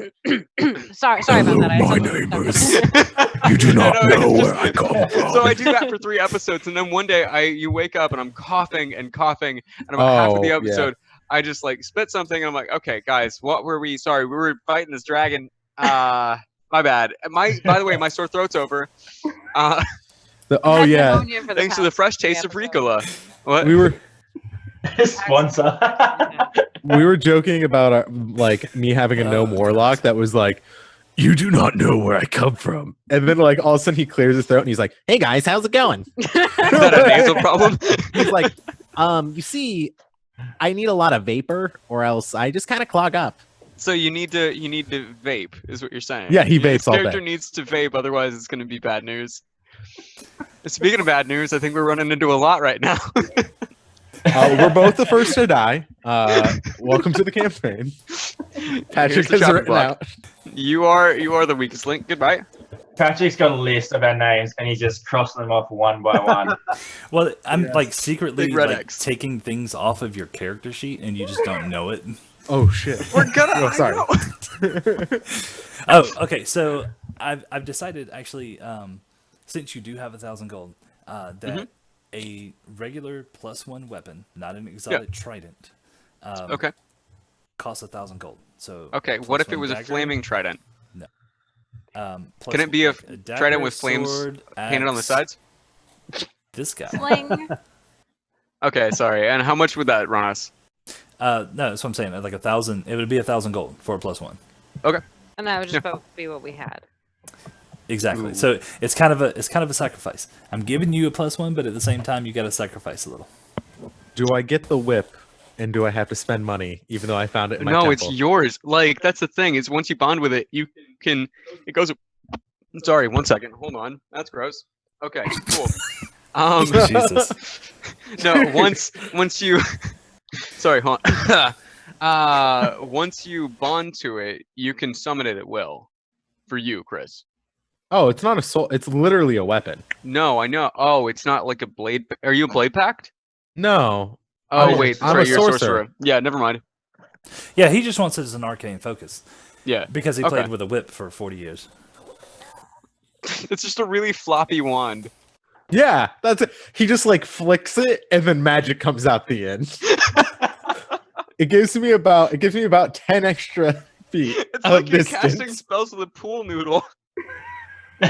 sorry about that. I My said name something is- dumb. You do not No, know it's where I come from. So I do that for 3 episodes, and then one day you wake up and I'm coughing, and about half of the Oh, yeah. episode I just like spit something, and I'm like, okay, guys, what were we? Sorry, we were fighting this dragon. My bad. By the way, my sore throat's over. Oh Had yeah, pneumonia for Thanks to the past fresh 3 taste of episodes. Ricola. What? we were Sponsor. we were joking about like me having a no more lock that was like, you do not know where I come from, and then like all of a sudden he clears his throat and he's like, hey guys, how's it going? Is that a nasal problem? He's like, you see, I need a lot of vapor or else I just kind of clog up. So you need to vape, is what you're saying. Yeah, he This vapes all day. character needs to vape, otherwise it's going to be bad news. Speaking of bad news, I think we're running into a lot right now. We're both the first to die. Welcome to the campaign. Patrick Here's the has chopping written block. out. You are the weakest link. Goodbye. Patrick's got a list of our names and he's just crossing them off one by one. Well, I'm like secretly Big red like X. taking things off of your character sheet, and you just don't know it. Oh shit. We're gonna. Oh, sorry. Oh, okay. So I've decided actually, since you do have 1,000 gold, that Mm-hmm. a regular +1 weapon, not an exotic trident, Okay. costs 1,000 gold. So Okay. What if it +1 was a dagger, flaming trident? plus Can it be a like trident dagger, with flames sword, painted on the axe, sides? This guy. Sling. Okay. Sorry. And how much would that run us? No, that's what I'm saying. Like 1,000. It would be 1,000 gold for a +1. Okay. And that would just both be what we had. Exactly. Ooh. So it's kind of a sacrifice. I'm giving you a +1, but at the same time, you got to sacrifice a little. Do I get the whip, and do I have to spend money, even though I found it in my No, temple? it's yours. Like that's the thing. Is once you bond with it, you can. It goes. Sorry. 1 second. Hold on. That's gross. Okay. Cool. Jesus. No. Once you. Sorry. Hold on. Once you bond to it, you can summon it at will. For you, Chris. Oh, it's not a soul. It's literally a weapon. No, I know. Oh, it's not like a blade. Are you a blade pact? No. Oh, I'm- wait. I'm Sorry, a you're a sorcerer. sorcerer. Yeah, never mind. Yeah, he just wants it as an arcane focus Yeah. because he Okay. played with a whip for 40 years. It's just a really floppy wand. Yeah, that's it. He just like flicks it, and then magic comes out the end. It gives me about 10 extra feet It's of like you're distance. casting spells with a pool noodle. We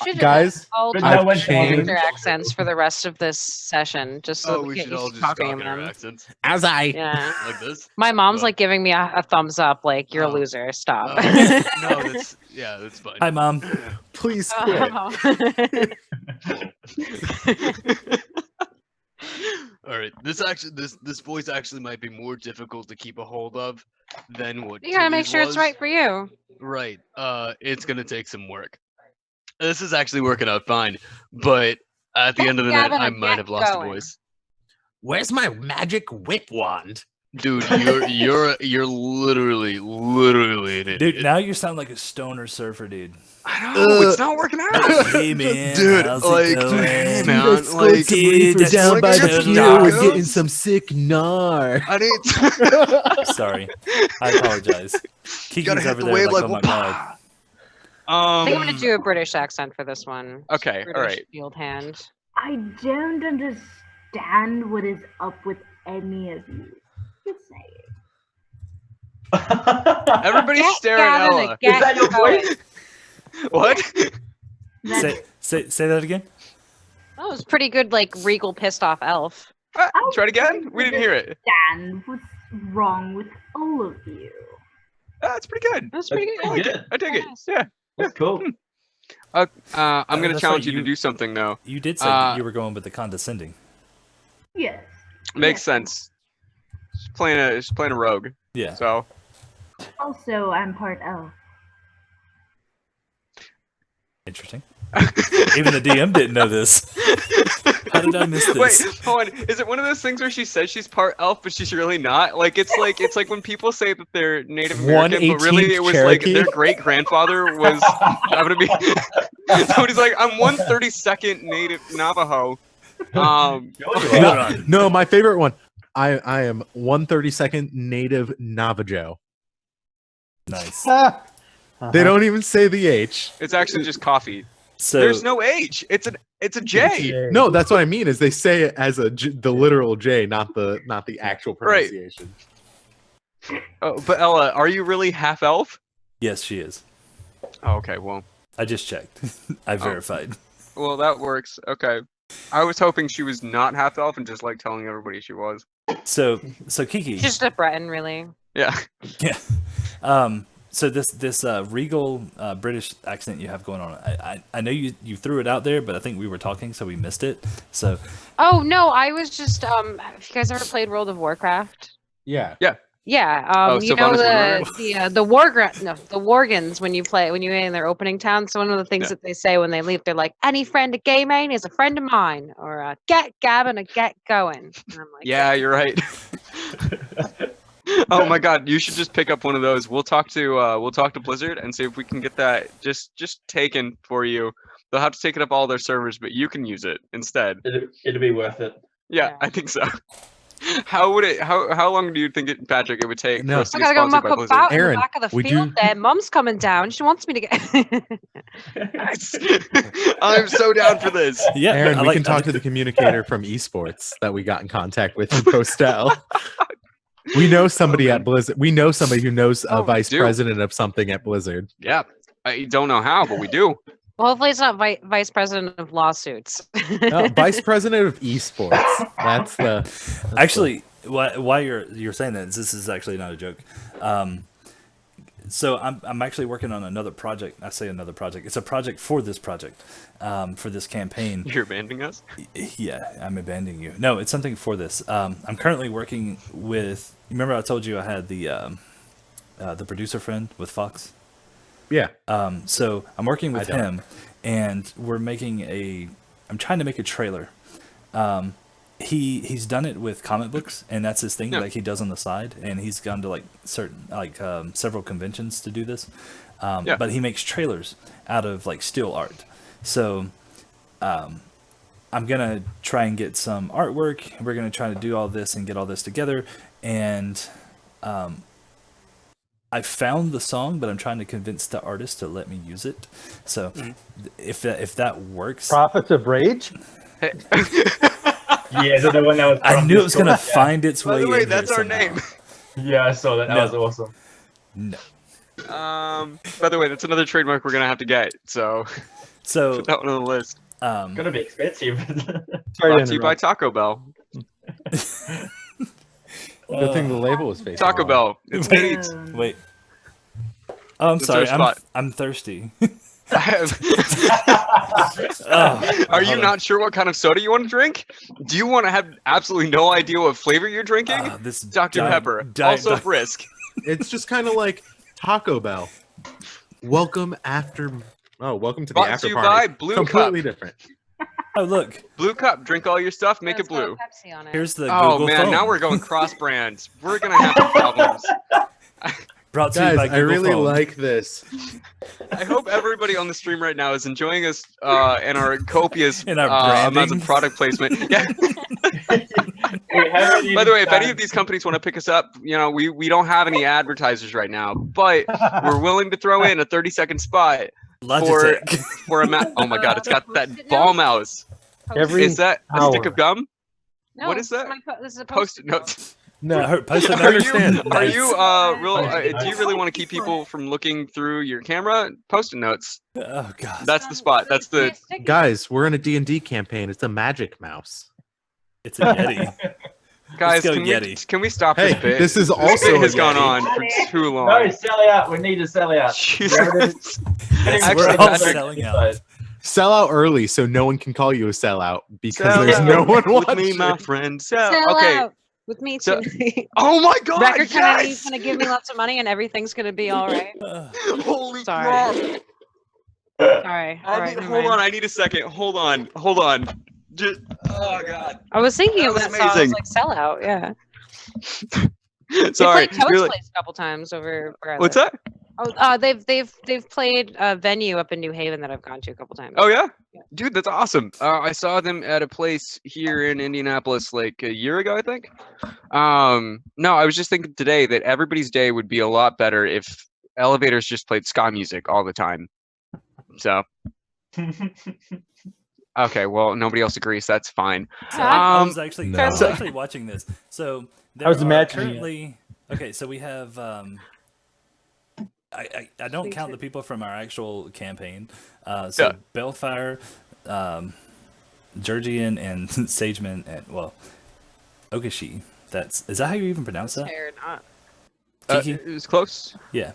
should Guys, all But talk no I've one's changed. character accents for the rest of this session, just so Oh, that we we should get all used to just talking talk in in our them. accents as I Yeah. like this. My mom's Well, like giving me a thumbs up, like you're a Oh. loser. Stop. no, that's fine. Hi, Mom. please quit. All right, this voice actually might be more difficult to keep a hold of than what You gotta make Tilly's sure it's was. right for you. Right. It's gonna take some work. This is actually working out fine, but at the end of the night, Gavin, I I'm might get have lost going. a voice. Where's my magic whip wand? Dude, you're literally an idiot. Dude, now you sound like a stoner surfer, dude. I know it's not working out. Hey man, Dude, how's like, it going? hey, man, like, dude, that's down by the totally pier, we're awesome. getting some sick gnar. I need Sorry, I apologize. Kiki's gotta hit over the there wave like, like, oh my god. I think I'm gonna do a British accent for this one. Okay, British all right. field hand. I don't understand what is up with any of you. Just saying. Everybody Get stare at Gavin Ella. a get Is that your going. voice? What? Say that again. That was pretty good, like regal pissed off elf. Try it again? We didn't hear it. Understand what's wrong with all of you. That's pretty good. That's pretty good. I like it. I dig it. Nice. Yeah. That's cool. I'm gonna that's challenge right, you to do something though. You did say Uh, you were going with the condescending. Yes. Makes yes. sense. She's playing a rogue. Yeah. So Also, I'm part elf. Interesting. Even the DM didn't know this. How did I miss this? Wait, hold on. Is it one of those things where she says she's part elf, but she's really not? Like it's like when people say that they're Native American, but really it was like Cherokee? their great grandfather was. I'm gonna be. Somebody's like, I'm 1/32nd Native Navajo. No, my favorite one. I am 1/32nd native Navajo. Nice. They don't even say the H. It's actually just coffee. So There's no H. It's a J. No, that's what I mean. Is they say it as the literal J, not the actual Right. pronunciation. Oh, but Ella, are you really half elf? yes, she is. Oh, okay. Well, I just checked. I verified. well, that works. Okay. I was hoping she was not half elf and just like telling everybody she was. So Kiki. Just a Breton, really. Yeah. Yeah. So this regal British accent you have going on, I know you threw it out there, but I think we were talking, so we missed it. So Oh no, I was just have you guys ever played World of Warcraft? Yeah. Yeah, Oh, you know Sylvanas the Worgans when you're in their opening town. So one of the things Yeah. that they say when they leave, they're like, "Any friend of gay main is a friend of mine," or "Get Gavin a get going." And I'm like, Yeah, you're right. Oh my God, you should just pick up one of those. We'll talk to Blizzard and see if we can get that just taken for you. They'll have to take it up all their servers, but you can use it instead. It'll be worth it. Yeah, Yeah. I think so. How long do you think Patrick, it would take No. for us to I get gotta go sponsored muck by Blizzard? about in the Aaron, back of the would field you- there. Mum's coming down. She wants me to get. Yes. I'm so down for this. yeah, Aaron, I we like- can I talk like to the communicator from esports that we got in contact with in Postel. We know somebody at Blizzard. We know somebody who knows a Oh, vice do. president of something at Blizzard. Yeah, I don't know how, but we do. Well, hopefully it's not vice president of lawsuits. Vice president of esports. That's the Actually, why you're saying that, this is actually not a joke. So I'm actually working on another project. I say another project. It's a project for this project, for this campaign. You're abandoning us? Yeah, I'm abandoning you. No, it's something for this. I'm currently working with. Remember, I told you I had the producer friend with Fox. yeah. So I'm working with I don't. him, and I'm trying to make a trailer. He's done it with comic books, and that's his thing, Yeah. like he does on the side, and he's gone to several conventions to do this. Yeah. But he makes trailers out of like still art. So I'm gonna try and get some artwork. We're gonna try to do all this and get all this together, and I found the song, but I'm trying to convince the artist to let me use it. So if that works, Prophets of Rage? Yeah, is that the one that was? I from knew it was gonna Discord? find its By way. the way, in here that's our somehow. name. Yeah, I saw that. That No. was awesome. No. By the way, that's another trademark we're gonna have to get. So So put that one on the list. It's gonna be expensive. Sorry Brought to to you by interrupt. Taco Bell. Good thing the label was facing. Taco wrong. Bell. It's Pete's. wait. Oh, I'm That's sorry. our spot. I'm thirsty. Are you hold on. not sure what kind of soda you want to drink? Do you want to have absolutely no idea what flavor you're drinking? This Dr. Diet- Pepper, Diet- also brisk. It's just kind of like Taco Bell. Welcome to the Brought to after you party. by Blue Completely Cup. different. Oh, look. Blue cup. Drink all your stuff. Make It's it got a blue. Pepsi on it. Here's the Oh Google man, phone. now we're going cross brands. We're gonna have some problems. Brought to you Guys, by I Google really phone. like this. I hope everybody on the stream right now is enjoying us and our copious In our amounts of branding. product placement. Yeah. We haven't By the even way, if any done- of these companies want to pick us up, we don't have any advertisers right now, but we're willing to throw in a 30-second spot Logitech. for a oh my god, it's got that ball mouse. Every Is that a stick hour. of gum? No, what is that? This is a Post-it notes. No, post it Are notes. you Nice. do you really want to keep people from looking through your camera? Post-it notes. Oh god. That's the spot. That's the Guys, we're in a D&D campaign. It's a magic mouse. It's a Yeti. guys. go, Can Yeti. we stop Hey, this bit? this is This also bit a has gone Yeti. on for too long. No, sell out. We need to sell out. Jesus. Yes, Actually, we're all Patrick, selling out. Sell out early so no one can call you a sellout because Sell there's out no one with watching. me, my friend. Sell. Sell Okay. out with me So- tonight. Oh my god. Record company's Yes. gonna give me lots of money and everything's gonna be all right. Holy Sorry. crap. Sorry. All right, never Hold mind. on. I need a second. Hold on. Just. Oh god. I was thinking That of was that song. I was amazing. like, sell out. Yeah. Sorry. They played Toad's Really- Place a couple times over where I What's live. that? Oh, they've played a venue up in New Haven that I've gone to a couple times. Oh yeah, Yeah. dude, that's awesome. I saw them at a place here in Indianapolis like a year ago, I think. No, I was just thinking today that everybody's day would be a lot better if elevators just played ska music all the time. So okay, well, nobody else agrees. That's fine. So I was No. actually watching this. So there was are imagining it. currently okay. So we have. I don't count the people from our actual campaign. So Yeah. Bellfire, Georgian, and Sageman, and Okashi. Is that how you even pronounce that? Scared, not- Kiki? It was close. Yeah.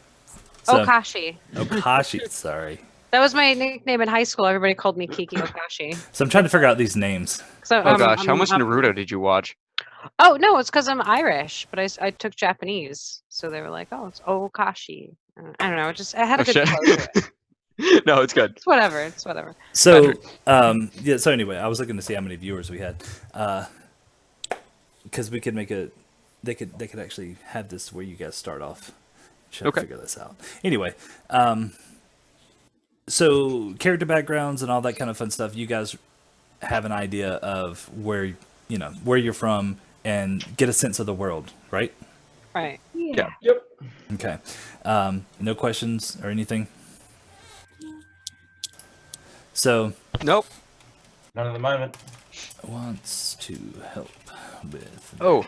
So, Okashi. Okashi. Sorry. That was my nickname in high school. Everybody called me Kiki Okashi. So I'm trying to figure out these names. So, Oh gosh, how much Naruto did you watch? Oh no, it's because I'm Irish, but I took Japanese, so they were like, "Oh, it's Okashi." I don't know. I had a Oh, good shit. flow to it. No, it's good. It's whatever. It's whatever. So, yeah. So anyway, I was looking to see how many viewers we had, because we could make they could actually have this where you guys start off. Should Okay. figure this out. Anyway, so character backgrounds and all that kind of fun stuff. You guys have an idea of where you're from and get a sense of the world, right? Right. Yeah. Yep. Okay. No questions or anything. So Nope. None at the moment. wants to help with. Oh.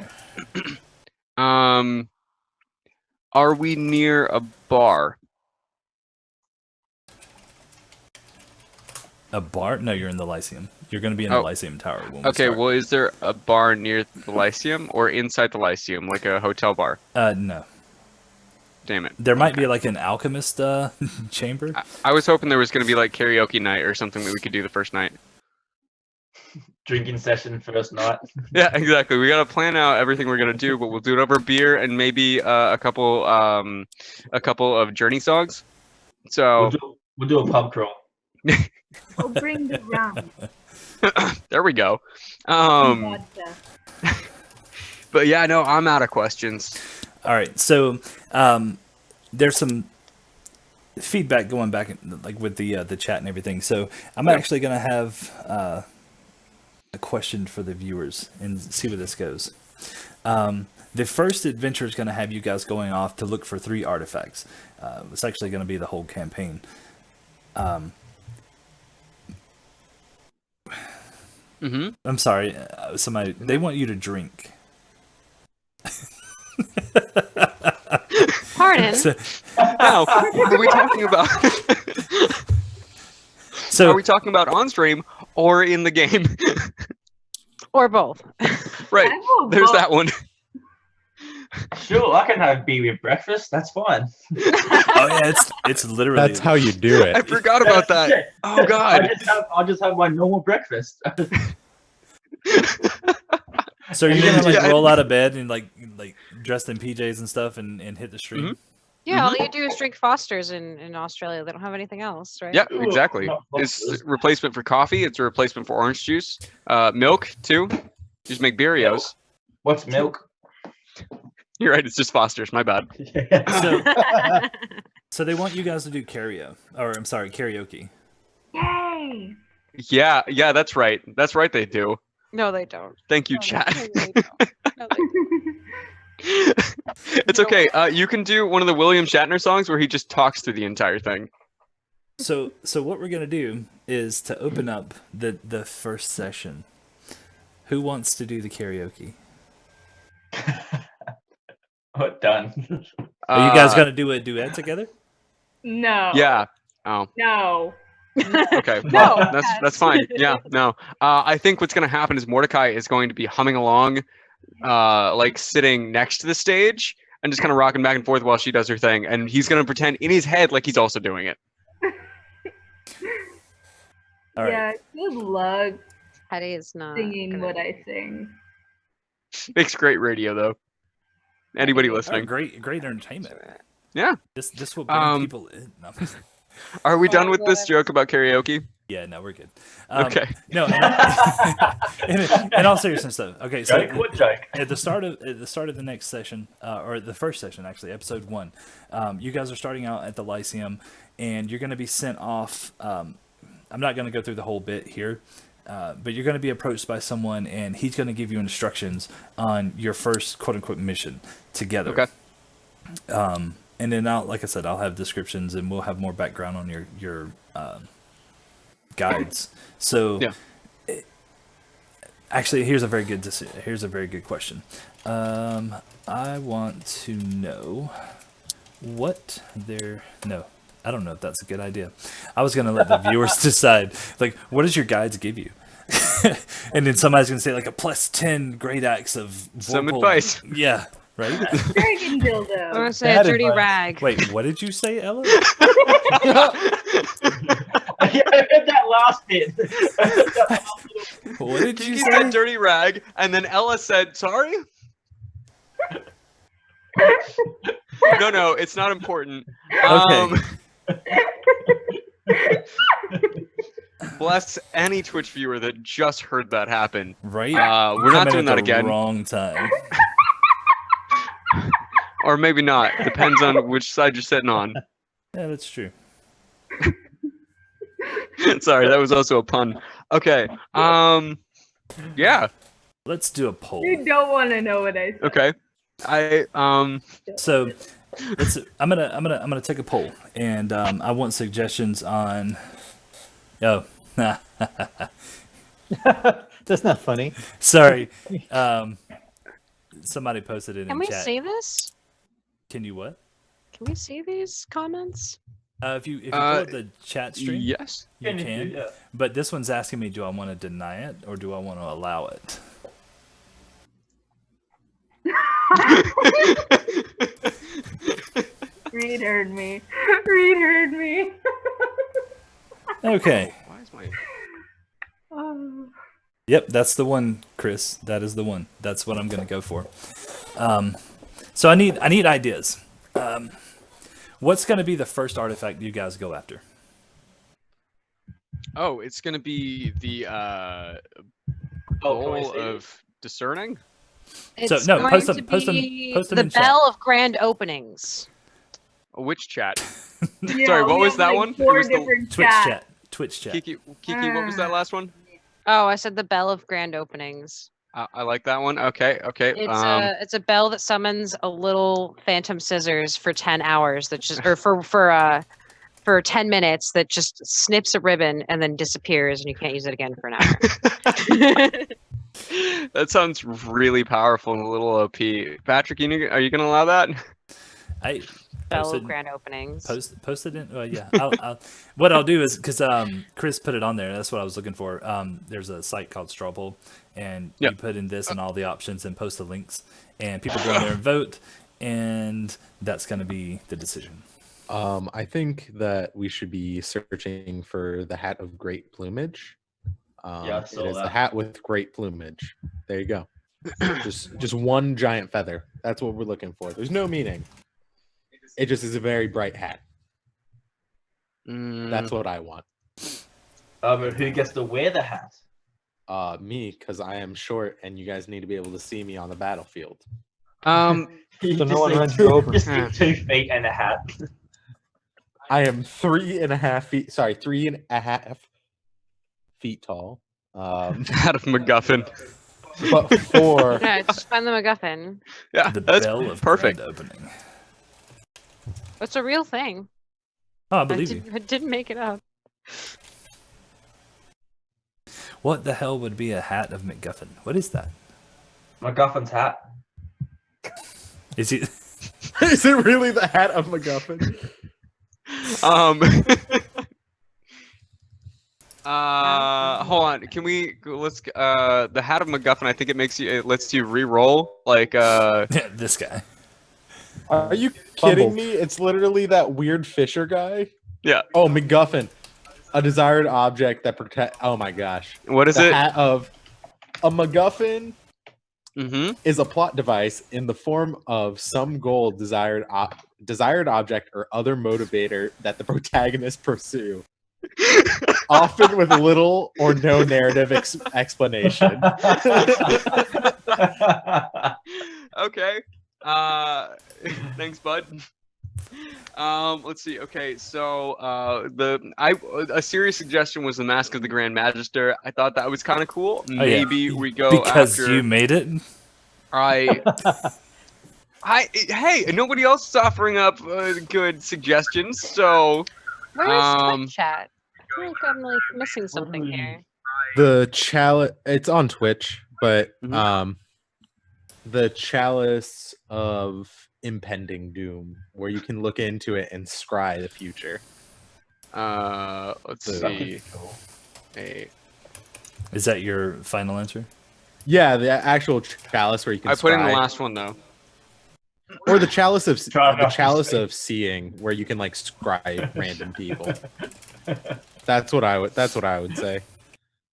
Are we near a bar? A bar? No, you're in the Lyceum. You're going to be in the Oh. Lyceum Tower. When we Okay, start. well, is there a bar near the Lyceum or inside the Lyceum, like a hotel bar? No. Damn it. There might be like an alchemist chamber. I was hoping there was going to be like karaoke night or something that we could do the first night. Drinking session first night. Yeah, exactly. We got to plan out everything we're going to do, but we'll do it over beer and maybe a couple of Journey songs. So We'll do a pub crawl. I'll bring the rum. there we go. Vodka. But yeah, no, I'm out of questions. All right. So there's some feedback going back like with the chat and everything. So I'm actually going to have a question for the viewers and see where this goes. The first adventure is going to have you guys going off to look for 3 artifacts. It's actually going to be the whole campaign. I'm sorry. They want you to drink. Pardon. Now, are we talking about? So are we talking about on stream or in the game? Or both. Right. I will There's vote. that one. Sure, I can have beer with breakfast. That's fine. Oh yeah, it's literally. That's how you do I it. forgot about that. Yeah. Oh god. I'll just have my normal breakfast. So you're gonna like Yeah. roll out of bed and like dressed in PJs and stuff and hit the stream. Yeah, all you do is drink Foster's in Australia. They don't have anything else, right? Yeah, Ooh, exactly. not It's Foster's. a replacement for coffee. It's a replacement for orange juice. Milk too. Just make Barrios. What's milk? You're right. It's just Foster's. My bad. So, so they want you guys to do karaoke. Yay! Yeah, that's right. That's right. They do. No, they don't. Thank you, No, chat. they don't. No, they don't. It's okay. You can do one of the William Shatner songs where he just talks through the entire thing. So what we're gonna do is to open up the first session. Who wants to do the karaoke? Oh, done. Are you guys gonna do a duet together? No. Yeah. Oh. No. Okay. No. That's fine. Yeah. No. I think what's gonna happen is Mordecai is going to be humming along, like sitting next to the stage and just kind of rocking back and forth while she does her thing, and he's gonna pretend in his head like he's also doing it. All right. Yeah, good luck Hetty is not singing gonna- what I sing. Makes great radio though. Anybody Oh, listening? great entertainment. Yeah. This will bring people in. No. Are we done Oh, with this God. joke about karaoke? Yeah, no, we're good. Okay. No, in all seriousness though. Okay, so Joke, what joke? at the start of the next session, or the first session actually, episode 1, you guys are starting out at the Lyceum, and you're going to be sent off. I'm not going to go through the whole bit here, but you're going to be approached by someone, and he's going to give you instructions on your first quote unquote mission together. Okay. And then like I said, I'll have descriptions, and we'll have more background on your guides. So, Yeah. Actually, here's a very good question. I want to know what their no. I don't know if that's a good idea. I was gonna let the viewers decide. Like, what does your guides give you? And then somebody's gonna say like a +10 great acts of Some vocal- advice. Yeah, right. Dragon I'm dildo. gonna say a Bad dirty advice. rag. Wait, what did you say, Ella? I heard that last bit. What did you Kiki say? said dirty rag, and then Ella said, sorry? No, it's not important. Okay. Bless any Twitch viewer that just heard that happen. Right. We're not Coming doing at that the again. Wrong time. Or maybe not. Depends on which side you're sitting on. Yeah, that's true. Sorry, that was also a pun. Okay. Yeah. Let's do a poll. You don't want to know what I said. Okay. So, I'm gonna take a poll, and I want suggestions on. Oh, That's not funny. sorry. Somebody posted it Can in we chat. see this? Can you what? Can we see these comments? If you pull up the chat stream, Yes. you can. Yeah. But this one's asking me, do I want to deny it or do I want to allow it? Reed heard me. Reed heard me. Okay. Why is my... Oh. Yep, that's the one, Chris. That is the one. That's what I'm gonna go for. So I need ideas. What's gonna be the first artifact you guys go after? Oh, it's gonna be the Oh, bowl can I see? of discerning. It's no, going post them- to post them- be post them the in chat. Bell of Grand Openings. Which chat? Yeah, Sorry, what we was have, that like, one? It 4 was the different Twitch chats. chat. Twitch chat. Kiki, what was that last one? Oh, I said the Bell of Grand Openings. I like that one. Okay. It's a bell that summons a little phantom scissors for 10 hours that just or for 10 minutes that just snips a ribbon and then disappears and you can't use it again for an hour. That sounds really powerful and a little OP. Patrick, are you gonna allow that? I Bell posted, of Grand Openings. posted it. Well, yeah. What I'll do is because Chris put it on there. That's what I was looking for. There's a site called Straw Poll, and Yep. you put in this and all the options and post the links, and people go in there and vote, and that's going to be the decision. I think that we should be searching for the hat of great plumage. Yeah, I saw it is the that. hat with great plumage. There you go. just one giant feather. That's what we're looking for. There's no meaning. It just is a very bright hat. Mm, That's what I want. But who gets to wear the hat? Me, because I am short, and you guys need to be able to see me on the battlefield. You So no just one need runs you over. Just need 2 feet and a hat. I am 3.5 feet. Sorry, 3.5 feet tall. out of MacGuffin. But 4. Yeah, just find the MacGuffin. Yeah, The that's bell of perfect. grand opening. It's a real thing. Oh, I believe you. I didn't make it up. What the hell would be a hat of MacGuffin? What is that? MacGuffin's hat. Is he? Is it really the hat of MacGuffin? Hold on. Can we let's the hat of MacGuffin? I think it lets you re-roll like Yeah, this guy. Are you kidding Fumbled. me? It's literally that weird Fisher guy. Yeah. Oh, MacGuffin, a desired object that protect. Oh my gosh. What is The it? hat of a MacGuffin Mm-hmm. is a plot device in the form of some goal, desired object, or other motivator that the protagonist pursue, often with little or no narrative explanation. Okay. Thanks, bud. Let's see. Okay, so a serious suggestion was the Mask of the Grand Magister. I thought that was kind of cool. Oh, yeah. Maybe we go Because after. you made it. Hey, nobody else is offering up good suggestions, so Where is Twitch chat? I feel like I'm like missing something here. The chalice, it's on Twitch, but Mhm. The chalice of impending doom, where you can look into it and scry the future. Let's see. Hey, Is that your final answer? Yeah, the actual chalice where you can. I put in the scry. last one though. Or the chalice of Try the not to chalice say. of seeing, where you can like scry random people. That's what I would say.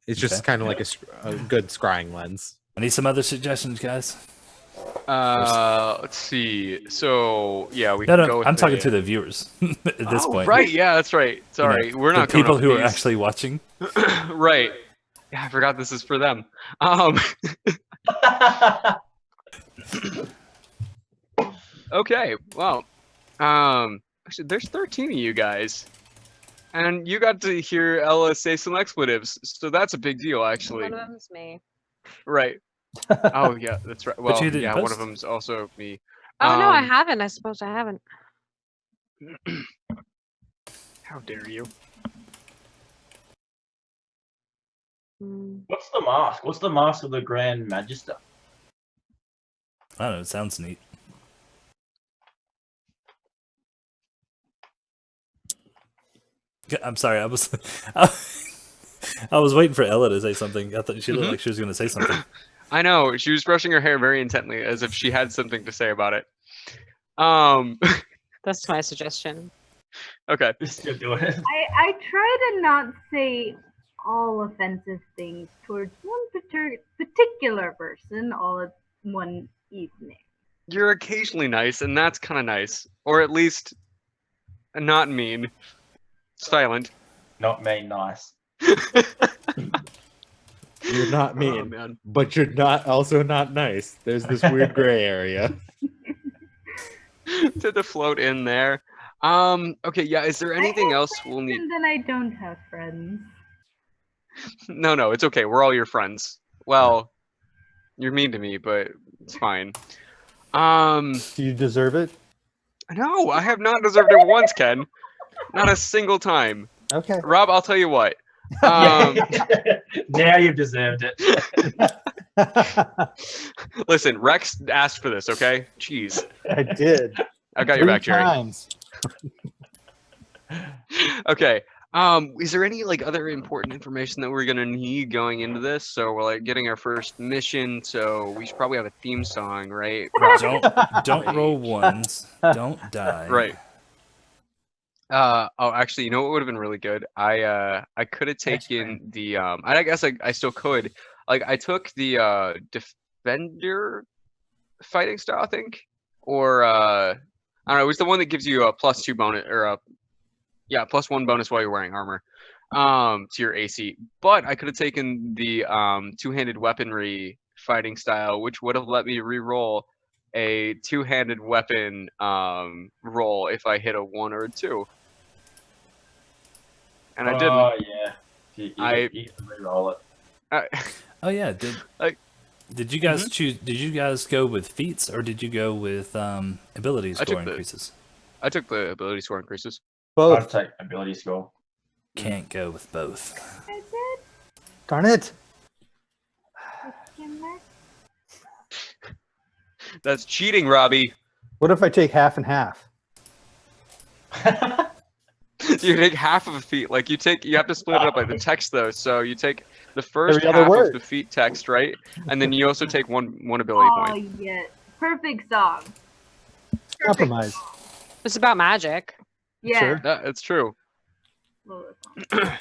It's just Okay. kind of like a good scrying lens. I need some other suggestions, guys. Let's see. So yeah, we No, can go. With I'm talking to the viewers at this point. Right, yeah, that's right. Sorry, You know, we're the not coming people up who with are these. actually watching. Right. Yeah, I forgot this is for them. Okay. Well, actually, there's 13 of you guys, and you got to hear Ella say some expletives, so that's a big deal, actually. One of them's me. Right. Oh yeah, that's right. Well, you didn't yeah, one of post? them's also me. Oh no, I haven't. I suppose I haven't. How dare you? Hmm. What's the mask? What's the mask of the Grand Magister? I don't know. It sounds neat. I'm sorry. I was I was waiting for Ella to say something. I thought she looked like she was going to say something. I know, she was brushing her hair very intently, as if she had something to say about it. That's my suggestion. Okay. Just to do it. I try to not say all offensive things towards one particular person all at one evening. You're occasionally nice, and that's kind of nice. Or at least not mean. Silent. Not mean, nice. You're not Oh, mean, man. but you're also not nice. There's this weird gray area. To float in there. Okay, yeah, is there anything else we'll need? And then I don't have friends. No, it's okay. We're all your friends. Well, you're mean to me, but it's fine. Do you deserve it? No, I have not deserved it once, Ken. Not a single time. Okay. Rob, I'll tell you what. Now you've deserved it. Listen, Rex asked for this, okay? Jeez. I did. I got your 3 back, Jerry. times. Okay. Is there any like other important information that we're gonna need going into this? So we're like getting our first mission, so we should probably have a theme song, right? Don't roll ones. Don't die. Right. Oh, actually, you know what would have been really good? I could have taken the I guess I still could. Like I took the defender fighting style, I think, or I don't know. It was the one that gives you a +2 bonus, or a +1 bonus while you're wearing armor, to your AC. But I could have taken the two-handed weaponry fighting style, which would have let me re-roll a two-handed weapon roll if I hit a 1 or a 2. And I didn't. Oh yeah. You I- can re-roll it. Oh yeah, did you guys Mhm. choose? Did you guys go with feats or did you go with ability I took score the- increases? I took the ability score increases. I'd Both. take ability score. Can't go with both. I did. Darn it. That's cheating, Robbie. What if I take half and half? You take half of a feat. Like you have to split it up like the text though. So you take the first Every other half of word. the feat text, right? And then you also take one ability Oh point. yeah, perfect song. Compromise. It's about magic. Yeah. Sure. Yeah, it's true. Love the song.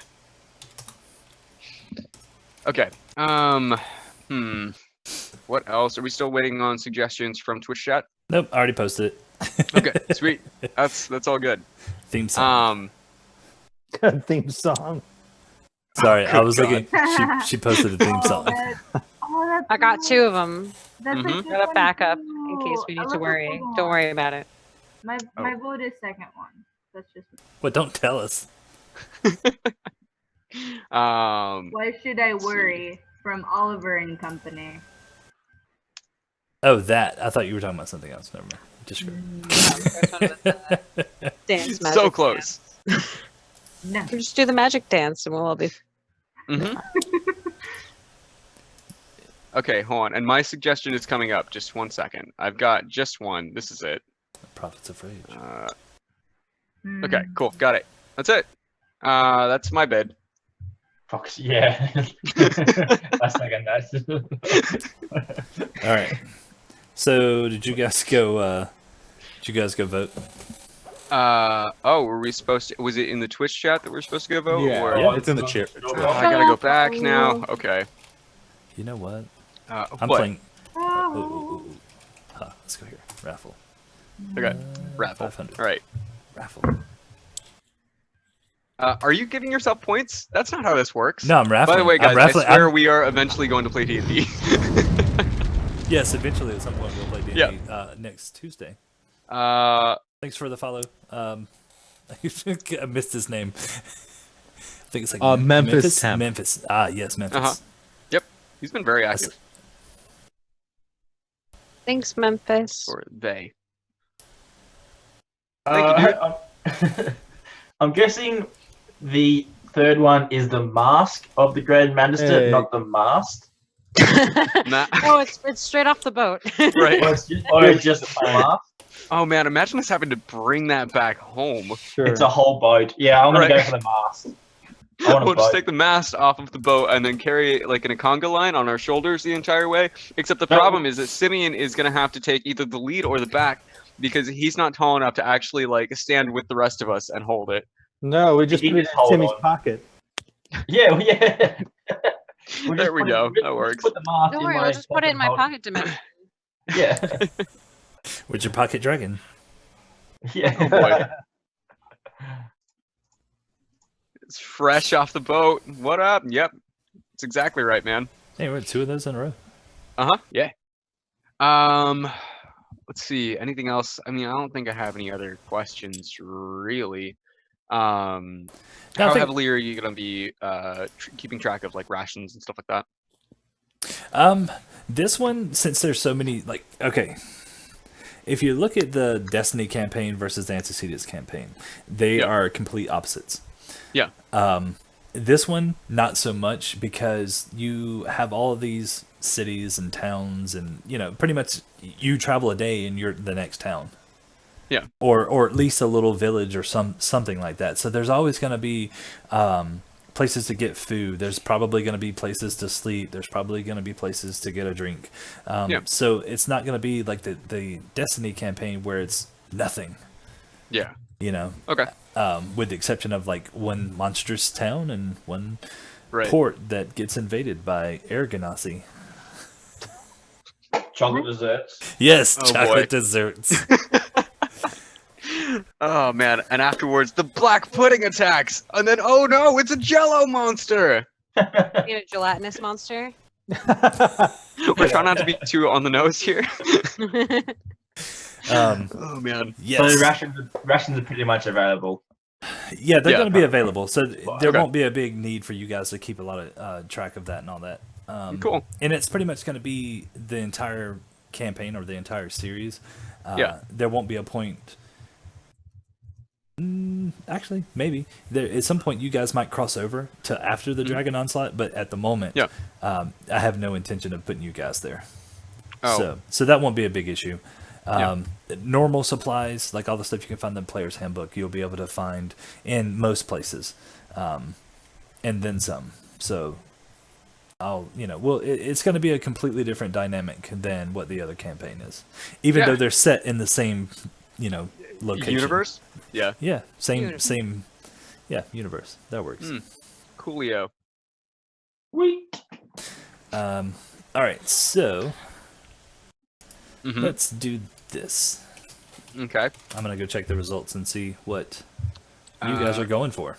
Okay. What else? Are we still waiting on suggestions from Twitch chat? Nope, I already posted it. Okay, sweet. That's all good. Theme song. Theme song. Sorry, I good was God. looking. She posted a theme Oh, song. that's I got nice. 2 of them. That's Mhm. a good Got a one, backup too. in case we I need to love the worry. second Don't one. worry about it. My Oh. vote is second one. That's just Well, don't tell us. why should I worry from Oliver and Company? Oh, that. I thought you were talking about something else. Never mind. Just Dance magic. so close. No. We just do the magic dance and we'll all be. hmm Okay, hold on. And my suggestion is coming up. Just 1 second. I've got just one. This is it. Prophets of Rage. Okay, cool. Got it. That's it. That's my bid. Fox, yeah. I second that. All right. So, did you guys go? Vote? Were we supposed to? Was it in the Twitch chat that we're supposed to go vote? Or? Yeah, it's in the chair. Oh, I gotta go back now. Okay. You know what? I'm what? playing. Oh. Huh, let's go here. Raffle. Okay. Raffle. 500. All right. Raffle. Are you giving yourself points? That's not how this works. No, I'm raffling. By the way, I'm guys, raffling. I swear we are eventually going to play D&D. Yes, eventually at some point we'll play D&D next Tuesday. Thanks for the follow. I missed his name. I think it's like Memphis Temp. Memphis. Ah, yes, Memphis. Yep. He's been very active. Thanks, Memphis. Or they. Thank you, dude. I'm guessing the third one is the mask of the Grand Magister, Hey. not the mast. Nah. Oh, it's straight off the boat. Right. Or it's just a mask. Oh man, imagine us having to bring that back home. Sure. It's a whole boat. Yeah, I'm gonna Right. go for the mask. I want a We'll just boat. take the mast off of the boat and then carry it like in a conga line on our shoulders the entire way. Except the No. problem is that Simeon is gonna have to take either the lead or the back because he's not tall enough to actually like stand with the rest of us and hold it. No, we just You put it just in hold Timmy's on. pocket. Yeah, yeah. There we go. That works. Put the mask Don't in worry, my we'll just put it in my fucking pocket dimension. boat. Yeah. With your pocket dragon. Yeah. Oh boy. It's fresh off the boat. What up? Yep. That's exactly right, man. Hey, we're 2 of those in a row. Uh-huh. Yeah. Let's see. Anything else? I mean, I don't think I have any other questions really. How heavily are you gonna be keeping track of like rations and stuff like that? This one, since there's so many, like, okay, if you look at the Destiny campaign versus the Antecedents campaign, they are complete opposites. Yeah. This one, not so much, because you have all of these cities and towns, and pretty much you travel a day and you're the next town. Yeah. Or at least a little village or something like that. So there's always going to be places to get food. There's probably going to be places to sleep. There's probably going to be places to get a drink. So it's not going to be like the Destiny campaign where it's nothing. Yeah. Okay. With the exception of like one monstrous town and one port that gets invaded by air ganassi. Chocolate desserts. Yes, Oh, chocolate boy. desserts. Oh man! And afterwards, the black pudding attacks, and then oh no, it's a Jello monster. You know, gelatinous monster. We're trying not to be too on the nose here. Um, Oh man. So yes. rations are pretty much available. Yeah, they're Yeah. going to be available, so there Okay. won't be a big need for you guys to keep a lot of track of that and all that. Cool. And it's pretty much going to be the entire campaign or the entire series. Yeah. There won't be a point. Actually, maybe there at some point you guys might cross over to after the Dragon Onslaught, but at the moment, Yeah. I have no intention of putting you guys there. Oh. So that won't be a big issue. Yeah. Normal supplies, like all the stuff you can find in the player's handbook, you'll be able to find in most places, and then some. So, it's going to be a completely different dynamic than what the other campaign is, even Yeah. though they're set in the same, location. Universe? Yeah. Yeah, Universe. same. Yeah, universe. That works. Coolio. Sweet. All right, so Mhm. let's do this. Okay. I'm gonna go check the results and see what you guys are going for.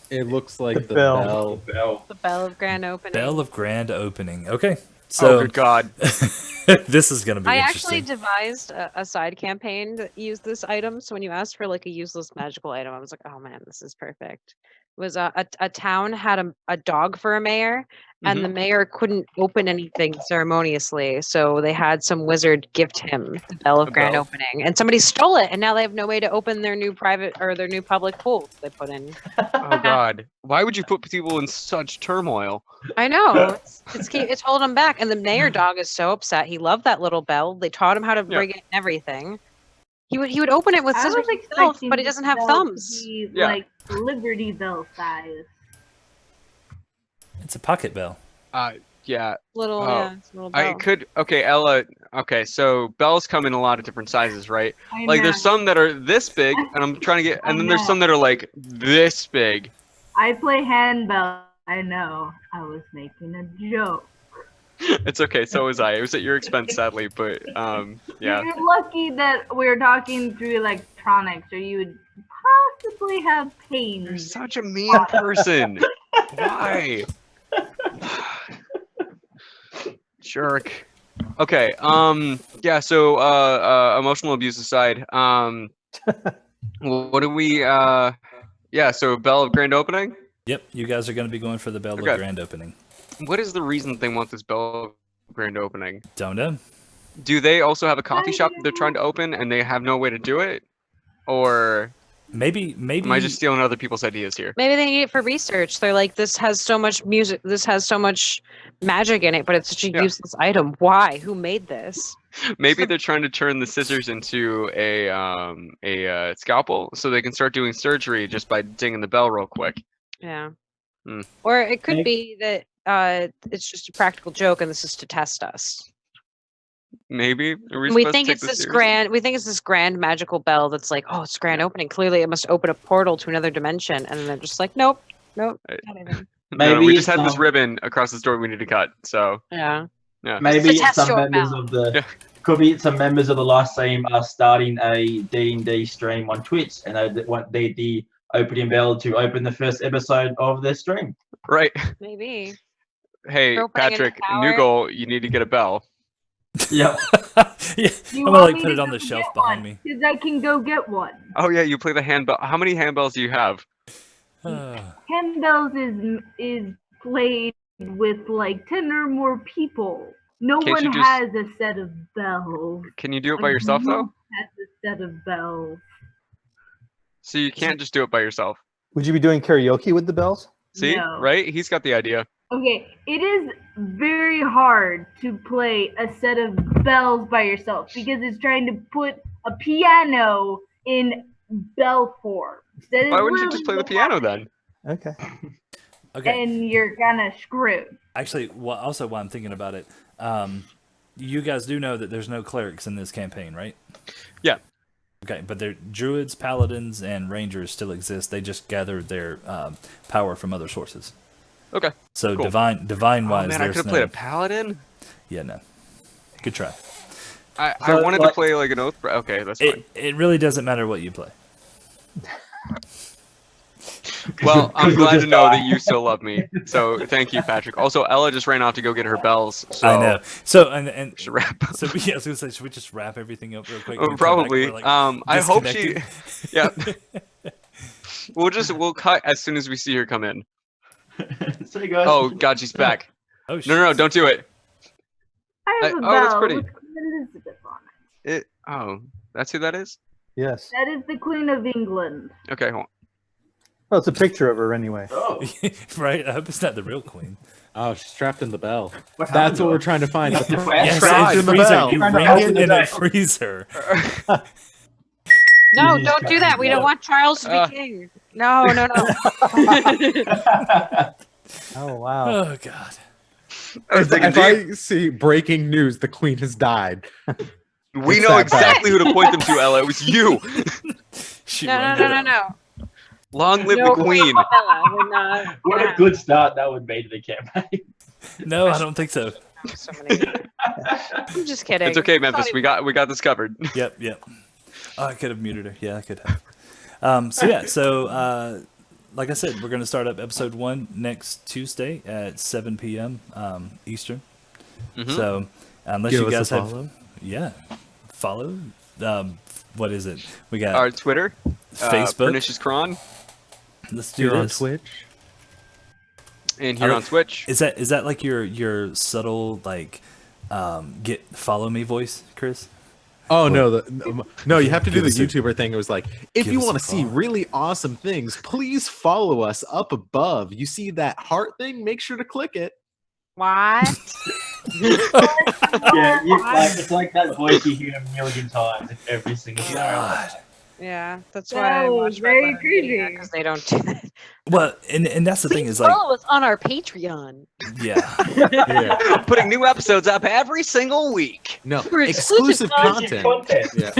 It looks like the bell. bell. The bell of grand opening. Bell of Grand Opening. Okay, Oh so good God. this is gonna be I actually interesting. devised a side campaign that used this item. So when you asked for like a useless magical item, I was like, oh man, this is perfect. It was a town had a dog for a mayor, and the mayor couldn't open anything ceremoniously, so they had some wizard gift him the bell of A grand bell? opening, and somebody stole it, and now they have no way to open their new private or their new public pool they put in. Oh God. Why would you put people in such turmoil? I know it's holding him back, and the mayor dog is so upset. He loved that little bell. They taught him how to Yeah. rig it and everything. He would open it with I scissors was himself, expecting but he this doesn't have bell to thumbs. be, Yeah. like Liberty Bell size. It's a pocket bell. Yeah. Little, Oh, yeah, it's a little bell. I could. Okay, Ella. Okay, so bells come in a lot of different sizes, right? I Like know. there's some that are this big, and I'm trying to get, and I then there's know. some that are like this big. I play handbell. I know. I was making a joke. It's okay. So was I. It was at your expense, sadly, but yeah. You're lucky that we're talking through electronics, or you would possibly have pain. You're such a mean person. Why? Jerk. Okay. Yeah. So, emotional abuse aside, what do we? Yeah. So, bell of grand opening. Yep, you guys are going to be going for the Bell Okay. of Grand Opening. What is the reason that they want this bell of grand opening? Don't know. Do they also have a coffee shop that they're trying to open and they have no way to do it, or Maybe. am I just stealing other people's ideas here? Maybe they need it for research. They're like, this has so much music, this has so much magic in it, but it's such a Yeah. useless item. Why? Who made this? Maybe they're trying to turn the scissors into a scalpel, so they can start doing surgery just by dinging the bell real quick. Yeah. Hmm. Or it could Maybe- be that it's just a practical joke and this is to test us. Maybe are We supposed to think take it's this this seriously? grand. We think it's this grand magical bell that's like, oh, it's grand opening. Clearly, it must open a portal to another dimension, and then they're just like, nope, Right. not even. No, we just it's, had this um, ribbon across the store we need to cut. So Yeah. yeah. Maybe It's to it's test some your members mouth. of the Yeah. could be some members of the last team are starting a D&D stream on Twitch, and they want the opening bell to open the first episode of their stream. Right. Maybe. Hey, We're opening a new Patrick, tower. new goal. You need to get a bell. Yep. Yeah, You I'm gonna want like me put to it on go the shelf get behind one? me. Because I can go get one. Oh yeah, you play the handbell. How many handbells do you have? Handbells is played with like 10 or more people. No Can't you one just- has a set of bells. Can you do it A by yourself though? group has a set of bells. So you can't just do it by yourself. Would you be doing karaoke with the bells? See, No. right? He's got the idea. Okay, it is very hard to play a set of bells by yourself because it's trying to put a piano in bell form. That is Why wouldn't you just literally play the what's piano then? Okay. Okay. And you're kind of screwed. Actually, also while I'm thinking about it, you guys do know that there's no clerics in this campaign, right? Yeah. Okay, but their druids, paladins, and rangers still exist. They just gather their power from other sources. Okay. So Cool. divine Oh wise, man, I could have played a paladin. Yeah, no. Good try. I So, wanted to like- play like an oath. Okay, that's fine. It really doesn't matter what you play. Well, I'm Chris will glad to just know die. that you still love me. So thank you, Patrick. Also, Ella just ran off to go get her bells. So I know. So and we should wrap up. so yeah, I was gonna say, should we just wrap everything up real quick? Oh, and come back and probably. we're, like, I hope she. disconnected? Yeah. We'll cut as soon as we see her come in. See you guys. Oh God, she's back. Oh shit. No, don't do it. I have a oh, bell that's pretty. with Queen Elizabeth on it. Oh, that's who that is. Yes. That is the Queen of England. Okay, hold on. Well, it's a picture of her anyway. Oh, Right? I hope it's not the real queen. Oh, she's trapped in the bell. what That's happened what to we're her? trying to find. Yes, Yes, trapped it in the freezer. bell. You Trying to ring open it the and it bell. frees her. No, He's don't do that. We don't want Charles to Uh. be king. No. Oh wow. Oh god. I was thinking, If I see breaking news, the queen has died. we it's know that bad. exactly who to point them to, Ella. It was you. She No. runs it. No. Long live No, the queen. Bella, we're not. What gonna a good start that would be to the campaign. No, I don't think so. have so many. I'm just kidding. It's okay, It's not Memphis. We got this covered. Yep. Oh, I could have muted her. Yeah, I could have. So like I said, we're gonna start up episode 1 next Tuesday at 7 p.m. Eastern. Mhm. So unless Give you us a guys have, follow. follow. What is it? We got Our Twitter, Facebook. Pernicious Cron, Let's do Here on this. Twitch. and here Are- on Switch. Is that like your subtle like follow me voice, Chris? Oh no, you have to do Give the us a- YouTuber thing. It was like, if give you us a want to see follow. really awesome things, please follow us up above. You see that heart thing? Make sure to click it. What? Yeah, it's like that voice you hear a million times in every single show. God. Yeah, that's That why I was watch very Red Letter creepy. because they don't do that. Well, and that's the thing is like, follow us on our Patreon. yeah. Yeah. Putting new episodes up every single week. No, For exclusive exclusive content. Yeah.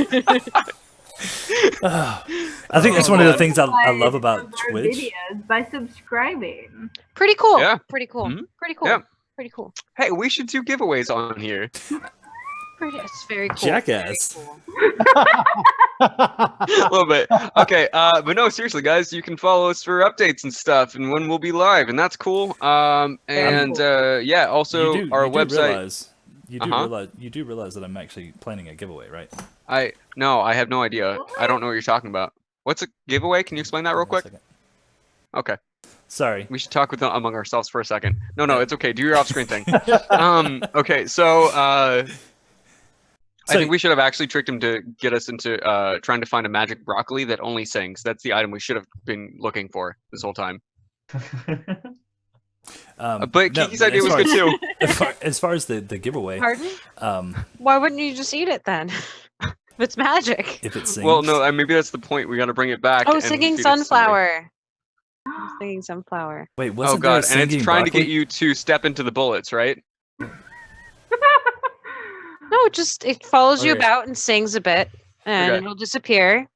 I think that's one of the things I love about Like, our Twitch. videos by subscribing. Pretty cool. Yeah. Pretty cool. Mhm. Pretty cool. Yeah. Pretty cool. Hey, we should do giveaways on here. It's very cool. Jackass. Very cool. A little bit. Okay, but no, seriously, guys, you can follow us for updates and stuff, and when we'll be live, and that's cool. And yeah, also You do- our you do website. realize- Uh-huh. you do realize that I'm actually planning a giveaway, right? I have no idea. I don't know what you're talking about. What's a giveaway? Can you explain that real Hang on a quick? second. Okay, Sorry. we should talk with among ourselves for a second. No, it's okay. Do your off-screen thing. Okay, so I So- think we should have actually tricked him to get us into trying to find a magic broccoli that only sings. That's the item we should have been looking for this whole time. But no, Kiki's idea as was far good too. As far as the giveaway, Pardon? um, Why wouldn't you just eat it then? If it's magic. if it sings, Well, no, maybe that's the point. We got to bring it back. Oh, and singing feed it to somebody. sunflower. I'm singing sunflower. wait, Oh wasn't there a god, and it's singing trying to broccoli? get you to step into the bullets, right? No, it follows you Okay. about and sings a bit, and Okay. it'll disappear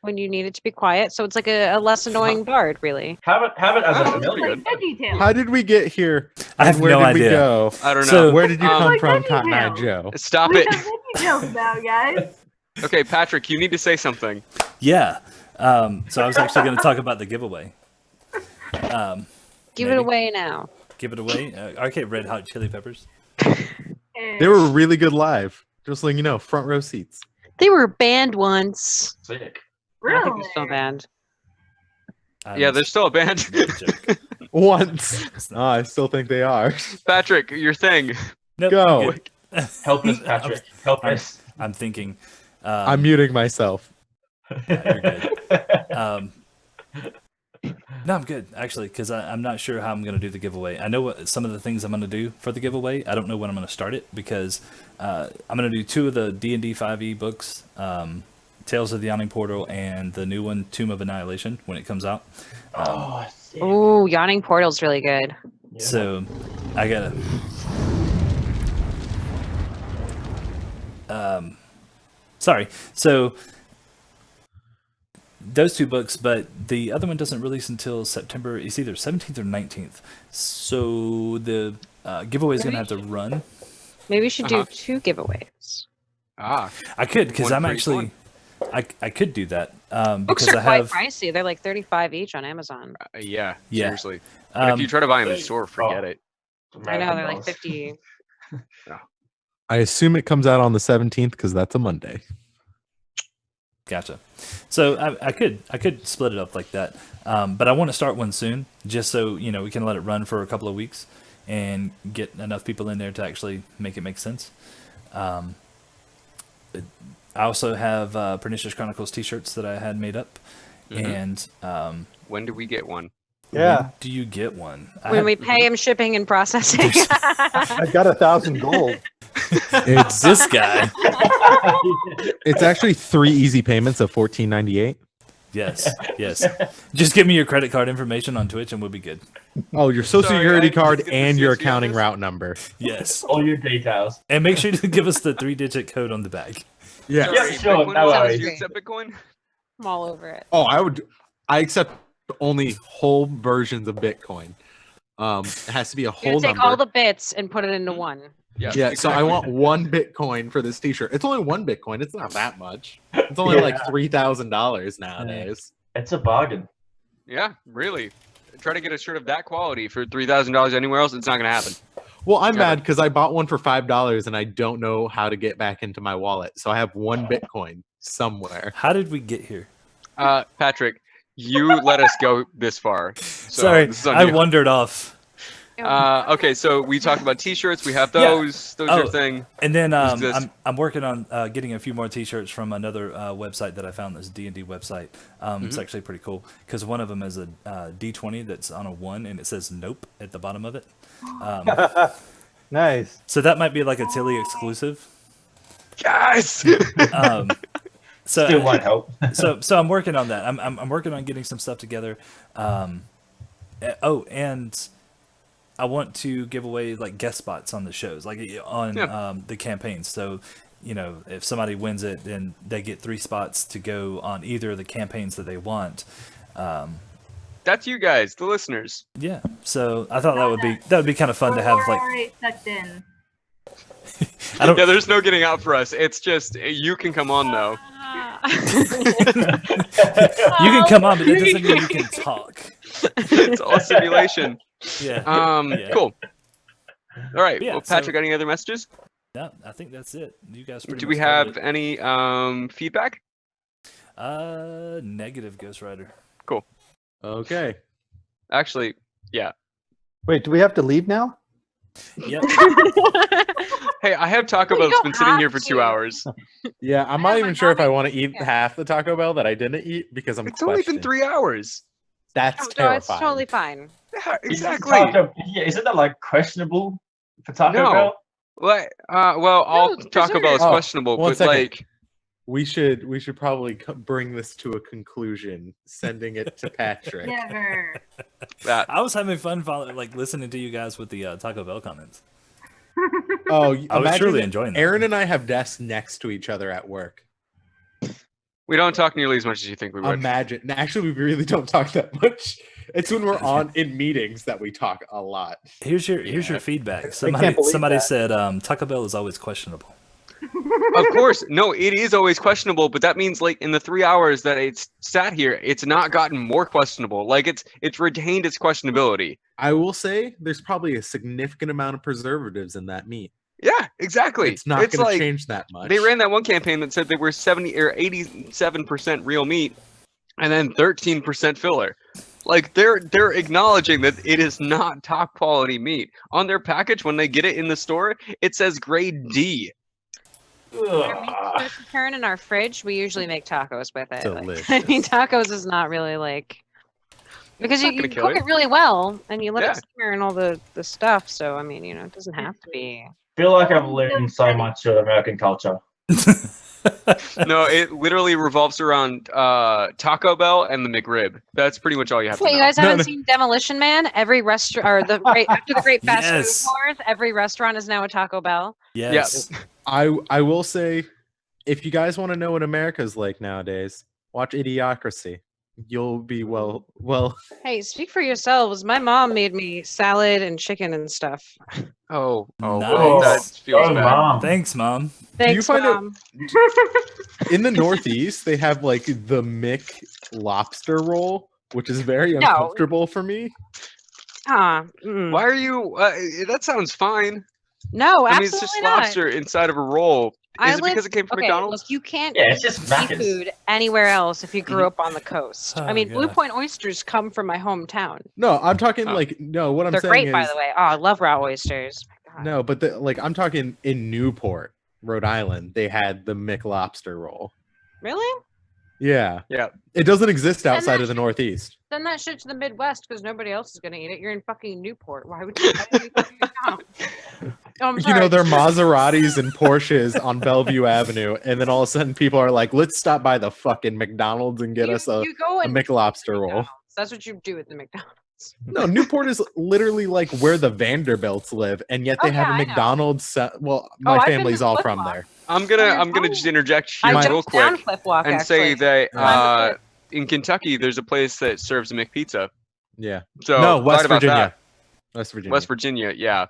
when you need it to be quiet. So it's like a less annoying bard, really. have it as a Oh, familiar. Like VeggieTales. How did we get here? I have And where no did idea. we go? I don't know. So- Where did you Um, come Like from, VeggieTales. Cotton Eye Joe? Stop We it. have VeggieTales now, guys. Okay, Patrick, you need to say something. Yeah. So I was actually going to talk about the giveaway. Give Maybe. it away now. Give it away. Okay, Red Hot Chili Peppers. And They were really good live. Just letting you know, front row seats. They were banned once. Sick. I don't think really? they're still banned. Yeah, there's still a band. Joke. Once. It's Oh, not- I still think they are. Patrick, your thing. Nope, Go. you're good. Help us, Patrick. Help us. I'm thinking. I'm muting myself. Yeah, you're good. No, I'm good actually, because I'm not sure how I'm going to do the giveaway. I know what some of the things I'm going to do for the giveaway. I don't know when I'm going to start it because I'm going to do 2 of the D&D 5e books, Tales of the Yawning Portal, and the new one, Tomb of Annihilation, when it comes out. Oh, sick. Oh, Yawning Portal's really good. Yeah. So I gotta. Sorry. So those 2 books, but the other one doesn't release until September. It's either 17th or 19th. So the giveaway is gonna have to run. Maybe we should Uh-huh. do 2 giveaways. Ah, I could, because One I'm for each actually. one. I could do that Books because are I quite have pricey. They're like $35 each on Amazon. Yeah, Yeah. seriously. But if you try to buy them in store, forget it. I know, they're like 50. I assume it comes out on the 17th because that's a Monday. Gotcha. So I could split it up like that, but I want to start one soon, just so we can let it run for a couple of weeks and get enough people in there to actually make it make sense. I also have Pernicious Chronicles T-shirts that I had made up, and When do we get one? Yeah. when do you get one? When we pay him shipping and processing. I got 1,000 gold. It's this guy. it's actually 3 easy payments of $14.98. Yes. Just give me your credit card information on Twitch and we'll be good. Oh, your social Sorry, security I card just get the and your CSV on accounting this? route number. Yes. All your details. And make sure to give us the 3-digit code on the back. Yeah. Yeah, sure, Bitcoin no websites, worries. Do you accept Bitcoin? I'm all over it. Oh, I accept only whole versions of Bitcoin. It has to be a You're whole gonna take number. all the bits and put it into one. Yeah, so I want 1 Bitcoin for this T-shirt. It's only 1 Bitcoin. It's not that much. It's only like $3,000 nowadays. It's a bargain. Yeah, really. Try to get a shirt of that quality for $3,000 anywhere else. It's not gonna happen. Well, I'm Yeah, mad because I bought one for $5 and I don't know how to get back into my wallet. So I have 1 Bitcoin somewhere. How did we get here? Patrick, you let us go this far. So Sorry, this is on I you. wandered off. Okay, so we talked about T-shirts. We have Yeah. those. Those Oh. are thing. And then Who's this? I'm working on getting a few more T-shirts from another website that I found. This D&D website. It's actually pretty cool because one of them is a D20 that's on a 1 and it says "Nope" at the bottom of it. Nice. So that might be like a Tilly exclusive. Yes. So Still won't help. so I'm working on that. I'm working on getting some stuff together. And I want to give away like guest spots on the shows, like on the campaigns. So, if somebody wins it, then they get 3 spots to go on either of the campaigns that they want. That's you guys, the listeners. Yeah. So I thought that would be kind of fun to have like. Alright, sucked in. I don't. Yeah, there's no getting out for us. It's just you can come on though. You can come on, but that doesn't mean you can talk. It's all simulation. Yeah. Yeah. Cool. All right. Yeah, Well, Patrick, any other messages? No, I think that's it. You guys. Pretty Do much we covered have any feedback? it. Negative Ghost Rider. Cool. Okay. Actually, yeah. Wait, do we have to leave now? Yep. Hey, I have Taco We Bell that's don't been sitting here have for 2 to. hours. Yeah, I'm I not have even my sure if I mommy- want to eat yeah. half the Taco Bell that I didn't eat because I'm It's only been questioning. 3 hours. That's No, terrifying. it's totally fine. Yeah, Is exactly. isn't that like questionable for Taco No. Bell? Well, all No, Taco Bell is Oh, questionable, one but second. like, We should probably bring this to a conclusion, sending it to Patrick. Never. that. I was having fun listening to you guys with the Taco Bell comments. Oh, I was imagine truly enjoying that. Aaron and I have desks next to each other at work. We don't talk nearly as much as you think we would. Imagine. Actually, we really don't talk that much. It's when we're in meetings that we talk a lot. Here's your feedback. Somebody can't believe that. said Taco Bell is always questionable. Of course, no, it is always questionable, but that means like in the 3 hours that it's sat here, it's not gotten more questionable. Like it's retained its questionability. I will say there's probably a significant amount of preservatives in that meat. Yeah, exactly. It's not going to like, change that much. They ran that one campaign that said they were 70 or 87% real meat, and then 13% filler. Like they're acknowledging that it is not top quality meat on their package. When they get it in the store, it says grade D. Our meat's supposed to turn in our fridge. We usually make tacos with it. Delicious. I mean, tacos is not really like because Not you gonna kill cook it. it really well and you let Yeah. it simmer and all the stuff. So I mean, it doesn't have to be. Feel like I've learned so much of American culture. No, it literally revolves around Taco Bell and the McRib. That's pretty much all you have Wait, to you know. guys haven't seen Demolition Man? Every restaurant or after the Great Fast Yes. Food Wars, every restaurant is now a Taco Bell. Yes. I will say, if you guys want to know what America's like nowadays, watch Idiocracy. You'll be well. Hey, speak for yourselves. My mom made me salad and chicken and stuff. Oh, Nice. well, that feels Oh, bad. Mom. Thanks, Mom. Thanks, find it- Mom. In the Northeast, they have like the Mick lobster roll, which is very No. uncomfortable for me. Why are you? That sounds fine. No, absolutely I mean, it's just not. lobster inside of a roll. Is it because it came from McDonald's? Look, you can't Yeah, eat it's just Macca's. seafood anywhere else if you grew up on the coast. Oh, I mean, Blue God. Point oysters come from my hometown. No, I'm talking Oh. like no. What I'm They're saying great, is by the way. Oh, I love raw oysters. My God. no, but like I'm talking in Newport, Rhode Island. They had the Mick lobster roll. Really? Yeah, Yeah. it doesn't exist And outside that of the Northeast. Send that shit to the Midwest because nobody else is gonna eat it. You're in fucking Newport. Why would you? Oh, I'm sorry. You know, they're Maseratis and Porsches on Bellevue Avenue, and then all of a sudden people are like, "Let's stop by the fucking McDonald's and get us a you go and Mick lobster roll." McDonald's. That's what you do at the McDonald's. No, Newport is literally like where the Vanderbilts live, and yet they Oh, have yeah, a I know. McDonald's. Well, Oh, my I've been family's to all Cliff from Walk. there. I'm gonna just interject here I real jumped down quick Cliff Walk and say actually. that Yeah. in Kentucky there's a place that serves a McPizza. Yeah. So No, right West about Virginia. that. West Virginia. West Virginia, yeah.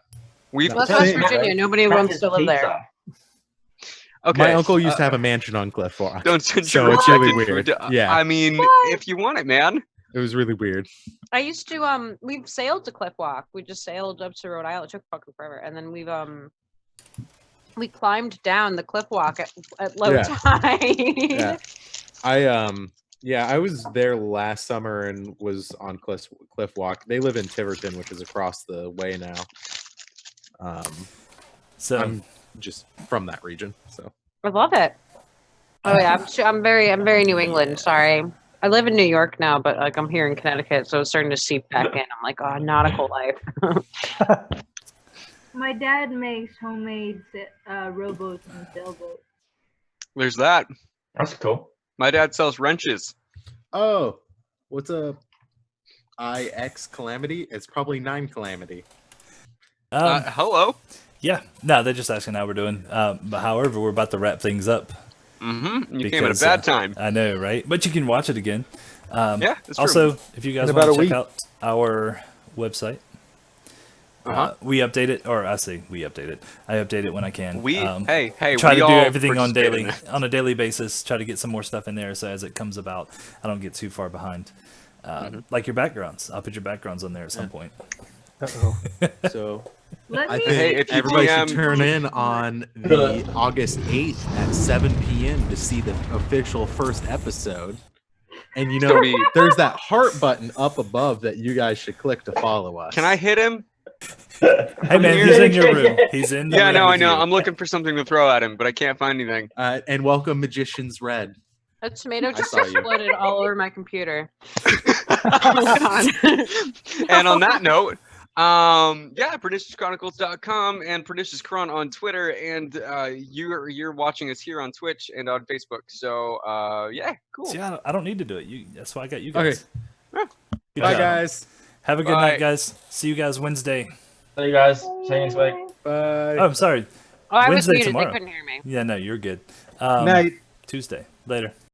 We've No. West Hey, Virginia. Nobody wants to live there. okay. My uncle used to have a mansion on Cliff Walk. Don't send so your it's really rejected weird. food Yeah, I mean, What? if you want it, man. it was really weird. I used to we've sailed to Cliff Walk. We just sailed up to Rhode Island. It took fucking forever. And then we climbed down the Cliff Walk at low Yeah. tide. Yeah. I was there last summer and was on Cliff Walk. They live in Tiverton, which is across the way now. So I'm just from that region, so I love it. Oh yeah, I'm very New England. Sorry, I live in New York now, but like I'm here in Connecticut, so it's starting to seep back in. I'm like, oh, nautical life. My dad makes homemade rowboats and sailboats. There's that. That's cool. My dad sells wrenches. oh, what's a IX Calamity? It's probably 9 Calamity. Hello. yeah, no, they're just asking how we're doing. But however, we're about to wrap things up. Mm-hmm. You came at a Because, bad time. I know, right? But you can watch it again. Yeah, that's true. Also, if you guys In about want a to check week. out our website, we update it, or I say we update it. I update it when I can. Hey, Try we to do all everything on participate in that. a daily basis. Try to get some more stuff in there, so as it comes about, I don't get too far behind. Like your backgrounds, I'll put your backgrounds on there at some point. Uh-oh. So Let I me think Hey, if you everybody DM should turn in on the August 8th at 7 p.m. to see the official first episode. And you know, gonna be- there's that heart button up above that you guys should click to follow us. Can I hit him? Hey man, he's in your room. He's in the Yeah, room no, I with know. you. I'm looking for something to throw at him, but I can't find anything. And welcome Magician's Red. A tomato just saw you. exploded all over my computer. Oh my God. And on that note, perniciouschronicles.com and Pernicious Chron on Twitter, and you're watching us here on Twitch and on Facebook. So yeah, cool. See, I don't need to do it. That's why I got you guys. Okay. Good Bye, job. guys. Have a good Bye. night, guys. See you guys Wednesday. See you guys. See you next week. Bye. Oh, I'm sorry. Oh, I was Wednesday muted. tomorrow. They couldn't hear me. Yeah, no, you're good. Night. Tuesday. Later.